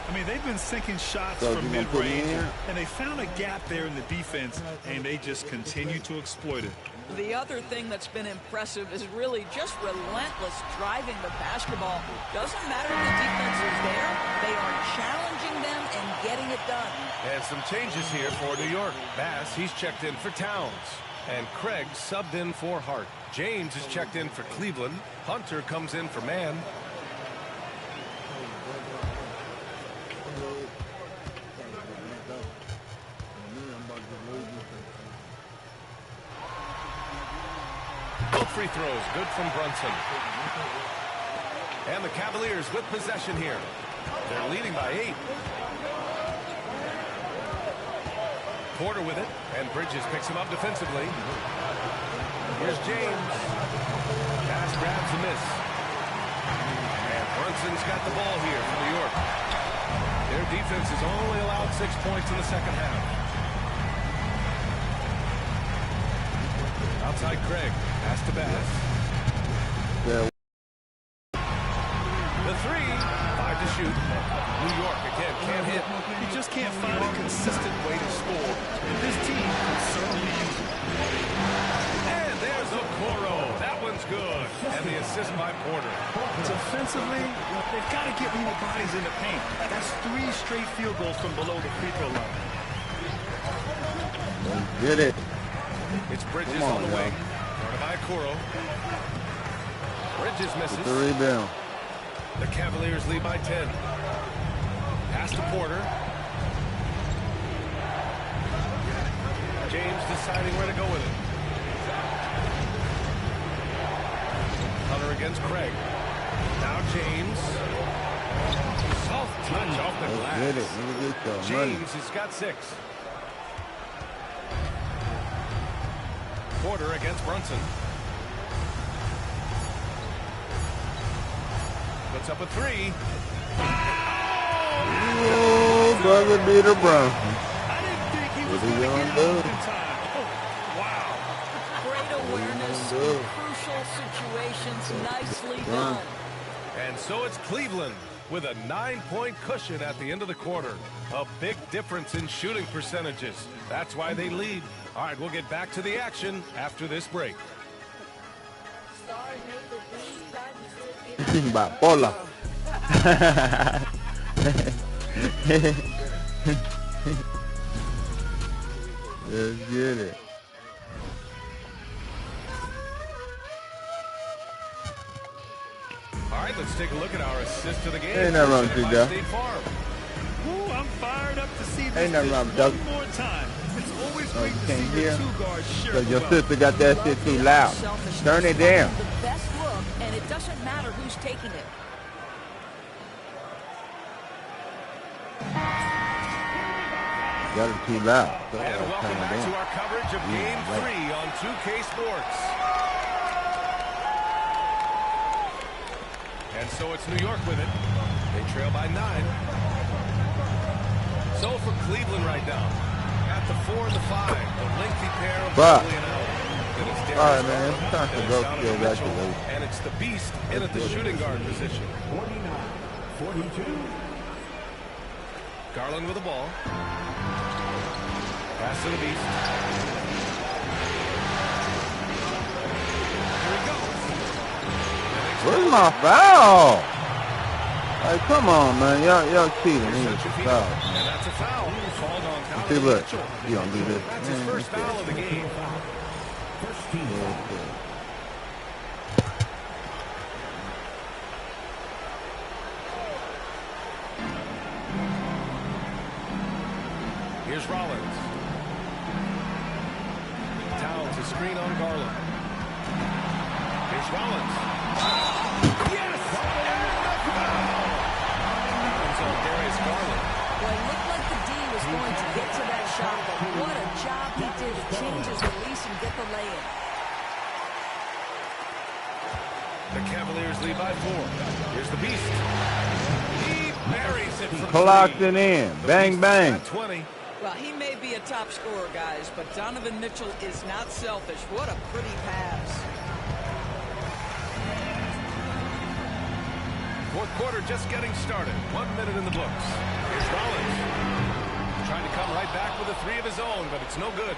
I mean, they've been sinking shots from mid-range, and they found a gap there in the defense, and they just continue to exploit it. The other thing that's been impressive is really just relentless driving the basketball. Doesn't matter if the defense is there, they are challenging them and getting it done. And some changes here for New York. Bass, he's checked in for Towns. And Craig subbed in for Hart. James is checked in for Cleveland. Hunter comes in for Mann. Both free throws good from Brunson. And the Cavaliers with possession here. They're leading by 8. Porter with it, and Bridges picks him up defensively. Here's James. Pass grabs a miss. And Brunson's got the ball here for New York. Their defense has only allowed 6 points in the second half. Outside Craig. Pass to Bass. Yeah. The 3. 5 to shoot. New York again can't hit. You just can't find a consistent way to score, and this team can certainly use it. And there's Okoro. That one's good. And the assist by Porter. Defensively, they've got to get more bodies in the paint. That's 3 straight field goals from below the free throw line. Get it. It's Bridges on the way. Guarded by Okoro. Bridges misses. Get the rebound. The Cavaliers lead by 10. Pass to Porter. James deciding where to go with it. Hunter against Craig. Now James. Soft touch off the glass. Get it. James has got 6. Porter against Brunson. Puts up a 3. Oh, brother Peter Brunson. I didn't think he was going to get do? in time. Oh, wow. Great awareness in crucial situations. Nicely done. And so it's Cleveland with a 9-point cushion at the end of the quarter. A big difference in shooting percentages. That's why they lead. All right, we'll get back to the action after this break. Bipolar. Let's get it. All right, let's take a look at our assist to the game. Ain't nothing wrong with you, Doug. State Farm. Ooh, I'm fired up to see this Ain't nothing wrong with Doug. one more time. It's always great to can't see hear. your 2 guards share Because the your wealth. sister got that shit too loud. Turn it down. The best look, and it doesn't matter who's taking it. Got it too loud. So And welcome back to our coverage of Game 3 on 2K Sports. And so it's New York with it. They trail by 9. So for Cleveland right now, at the 4 and the 5, the lengthy pair of But, Mobley and Allen. all right, man, it's time to go Donovan get back to Mitchell, those. and it's the Beast in at the shooting guard position. 49-42. Garland with the ball. Pass to the Beast. Here he goes. Where's my foul? Hey, come on, man. Y'all cheating. He was foul. And that's a foul. Called on See, Donovan look. Mitchell. You don't do this. That's his Man, first this foul of the game. First team. Here's Rollins. Towns a screen on Garland. Here's Rollins. Yes! And the foul! It's on Darius Garland. Well, it looked like the D was going to get to that shot, but what a job he did to change his release and get the lay-in. The Cavaliers lead by 4. Here's the Beast. He buries it from Clocked 3. it in. The Bang, Beast bang. got 20. Well, he may be a top scorer, guys, but Donovan Mitchell is not selfish. What a pretty pass. Fourth quarter just getting started. 1 minute in the books. Here's Rollins. Trying to come right back with a 3 of his own, but it's no good.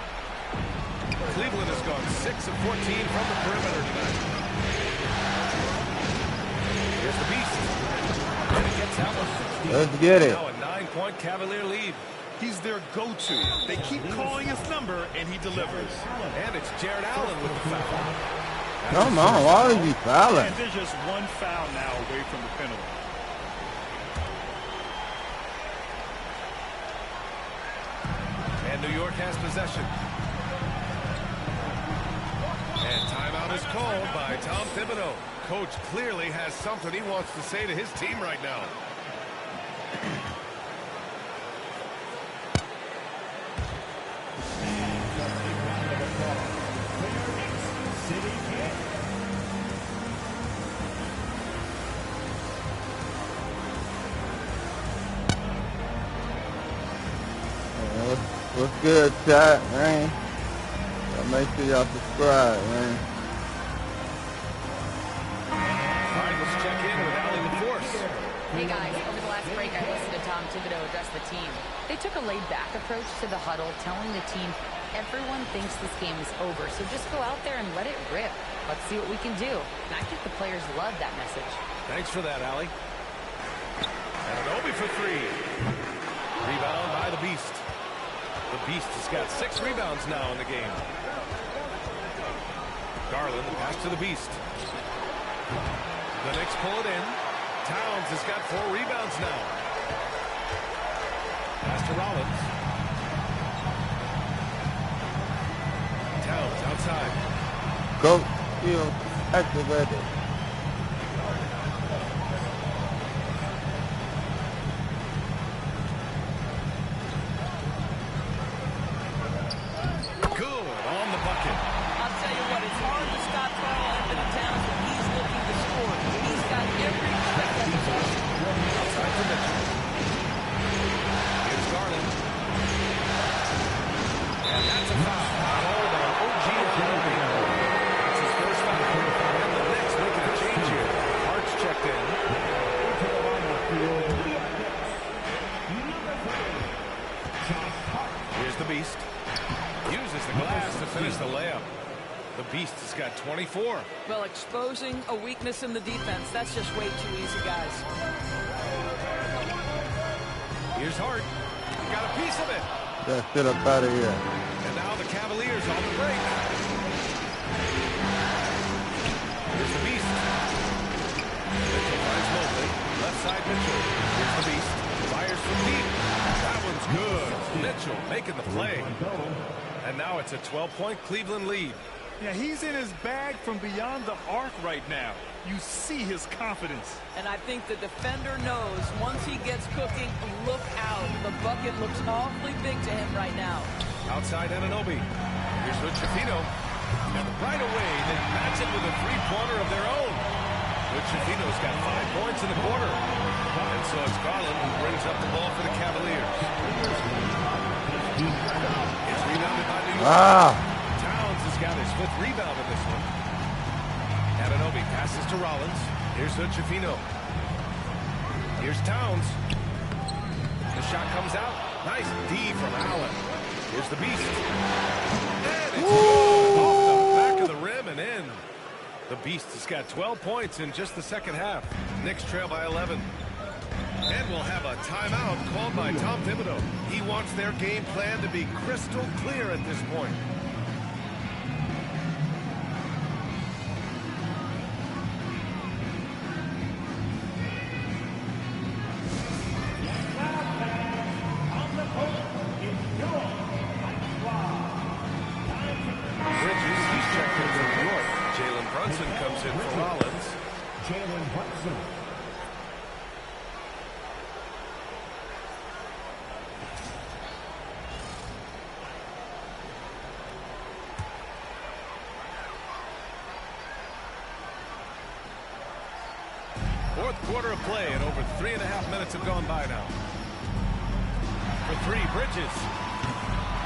Cleveland has gone 6 of 14 from the perimeter tonight. Here's the Beast. And he gets out one. Let's get it. Now a 9-point Cavalier lead. He's their go-to. They keep calling his number, and he delivers. And it's Jared Allen with the foul. Come on, why is he fouling? And there's just one foul now away from the penalty. And New York has possession. And timeout is called by Tom Thibodeau. Coach clearly has something he wants to say to his team right now. What's good, chat, man? Make sure y'all subscribe, man. Let's check in with Allie LaForce. Hey guys, over the last break I listened to Tom Thibodeau address the team. They took a laid-back approach to the huddle, telling the team everyone thinks this game is over, so just go out there and let it rip. Let's see what we can do. And I think the players love that message. Thanks for that, Allie. And an Obi for 3. Rebound by the Beast. The Beast has got 6 rebounds now in the game. Garland, the pass to the Beast. The Knicks pull it in. Towns has got 4 rebounds now. Pass to Rollins. Towns outside. Go, field, activated. Beast has got 24. Well, exposing a weakness in the defense, that's just way too easy, guys. Here's Hart. Got a piece of it. That shit up out of here. And now the Cavaliers on the break. Here's the Beast. Mitchell finds Mobley. Left side Mitchell. Here's the Beast. Fires from deep. That one's good. Mitchell making the play. And now it's a 12-point Cleveland lead. Yeah, he's in his bag from beyond the arc right now. You see his confidence. And I think the defender knows once he gets cooking, look out. The bucket looks awfully big to him right now. Outside Anunoby. Here's Luchafino. And right away, they match it with a three-pointer of their own. Luchafino's got 5 points in the quarter. And so it's Garland who brings up the ball for the Cavaliers. It's rebounded by New York. Wow. Towns has got his 5th rebound in this one. Anunoby passes to Rollins. Here's Luchafino. Here's Towns. The shot comes out. Nice D from Allen. Here's the Beast. And it's good off the back of the rim and in. The Beast has got 12 points in just the second half. Knicks trail by 11. And we'll have a timeout called by Tom Thibodeau. He wants their game plan to be crystal clear at this point. Bridges, he's checked in for New York. Jalen Brunson comes in for Rollins. Jalen Brunson. quarter of play, and over 3.5 minutes have gone by now. For three, Bridges.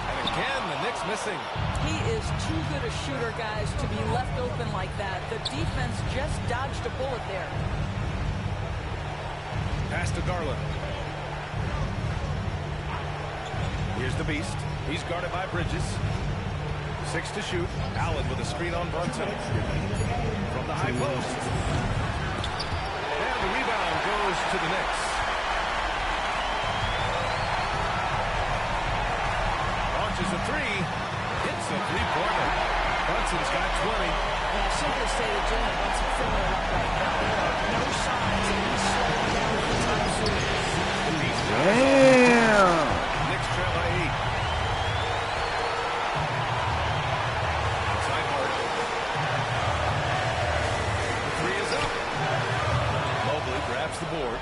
And again, the Knicks missing. He is too good a shooter, guys, to be left open like that. The defense just dodged a bullet there. Pass to Garland. Here's the Beast. He's guarded by Bridges. 6 to shoot. Allen with a screen on Brunson. From the high post. And the rebound goes to the Knicks. Launches a three. Hits a three-pointer. Brunson's got 20. And I simply say that Jalen Brunson filling it up right now. There are no signs that he's slowing down anytime soon. Damn! Knicks trail by 8. Inside Hart. The three is up. Mobley grabs the board.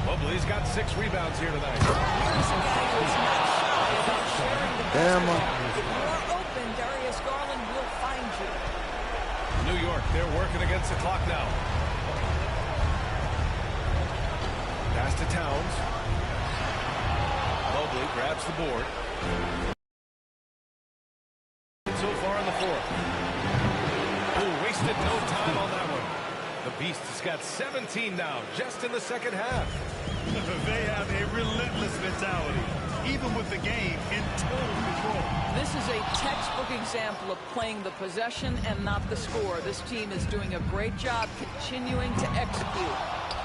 Mobley's got 6 rebounds here tonight. Here's a guy who's not shy about sharing the Damn. If you're open, Darius Garland will find you. New York, they're working against the clock now. Pass to Towns. Mobley grabs the board. So far in the fourth. Oh, wasted no time on that one. The Beast has got 17 now, just in the second half. They have a relentless mentality, even with the game in total control. This is a textbook example of playing the possession and not the score. This team is doing a great job continuing to execute.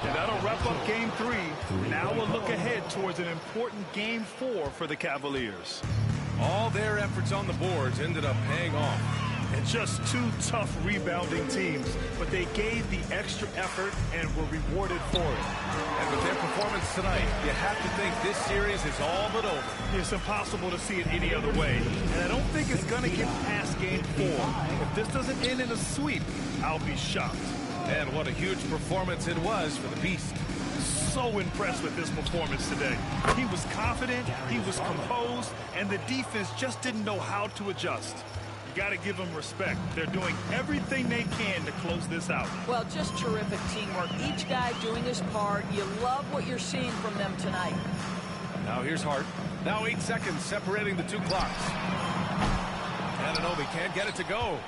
And that'll wrap up Game 3. Now we'll look ahead towards an important Game 4 for the Cavaliers. All their efforts on the boards ended up paying off. And just 2 tough rebounding teams, but they gave the extra effort and were rewarded for it. And with their performance tonight, you have to think this series is all but over. It's impossible to see it any other way, and I don't think it's going to get past Game 4. If this doesn't end in a sweep, I'll be shocked. And what a huge performance it was for the Beast. So impressed with his performance today. He was confident, he was composed, and the defense just didn't know how to adjust. You got to give them respect. They're doing everything they can to close this out. Well, just terrific teamwork. Each guy doing his part. You love what you're seeing from them tonight. Now here's Hart. Now 8 seconds separating the 2 clocks. Anunoby can't get it to go.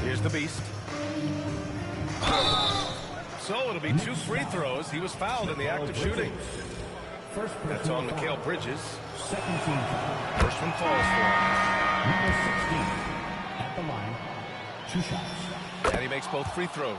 Here's the Beast. So it'll be 2 free throws. He was fouled in the act of shooting. That's on Mikal Bridges. Second team foul. First one falls for him. Number 16 at the line. 2 shots. And he makes both free throws.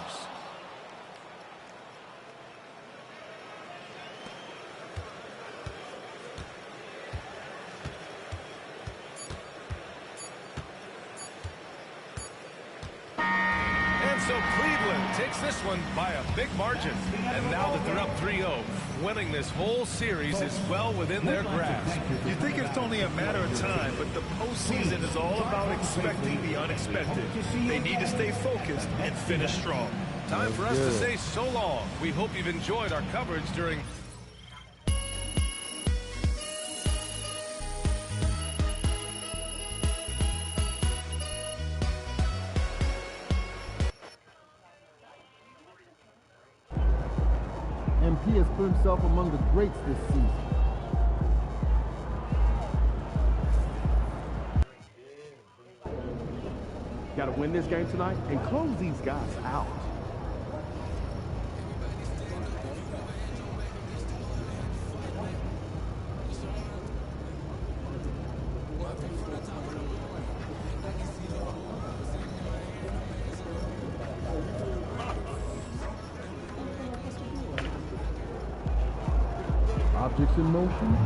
And so Cleveland takes this one by a big margin. And now that they're up 3-0, winning this whole series is well within their grasp. You think it's only a matter of time, but the postseason is all about expecting the unexpected. They need to stay focused and finish strong. Time for us to say so long. We hope you've enjoyed our coverage during... MP has put himself among the greats this season. Got to win this game tonight and close these guys out. Objects in motion,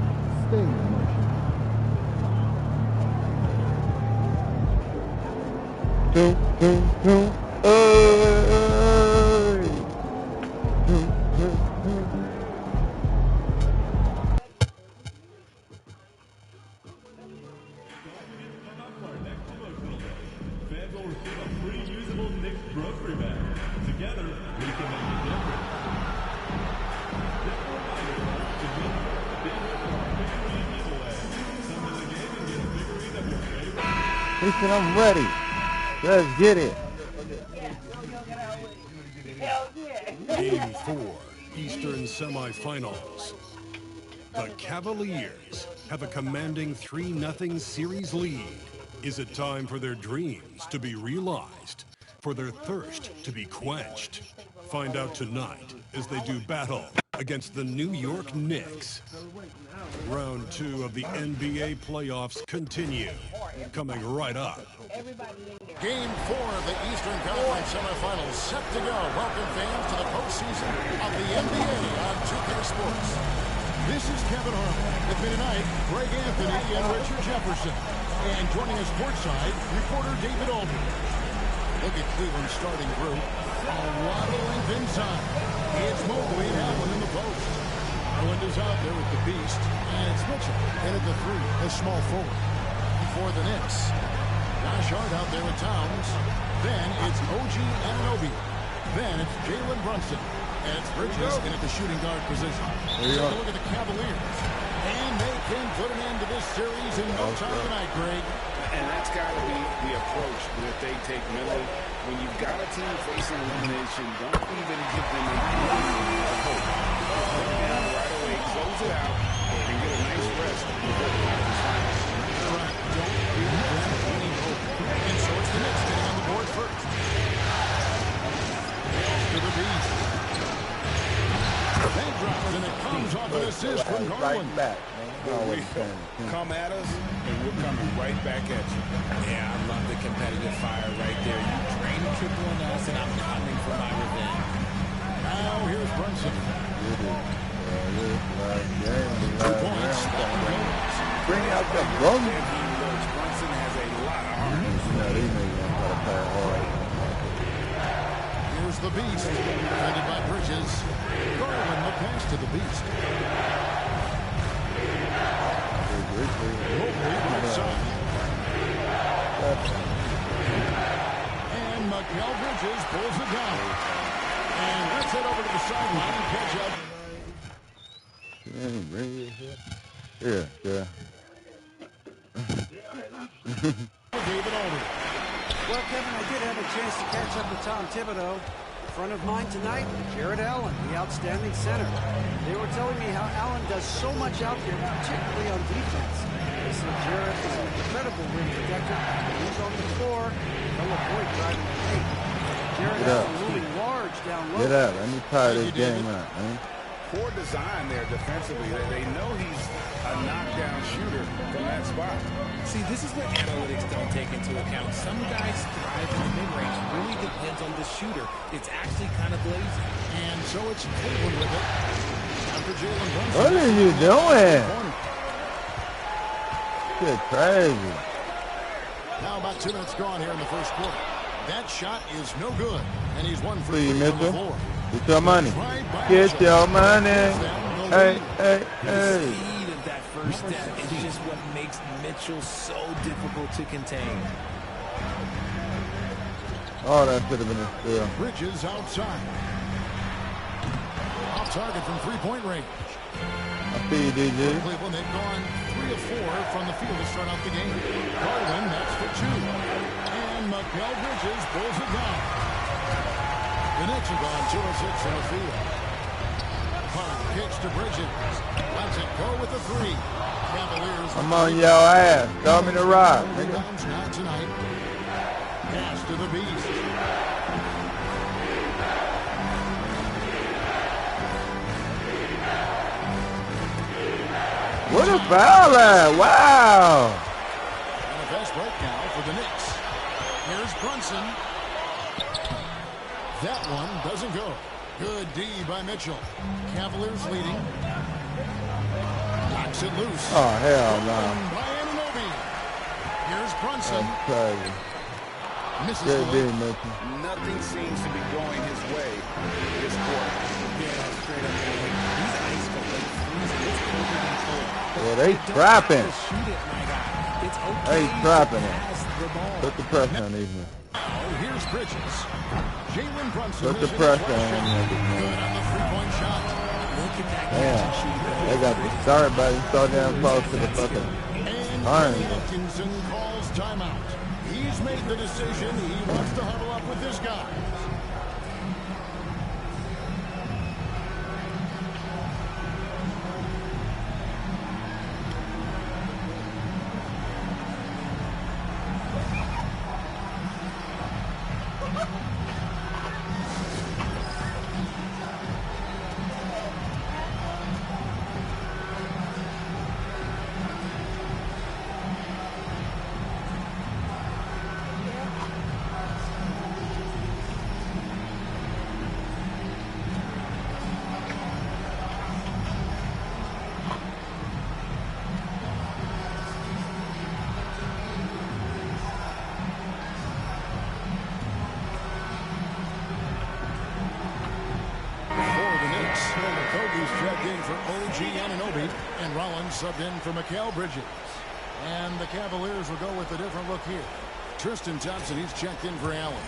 stay in motion. Fans will receive a free usable Knicks grocery bag. Together, we can make a difference. Just a reminder to win big figurine giveaway. Come to the game and get a figurine of your favorite. He said, I'm ready. Let's get it. 4 Eastern semifinals. The Cavaliers have a commanding 3-0 series lead. Is it time for their dreams to be realized, for their thirst to be quenched? Find out tonight as they do battle against the New York Knicks. Round 2 of the NBA playoffs continue, coming right up. Game 4 of the Eastern Conference semifinals set to go. Welcome fans to the postseason of the NBA on 2K Sports. This is Kevin Harlan. With me tonight, Greg Anthony and Richard Jefferson. And joining us courtside, reporter David Aldridge. Look at Cleveland's starting group. A lot of length inside. It's Mobley and Allen in the post. Garland is out there with the beast. And it's Mitchell in at the 3, a small forward. For the Knicks, Josh Hart out there with Towns. Then it's OG Anunoby. Then it's Jalen Brunson. And it's Bridges in at the shooting guard position. Take a look at the Cavaliers. And they can put an end to this series in no time tonight, Greg. And that's got to be the approach that they take mentally. When you've got a team facing elimination, don't even give them a hope. Put it down right away, close it out, and get a nice rest before the conference finals. Right. Don't give them any hope. And so it's the Knicks getting on the board first. To the beast. That drops, and it comes off an assist from Garland. Come at us, and we're coming right back at you. Yeah, I love the competitive fire right there. You drain a triple on us, and I'm coming for my revenge. Now here's Brunson. 2 points. Bring out the Brunson. Brunson has a lot of heart. These niggas gonna try to play hard. Here's the beast. Defended by Bridges. Garland the pass to the beast. And Mikal Bridges pulls it down. And let's head over to the sideline and catch up. Yeah. David Aldridge. Well, Kevin, I did have a chance to catch up with Tom Thibodeau. In front of mine tonight, Jarrett Allen, the outstanding center. They were telling me how Allen does so much out there, particularly on defense. They said Jarrett is an incredible rim protector. He's on the floor. They'll avoid driving the paint. Jarrett Allen moving large down low. Get up. Let me tie this game out, man. Poor design there defensively. They know he's a knockdown shooter from that spot. See, this is what analytics don't take into account. Some guys thrive in the mid-range. Really depends on the shooter. It's actually kind of lazy. And so it's Cleveland with it. After Jalen Brunson. What are you doing? Shit, crazy. Now about 2 minutes gone here in the first quarter. That shot is no good. And he's 1 for 3 See you, on the Mitchell. floor. Get your money. Get your money. Hey. The speed of that first step is just what makes Mitchell so difficult to contain. Oh, that should have been a steal. Bridges outside. Off target from 3-point range. I see you, DJ. Cleveland, they've gone 3 of 4 from the field to start out the game. Garland, that's for 2. And Mikal Bridges pulls it down. The Knicks have gone 2 of 6 from the field. Park kicks to Bridges. Lets it go with the 3. Cavaliers. I'm on your ass. Throw me the rock. Rebounds not tonight. Pass to the beast. What a foul at. Wow. And a fast break now for the Knicks. Here's Brunson. That one doesn't go. Good D by Mitchell. Cavaliers leading. Knocks it loose. Oh, hell no. By Anunoby. Here's Brunson. That's crazy. Misses Good the D, Mitchell. Nothing seems to be going his way this quarter. Yeah, straight up. He's ice cold. Like, it's colder than cold. Yeah, they trapping. Shoot it, my guy. It's okay. They trapping it. Pass the ball. Put the pressure on these men. Oh, here's Bridges. Jalen Brunson. Put the pressure on them. Good on the 3-point shot. Look at that Damn. They got the start, but he's so damn close to the fucking iron. Atkinson calls timeout. He's made the decision. He wants to huddle up with this guy. OG Anunoby, and Rollins subbed in for Mikal Bridges. And the Cavaliers will go with a different look here. Tristan Thompson, he's checked in for Allen.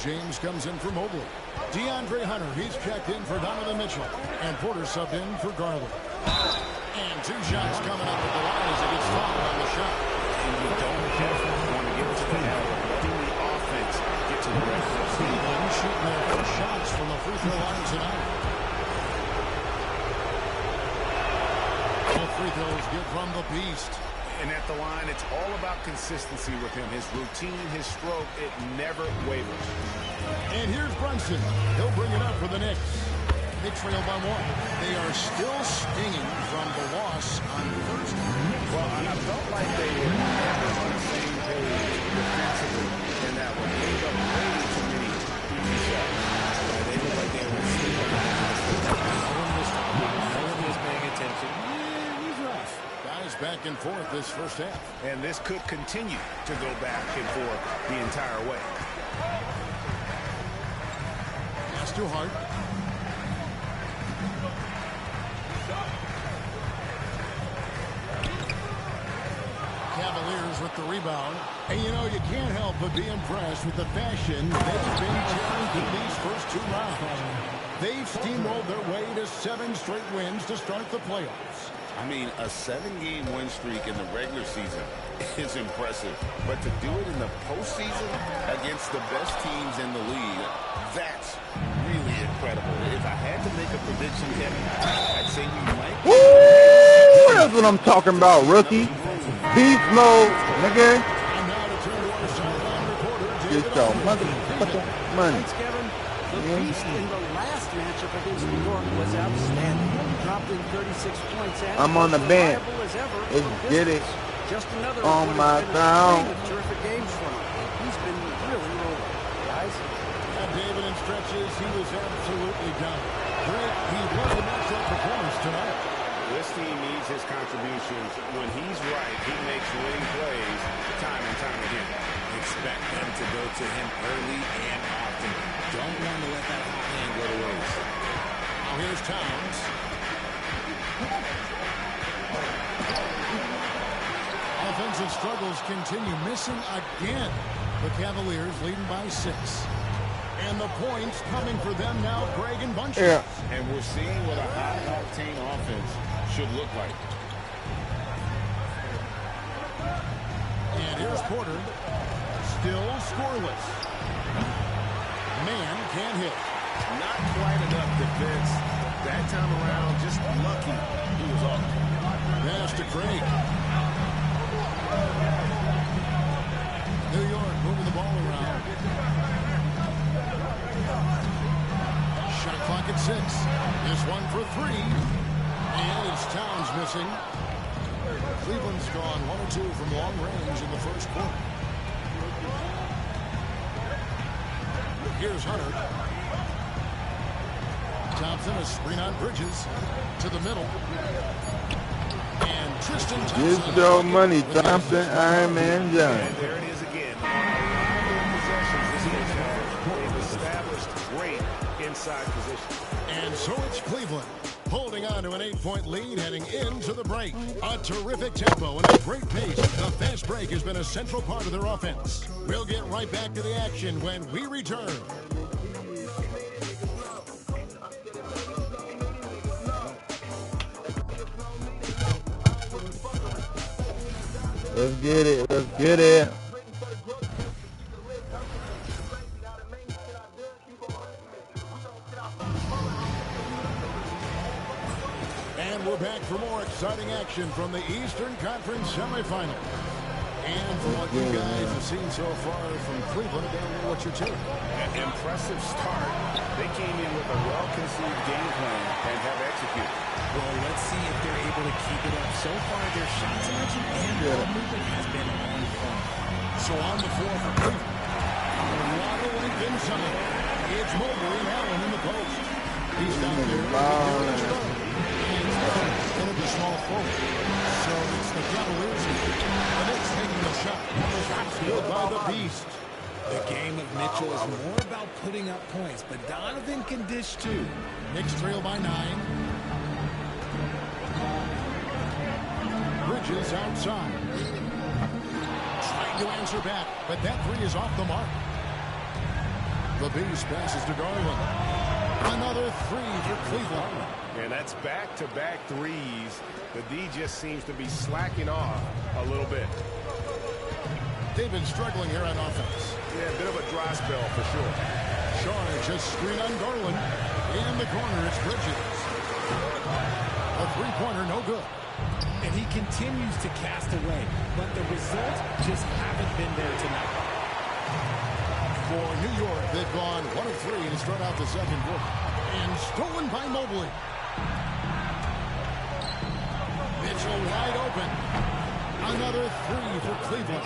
James comes in for Mobley. DeAndre Hunter, he's checked in for Donovan Mitchell. And Porter subbed in for Garland. And 2 shots coming up at the line as it gets fouled on the shot. And you don't want to get to the hell of letting the offense get to the rest of the Cleveland shooting their first shots from the free throw line tonight. All free throws good from the Beast. And at the line, it's all about consistency with him. His routine, his stroke, it never wavers. And here's Brunson. He'll bring it up for the Knicks. They trail by 1. They are still stinging from the loss on Thursday. Well, and I felt like they were never on the same page defensively in that one. They got way too many easy shots. They looked like they were sleeping. No one was paying attention. Yeah, he's rough. Guys back and forth this first half. And this could continue to go back and forth the entire way. Pass to Hart. Cavaliers with the rebound. And you know, you can't help but be impressed with the fashion they've been carrying through these first 2 rounds. They've steamrolled their way to 7 straight wins to start the playoffs. I mean, a 7-game win streak in the regular season is impressive. But to do it in the postseason against the best teams in the league, that's really incredible. If I had to make a prediction, Kevin, I'd say we might. Woo! That's what I'm talking about, rookie. Beast mode, nigga. Get your motherfucking money. Thanks, Kevin. The Beast in the last matchup against New York was outstanding. Dropped in 36 points. I'm on the bench. Let's get it. Just another on my down. Terrific games from him. He's been really rolling, guys. David in stretches, he was absolutely done. Great, he was a matchup performance tonight. This team needs his contributions. When he's right, he makes winning plays time and time again. Expect them to go to him early and often. Don't want to let that hot hand go to waste. Now here's Towns. Offensive struggles continue, missing again. The Cavaliers leading by 6. And the points coming for them now, Greg and Bunches. Yeah. And we're seeing what a high-octane offense should look like. And here's Porter. Still scoreless. Man can't hit. Not quite enough defense. That time around, just lucky he was off. Pass to Craig. New York moving the ball around. Shot clock at 6. This one for 3. And it's Towns missing. Cleveland's gone 1 or 2 from long range in the first quarter. Here's Hunter. Thompson, a screen on Bridges. To the middle. And Tristan Thompson. Get your money, Thompson, Iron Man John. And there it is again. On a lot of their possessions this game, they've established great inside position. And so it's Cleveland holding on to an 8-point lead heading into the break. A terrific tempo and a great pace. The fast break has been a central part of their offense. We'll get right back to the action when we return. Let's get it. Let's get it. And we're back for more exciting action from the Eastern Conference semifinals. And from what you guys have seen so far from Cleveland, I don't know what you're taking. An impressive start. They came in with a well-conceived game plan and have executed. Well, let's see if they're able to keep it up. So far, their shot selection and ball movement has been on point. So on the floor for Cleveland. Waddle length inside. It's Mobley and Allen in the post. He's down there. Into the small forward. So it's the Cavaliers. The Knicks taking the shot. Shots good by the Beast. The game of Mitchell is more about putting up points, but Donovan can dish too. Knicks trail by 9. Bridges outside. Trying to answer back, but that three is off the mark. The Beast passes to Garland. Another three for Cleveland. And that's back-to-back threes. The D just seems to be slacking off a little bit. They've been struggling here on offense. Yeah, a bit of a dry spell for sure. Charge just screen on Garland. In the corner, it's Bridges. A three-pointer, no good. And he continues to cast away, but the results just haven't been there tonight. For New York, they've gone 1 of 3 to start out the second quarter. And stolen by Mobley. Mitchell wide open. Another three for Cleveland.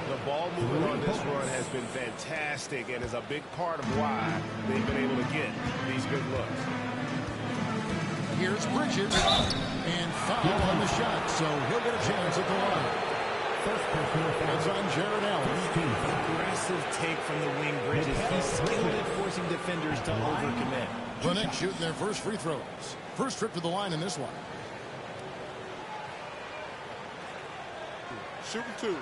The ball movement on this run has been fantastic and is a big part of why they've been able to get these good looks. Here's Bridges. And foul on the shot, so he'll get a chance at the line. That's on Jared Allen. Aggressive take from the wing, Bridges. He's skilled at forcing defenders to overcommit. The Knicks shooting their first free throws. First trip to the line in this one. Shooting two.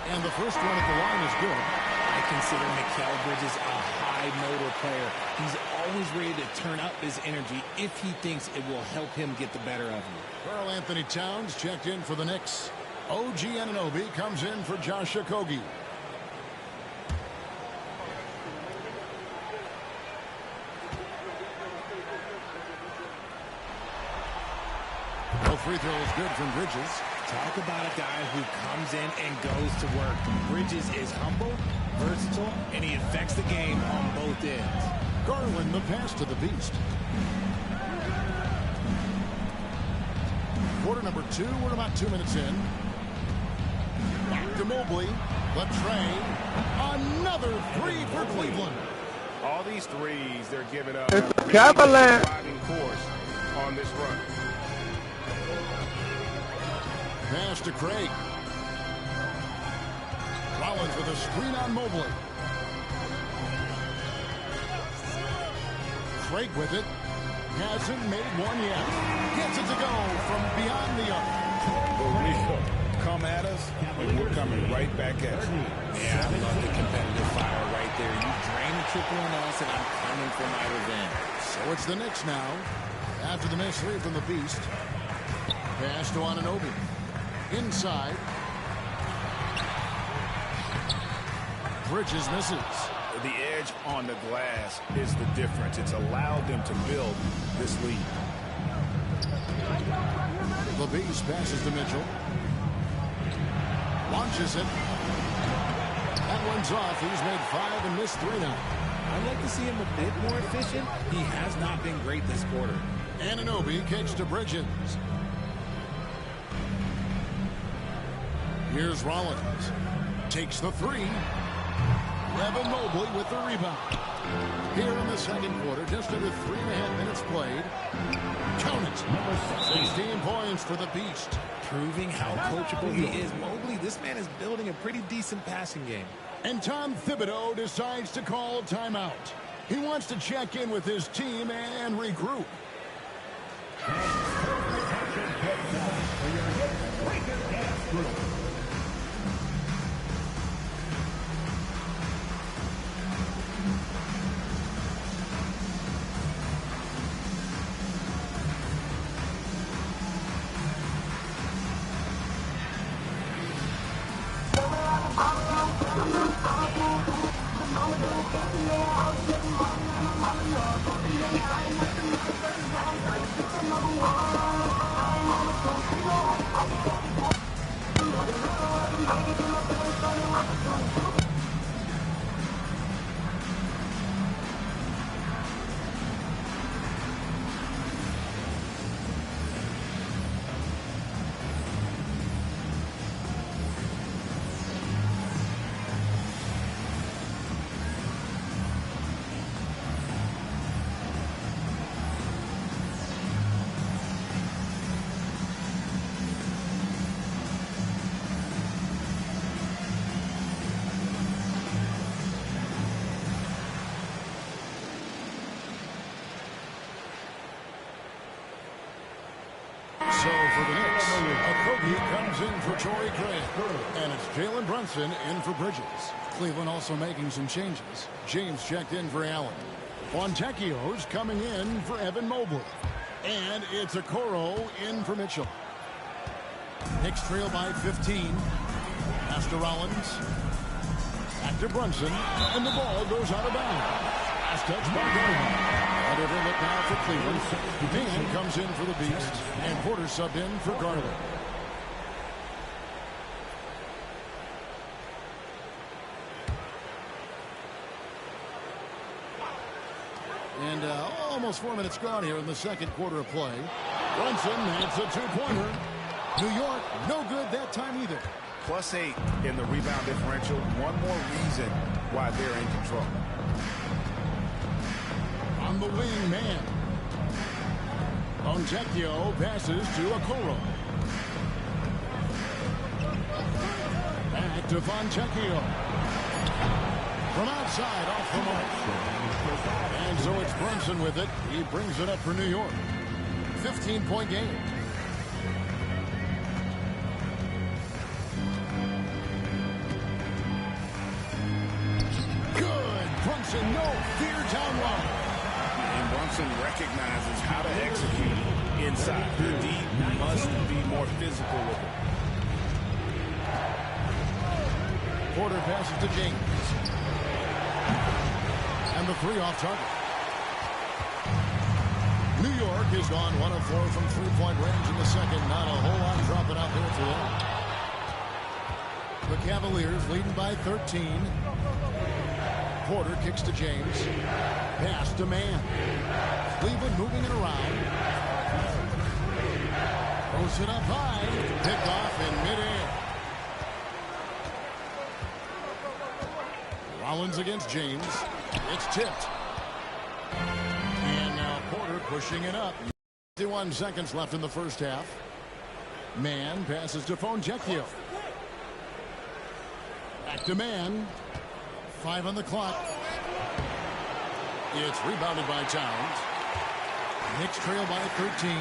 And the first one at the line is good. I consider Mikal Bridges a high-motor player. He's always ready to turn up his energy if he thinks it will help him get the better of you. Karl Anthony Towns checked in for the Knicks. OG Anunoby comes in for Josh Okogie. No free throw is good from Bridges. Talk about a guy who comes in and goes to work. Bridges is humble, versatile, and he affects the game on both ends. Garland the pass to the Beast. Quarter number 2. We're about 2 minutes in. Back to Mobley. The tray. Another three for Cleveland. All these threes they're giving up. It's the Cavaliers. Driving course on this run. Pass to Craig. Rollins with a screen on Mobley. Craig with it. Hasn't made one yet. Gets it to go from beyond the arc. Come at us, and we're coming right back at you. Yeah, I love the competitive fire right there. You drain the triple on us, and I'm coming for my revenge. So it's the Knicks now. After the missed three from the Beast. Pass to Anunoby. Inside. Bridges misses. The edge on the glass is the difference. It's allowed them to build this lead. The Beast passes to Mitchell. Launches it. That one's off. He's made 5 and missed 3 now. I'd like to see him a bit more efficient. He has not been great this quarter. Anunoby kicks to Bridges. Here's Rollins. Takes the 3. Evan Mobley with the rebound. Here in the second quarter, just under 3.5 minutes played. Count it. 16 points for the Beast. Proving how coachable he is. Mobley, this man is building a pretty decent passing game. And Tom Thibodeau decides to call timeout. He wants to check in with his team and regroup. Okogie comes in for Torrey Craig. And it's Jalen Brunson in for Bridges. Cleveland also making some changes. James checked in for Allen. Fontecchio's coming in for Evan Mobley. And it's Okoro in for Mitchell. Knicks trail by 15. Pass to Rollins. Back to Brunson. And the ball goes out of bounds. Last touch by Garland. Not every look now for Cleveland. Man comes in for the Beast. And Porter subbed in for Garland. And almost 4 minutes gone here in the second quarter of play. Brunson hits a two-pointer. New York, no good that time either. +8 in the rebound differential. One more reason why they're in control. On the wing, man. Fontecchio passes to Okoro. Back to Fontecchio. From outside, off the mark. And so it's Brunson with it. He brings it up for New York. 15-point game. Good. Brunson, no fear down low. And Brunson recognizes how to execute inside. The D must be more physical with it. Porter passes to James. And the three off target. New York has gone 1 of 4 from three-point range in the second. Not a whole lot dropping out there for them. The Cavaliers leading by 13. Porter kicks to James. Pass to Man. Cleveland moving it around. Throws it up high. Picked off in midair. Rollins against James. It's tipped. And now Porter pushing it up. 51 seconds left in the first half. Man passes to Fontecchio. Back to Man. 5 on the clock. It's rebounded by Towns. Knicks trail by 13.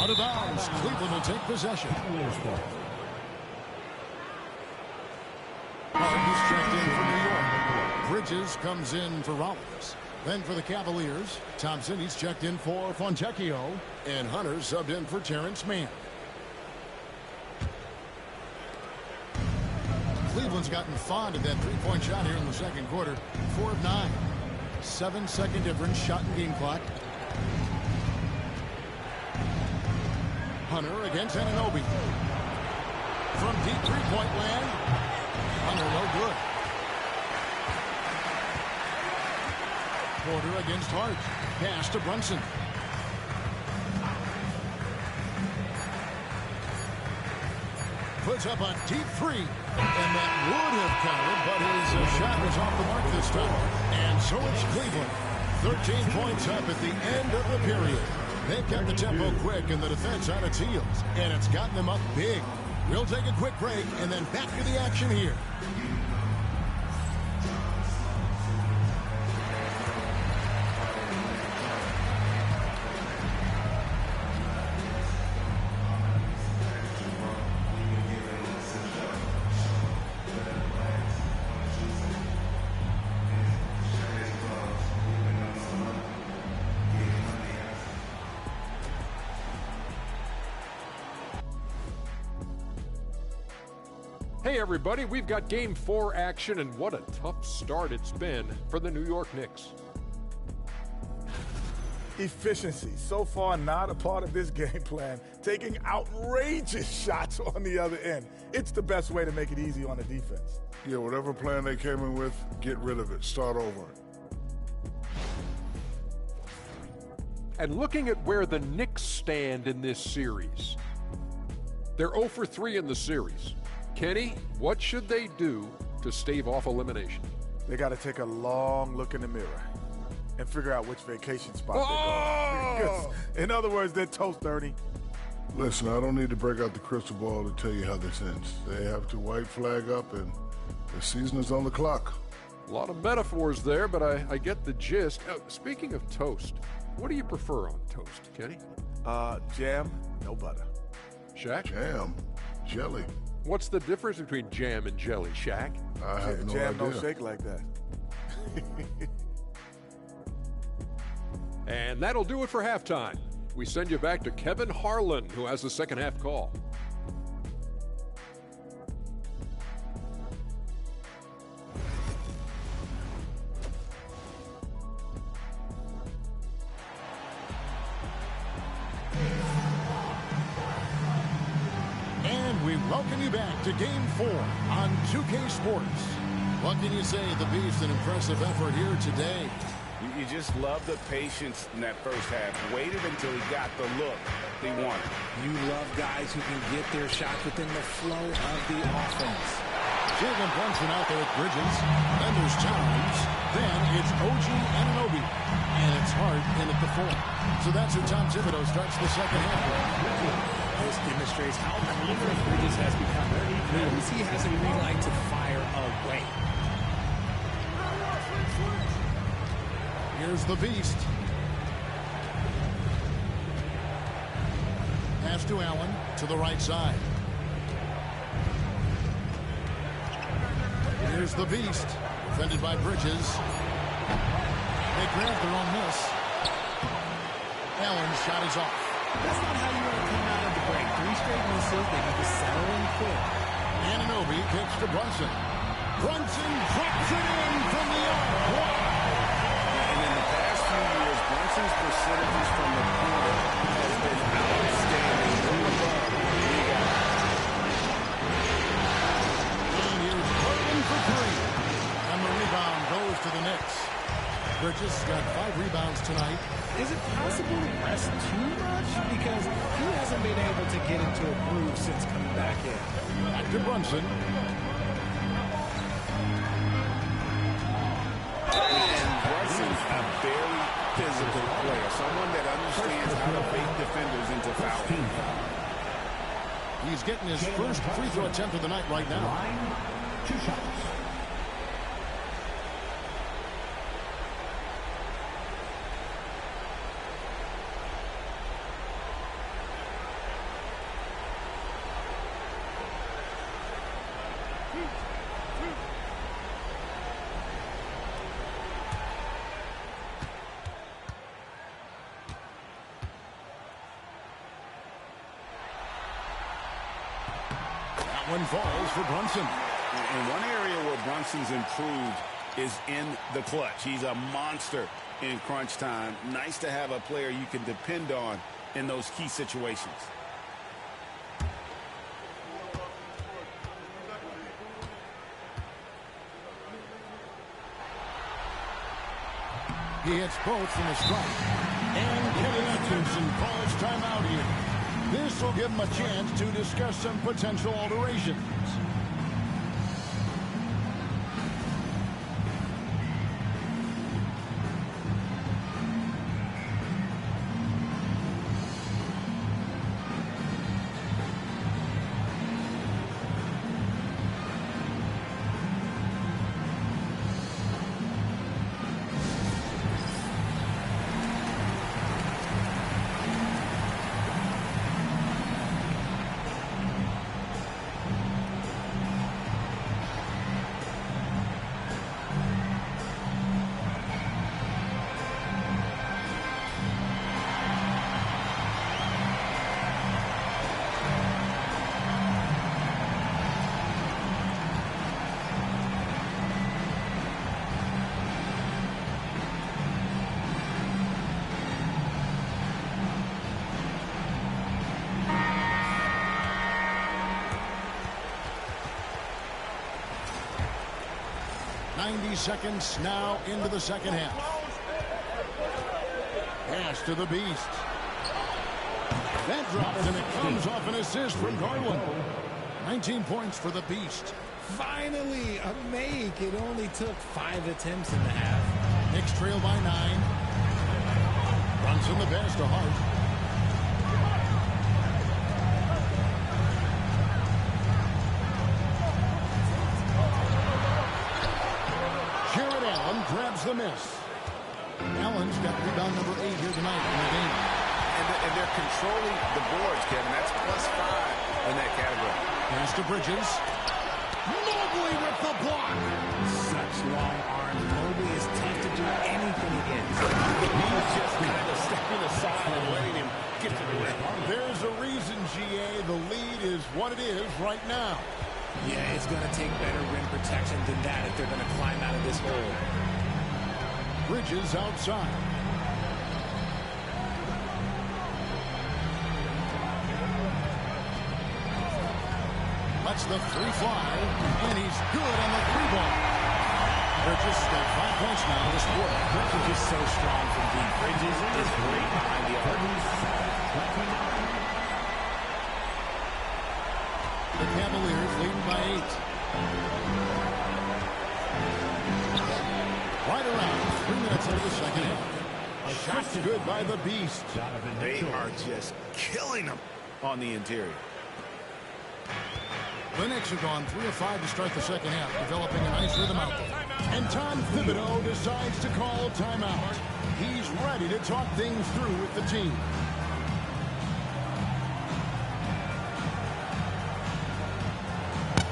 Out of bounds. Cleveland will take possession. Harden's checked in for New York. Bridges comes in for Rollins. Then for the Cavaliers, Thompson, he's checked in for Fontecchio. And Hunter subbed in for Terrence Mann. Cleveland's gotten fond of that three-point shot here in the second quarter. 4 of 9. 7-second difference shot in game clock. Hunter against Anunoby. From deep three-point land. Hunter no good. Porter against Hart. Pass to Brunson. Puts up a deep three. And that would have counted, but his shot was off the mark this time. And so it's Cleveland. 13 points up at the end of the period. They've kept the tempo quick and the defense on its heels. And it's gotten them up big. We'll take a quick break and then back to the action here. Hey everybody, we've got Game 4 action, and what a tough start it's been for the New York Knicks. Efficiency, so far not a part of this game plan. Taking outrageous shots on the other end. It's the best way to make it easy on the defense. Yeah, whatever plan they came in with, get rid of it. Start over. And looking at where the Knicks stand in this series, they're 0 for 3 in the series. Kenny, what should they do to stave off elimination? They got to take a long look in the mirror and figure out which vacation spot they're going. In other words, they're toast, Ernie. Listen, I don't need to break out the crystal ball to tell you how this ends. They have to white flag up, and the season is on the clock. A lot of metaphors there, but I get the gist. Speaking of toast, what do you prefer on toast, Kenny? Jam, no butter. Shaq? Jam, jelly. What's the difference between jam and jelly, Shaq? I have no Jam idea. don't shake like that. And that'll do it for halftime. We send you back to Kevin Harlan, who has the second half call. And we welcome you back to Game 4 on 2K Sports. What can you say? The Beast, an impressive effort here today. You just love the patience in that first half. Waited until he got the look they wanted. You love guys who can get their shot within the flow of the offense. Jalen Brunson out there at Bridges. Then there's Towns. Then it's OG Anunoby. And it's Hart in at the 4. So that's how Tom Thibodeau starts the second half. This demonstrates how confident Bridges has become. Notice he has a green light to fire away. Here's the Beast. Pass to Allen to the right side. Here's the Beast. Defended by Bridges. They grab their own miss. Allen's shot is off. That's not how you want to come out of the break. 3 straight misses. They need to settle in quick. Anunoby kicks to Brunson. Brunson drops it in from the arc. Wow. And in the past few years, Brunson's percentages from the corner has been outstanding. And here's Harden for 3. And the rebound goes to the Knicks. Bridges got 5 rebounds tonight. Is it possible to rest too much? Because he hasn't been able to get into a groove since coming back in. Back to Brunson. And Brunson's a very physical player, someone that understands how to bait defenders into fouling. He's getting his first free throw attempt of the night right now. 2 shots. One falls for Brunson. And one area where Brunson's improved is in the clutch. He's a monster in crunch time. Nice to have a player you can depend on in those key situations. He hits both from the strike. And Kenny Atkinson calls timeout here. This will give him a chance to discuss some potential alterations. Seconds now into the second half. Pass to the Beast. That drops and it comes off an assist from Garland. 19 points for the Beast. Finally, a make. It only took 5 attempts in the half. Knicks trail by 9. Brunson the pass to Hart. Grabs the miss. Allen's got rebound number 8 here tonight in the game. And and they're controlling the boards, Kevin. That's +5 in that category. Pass to Bridges. Mobley with the block. Such long arms. Mobley is tough to do anything against. He's just kind of stepping aside and letting him get to the rim. There's a reason, GA. The lead is what it is right now. Yeah, it's going to take better rim protection than that if they're going to climb out of this hole. Bridges outside. Lets the three fly, and he's good on the three ball. Bridges got 5 points now this quarter. Bridges is so strong from deep. Bridges is great behind the arc. The Cavaliers leading by 8. Right around 3 minutes into the second half. A shot's good by the Beast. They are just killing them on the interior. The Knicks have gone 3 of 5 to start the second half, developing a nice rhythm out there. And Tom Thibodeau decides to call timeout. He's ready to talk things through with the team.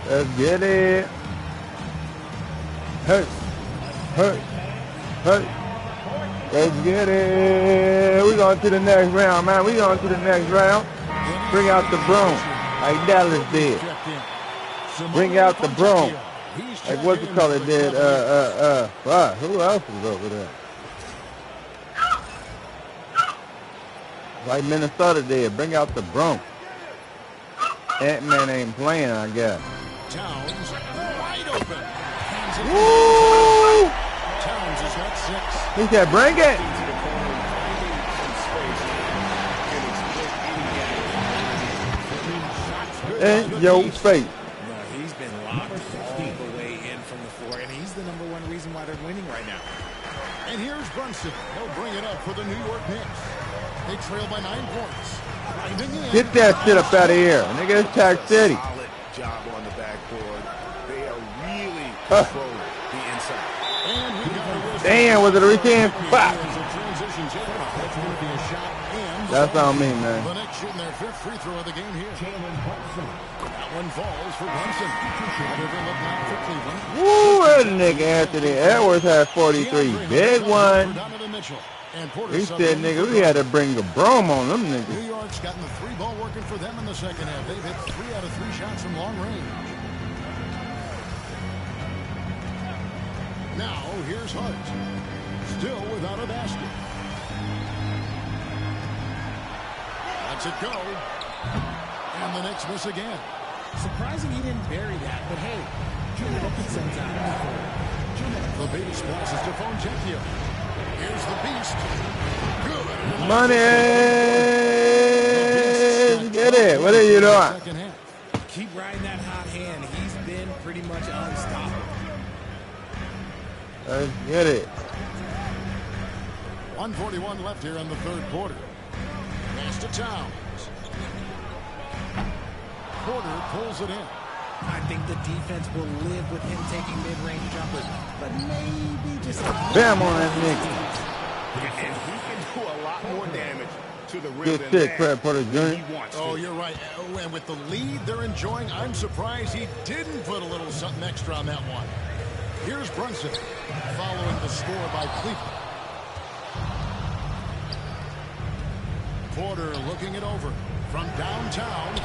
Let's get it. Hey. Hey. Hey. Let's get it. We're going to the next round, man. We're going to the next round. Bring out the broom, like Dallas did. Bring out the broom. Like what's the color did? Who else was over there? Like Minnesota did. Bring out the broom. Ant-Man ain't playing, I guess. Towns wide open. Woo! Towns has got 6. He said, bring it. In your face. No, he's been locked all the way in from the floor, and he's the #1 reason why they're winning right now. And here's Brunson. He'll bring it up for the New York Knicks. They trail by 9 points. Get that shit up out of here. Nigga, it's Tax City. Solid job on the backboard. They are really controlling the inside. And we got a whistle. Damn, was it a return? Fuck. That's on me, man. The Knicks shooting their 5th free throw of the game here. That one falls for Brunson. Doesn't look bad for Cleveland. Woo, that nigga Anthony Edwards had 43. Big one. He said, nigga, we had to bring the broom on them niggas. New York's gotten the 3 ball working for them in the second half. They've hit 3 out of 3 shots from long range. Now, here's Hart. Still without a basket. Lets it go. And the Knicks miss again. Surprising he didn't bury that, but hey, Jimmy Wilkins sometimes. The Beast passes to Fontecchio. Here's the Beast. Good. Money. Get it. What are you doing? Keep riding that hot hand. He's been pretty much unstoppable. Let's get it. 1:41 left here in the third quarter. Pass to Towns. Porter pulls it in. I think the defense will live with him taking mid-range jumpers, but maybe just a bam on that nigga. And he can do a lot more damage to the rim Good than shit, that Fred Porter Jr. Oh, you're right. And with the lead they're enjoying, I'm surprised he didn't put a little something extra on that one. Here's Brunson following the score by Cleveland. Porter looking it over from downtown.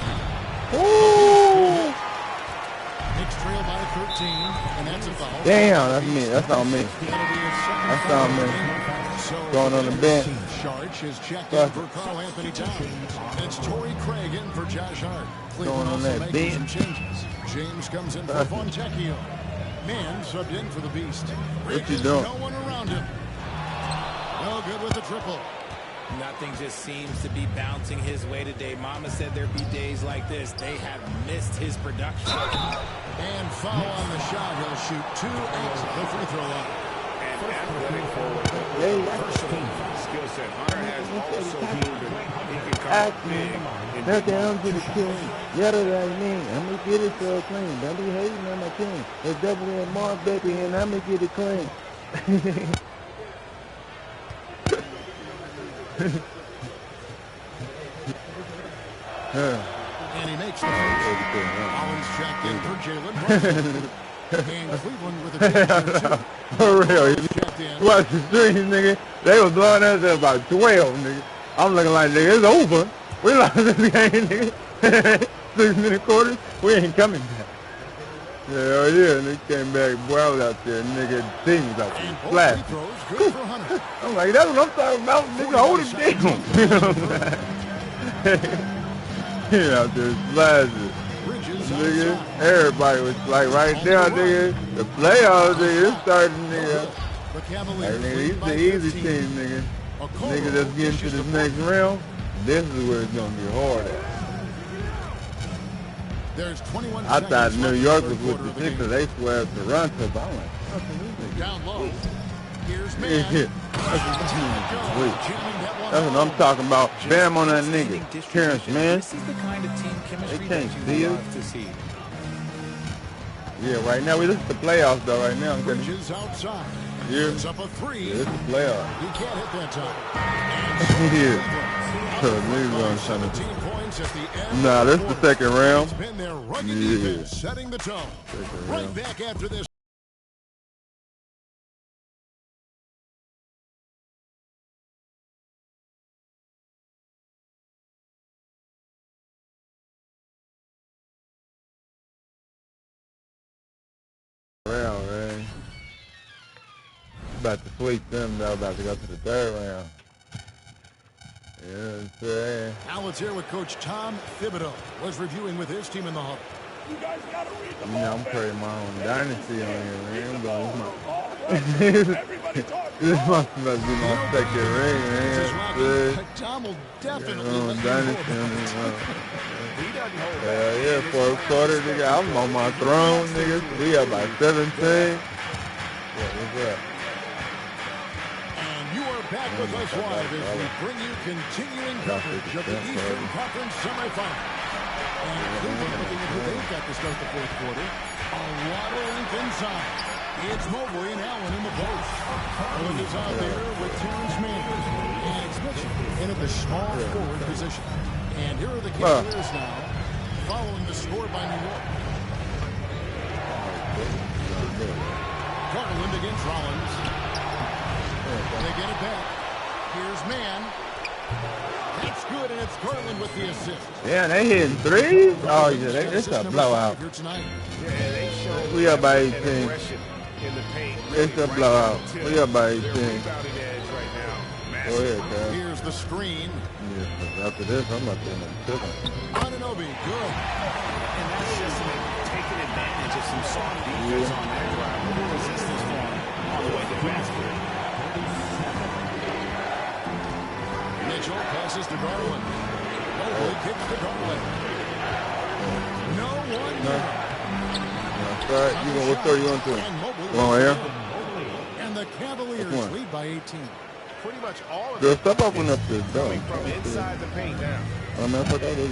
Ooh. Knicks trail by 13, and that's a foul. Damn, that's me. That's on me. That's on me. Going on the bench. Sharch is checked in for Karl Anthony Towns. It's Torrey Craig in for Josh Hart. Cleveland also making some changes. James comes in for Fontecchio. Man subbed in for the Beast. What you doing? No one around him. No good with the triple. Nothing just seems to be bouncing his way today. Mama said there'd be days like this. They have missed his production. And foul on the shot. He'll shoot 2 at the free throw line. And athletic forward. Personal skill set. Hunter has also proven he can come big. Now down to the king. Yada that mean. I'm gonna get it so clean. Don't be hating on my king. It's double and Mark, baby, and I'm gonna get it clean. And he makes the first. Collins checked in for Jalen Brunson. And Cleveland with a change here, too. For real. Watch the streams, nigga. They was blowing us at about 12, nigga. I'm looking like, nigga, it's over. We lost this game, nigga. 6-minute quarters. We ain't coming back. Hell yeah, and they came back. Boy, I was out there, nigga. The team was out there flat. I'm like, that's what I'm talking about, nigga. Hold it down. He out there splashing. Nigga, everybody was like right there, nigga. The playoffs, nigga, it's starting, nigga. Like, nigga, these the easy team, nigga. Nigga that's getting to this next round, this is where it's gonna be hard at. There's 21 I thought New York was with the Sixers. They swept Toronto, but I'm like, down low. Here's man. That's what I'm talking about. Bam on that nigga. Terrence, man. This is the kind of team chemistry they can't that you see love to see. Yeah, right now, this is the playoffs, though, right now. Bridges outside. Yeah. It's up a 3. Yeah, it's the playoffs. He can't hit that time. Yeah. So, niggas gonna try to... Nah, this is the second round. Been there, rugged yeah. defense, setting the tone. Right back after this. Round, man. About to sweep them, though. About to go to the third round. You know what I'm saying? Now let's hear what Coach Tom Thibodeau was reviewing with his team in the huddle. You guys gotta read the You know, I'm creating my own dynasty on here, man. I'm going, this must be my second ring, man. Tom will definitely dynasty on here, man. Hell yeah, fourth quarter, nigga. I'm on my throne, nigga. We got about 17. Yeah, what's up? Back with us live as we bring you continuing coverage of the Eastern Conference semifinal. And Cleveland looking at who they've got to start the fourth quarter. A lot of length inside. It's Mobley and Allen in the post. Allen is out there with Terrence Mann. And it's Mitchell in at the small forward position. And here are the Cavaliers now, following the score by New York. Garland against Rollins. They get it back. Here's Mann. That's good, and it's Garland with the assist. Yeah, they hitting threes? Oh, yeah, it's a blowout. We up by 18. It's a blowout. We up by 18. Go ahead, guys. Here's the screen. Yeah, after this, I'm not doing nothing. Anunoby, good. And that's just taking advantage of some soft defense on that drive. A little resistance for him on the way to the basket. Mitchell passes to Garland. Mobley kicks to Garland. No one there. That's right. You going, what story you want to? Come on here. And the Cavaliers lead by 18. Pretty much all of it. Step up and up the dome. From inside the paint now. Oh, man, I thought that was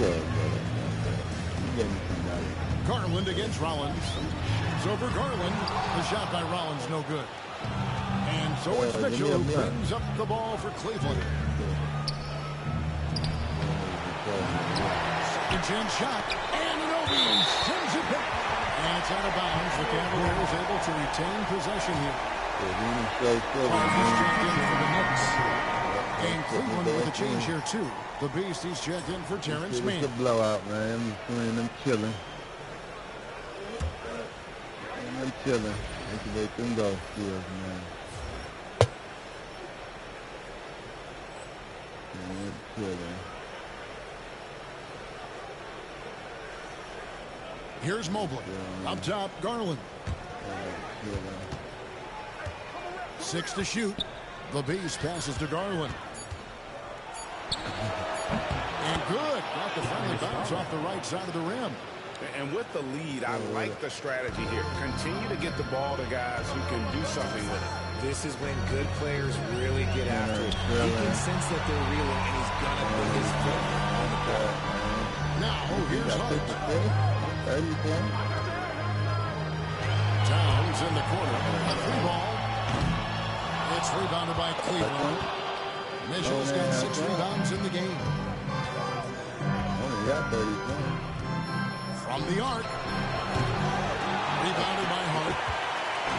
Garland against Rollins. So for Garland, the shot by Rollins no good. And so it's Mitchell who brings up the ball for Cleveland. Second chance shot. Anunoby sends it back. And it's out of bounds. The Cavaliers able to retain possession here. And Cleveland with a change here too. The Beast, he's checked in for Terrence Mann. It's a blowout, man. I'm between them chilling. I'm chilling. They can make them go skills, man. I'm chilling. Here's Mobley. Up top, Garland. 6 to shoot. The Beast passes to Garland. And good. Got the friendly bounce off the right side of the rim. And with the lead, I like the strategy here. Continue to get the ball to guys who can do something with it. This is when good players really get after it. He can sense that they're reeling, and he's going to put his foot on the ball. Now, here's Hunt. Towns in the corner. A 3-ball. It's rebounded by Cleveland. Mitchell's got 6 rebounds in the game. got 30 points. From the arc. Rebounded by Hart.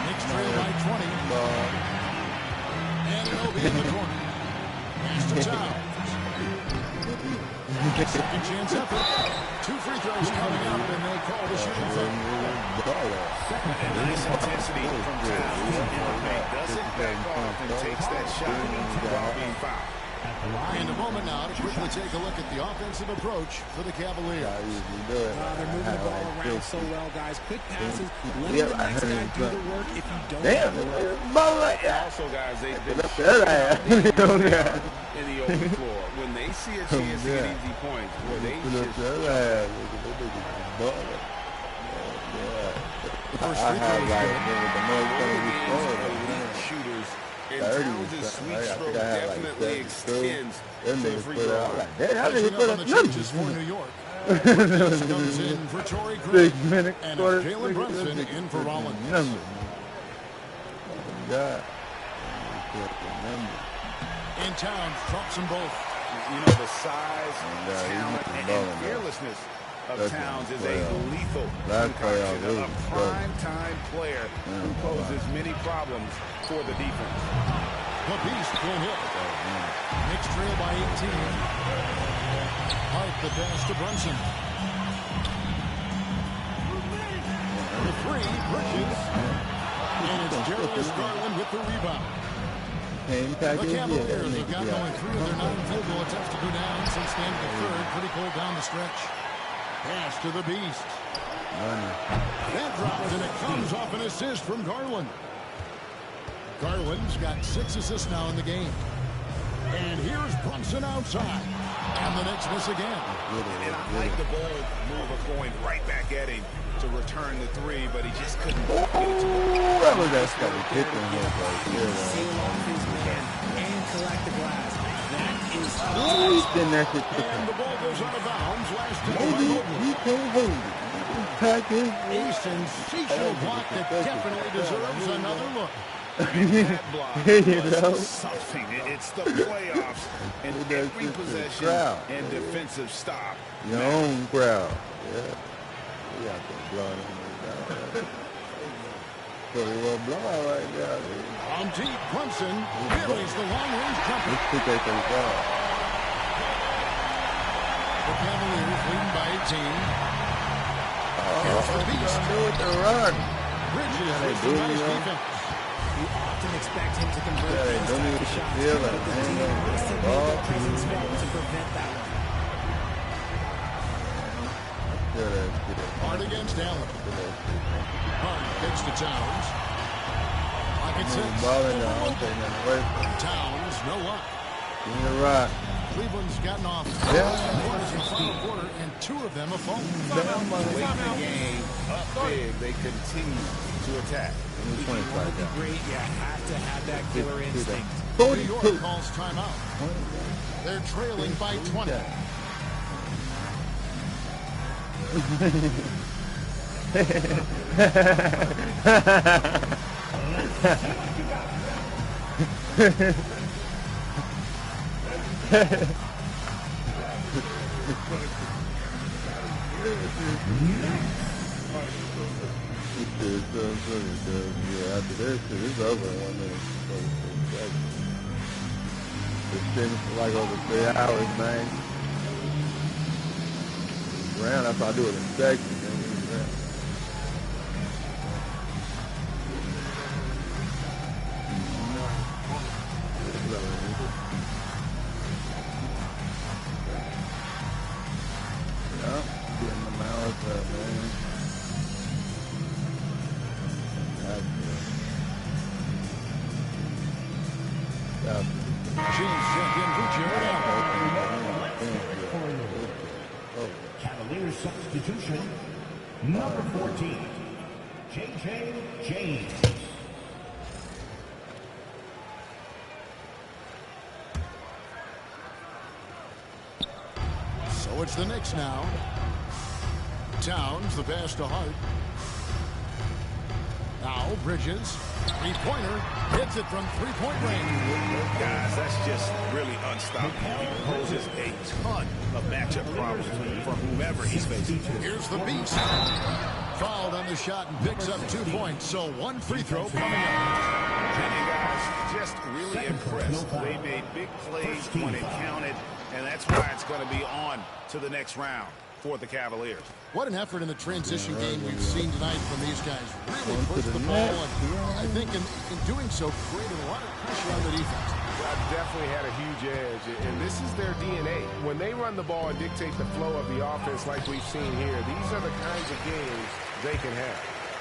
Knicks trail by 20. And it'll be in the corner. Pass to Towns. Second chance effort. 2 free throws coming up, and they call the shooting foul. And nice intensity from Towns in the paint. Doesn't back off and takes that shot while being fouled. In a moment now to quickly take a look at the offensive approach for the Cavaliers. They're moving the ball around so well, guys. Quick passes. Let the next guy do the work if you don't have the work. Also, guys, they've been in the open floor. When they see a chance to get easy points, where they just first free throw shooters. And Towns' sweet stroke definitely extends to the free throw line. Catching up on the changes for New York. Comes in for Torrey Craig. And Jalen Brunson in for Rollins. And Towns trumps them both. You know, the size, talent, and fearlessness of Towns is a lethal concoction, a prime-time player who poses many problems for the defense. The Beast will hit. Knicks trail by 18. Hart the pass to Brunson. The 3, Bridges. And it's Darius Garland with the rebound. The Cavaliers have gotten only 3 of their 9 field goal attempts to go down since the end of the third. Pretty cold down the stretch. Pass to the Beast. That drops, and it comes off an assist from Garland. Garland's got 6 assists now in the game. And here's Brunson outside. And the Knicks miss again. And I like the ball move of going right back at him to return the 3, but he just couldn't get it to him. That was that guy kicking him right there. Seal off his man and collect the glass. That is He's been there for and the ball goes out of bounds. Last touch by maybe Mobley. he can't hold it. A sensational block that definitely deserves another look. That block You was know? something. It's the playoffs and every possession and defensive stop. Your own crowd. Yeah. We got to blow him. So he was blowing right there. On deep, Brunson buries the long-range jumper. Let's put that thing down. The Cavaliers leading by 18. Here's the Beast. Do it to run. Bridges with the nice defense. You often expect him to convert these don't type even of shots, feel but it. the team must have made their presence felt to prevent that one. Hart against Allen. Hart gets to Towns. Pocket six. Towns, no luck. In the rock. Cleveland's gotten off Yeah. quarters in the final quarter, and 2 of them have fallen. Late in the game, up big, they continue to attack. If you want to be great, you have to have that killer instinct. New York calls timeout. They're trailing by 20. Yeah, after this, it's over in 1 minute. It's been like over 3 hours, man. Round, that's how I do it in sections. Getting the mouth up, man. Cavaliers substitution, number 14, J.J. James. So it's the Knicks now. Towns, the pass to Hart. Now Bridges. Three-pointer hits it from three-point range. Guys, that's just really unstoppable. He poses a ton of matchup problems for whomever he's facing. Here's the Beast. Fouled on the shot and picks up 2 points, so one free throw coming up. And guys, just really impressed. They made big plays when it counted, and that's why it's going to be on to the next round for the Cavaliers. What an effort in the transition game we've seen tonight from these guys. Really pushed the ball, and I think in doing so created a lot of pressure on the defense. Definitely had a huge edge, and this is their DNA. When they run the ball and dictate the flow of the offense like we've seen here, these are the kinds of games they can have.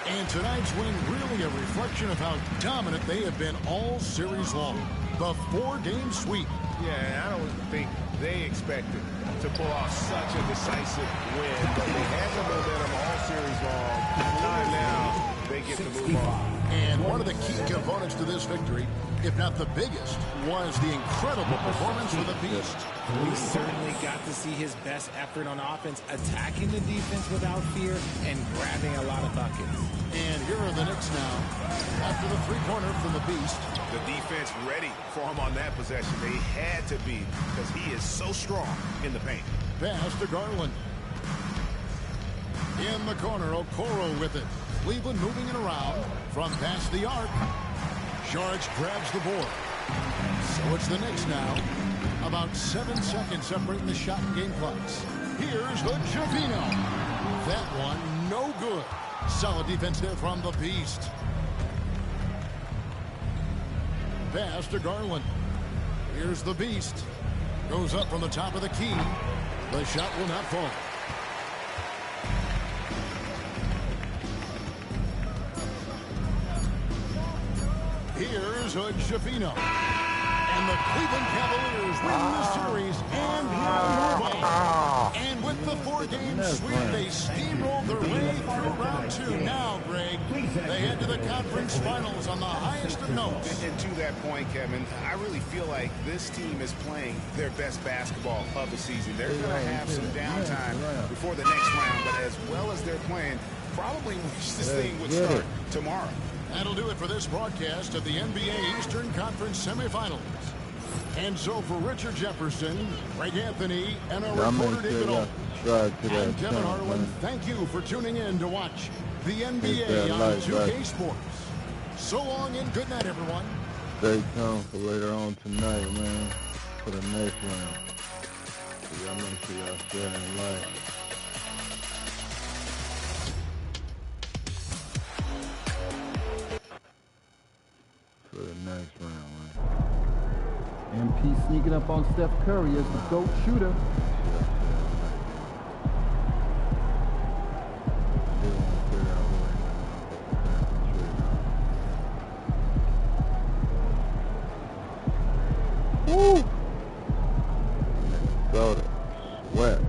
And tonight's win really a reflection of how dominant they have been all series long. The 4-game sweep. Yeah, I don't think they expected to pull off such a decisive win, but they had the momentum all series long. Time now, they get to move on. And one of the key components to this victory, if not the biggest, was the incredible performance of the Beast. We certainly got to see his best effort on offense, attacking the defense without fear and grabbing a lot of buckets. And here are the Knicks now. After the three-pointer from the Beast. The defense ready for him on that possession. They had to be, because he is so strong in the paint. Pass to Garland. In the corner, Okoro with it. Cleveland moving it around from past the arc. Saric grabs the board. So it's the Knicks now. About 7 seconds separating the shot and game clocks. Here's the Javino. That one, no good. Solid defense there from the Beast. Pass to Garland. Here's the Beast. Goes up from the top of the key. The shot will not fall. Here's Javino. And the Cleveland Cavaliers win the series and move on. And with the 4-game sweep, they steamrolled their way through round 2. Now, Greg, they head to the conference finals on the highest of notes. And to that point, Kevin, I really feel like this team is playing their best basketball of the season. They're going to have some downtime before the next round, but as well as they're playing, probably wish this thing would start tomorrow. That'll do it for this broadcast of the NBA Eastern Conference semifinals. And so for Richard Jefferson, Greg Anthony, and our reporter David Olin, and Kevin Harlan, thank you for tuning in to watch the NBA on 2K Sports. So long and good night, everyone. Stay tuned for later on tonight, man, for the next round. So y'all make sure y'all share and like. For the next round, man. MP sneaking up on Steph Curry as the GOAT shooter. Woo! Minnesota, sweat.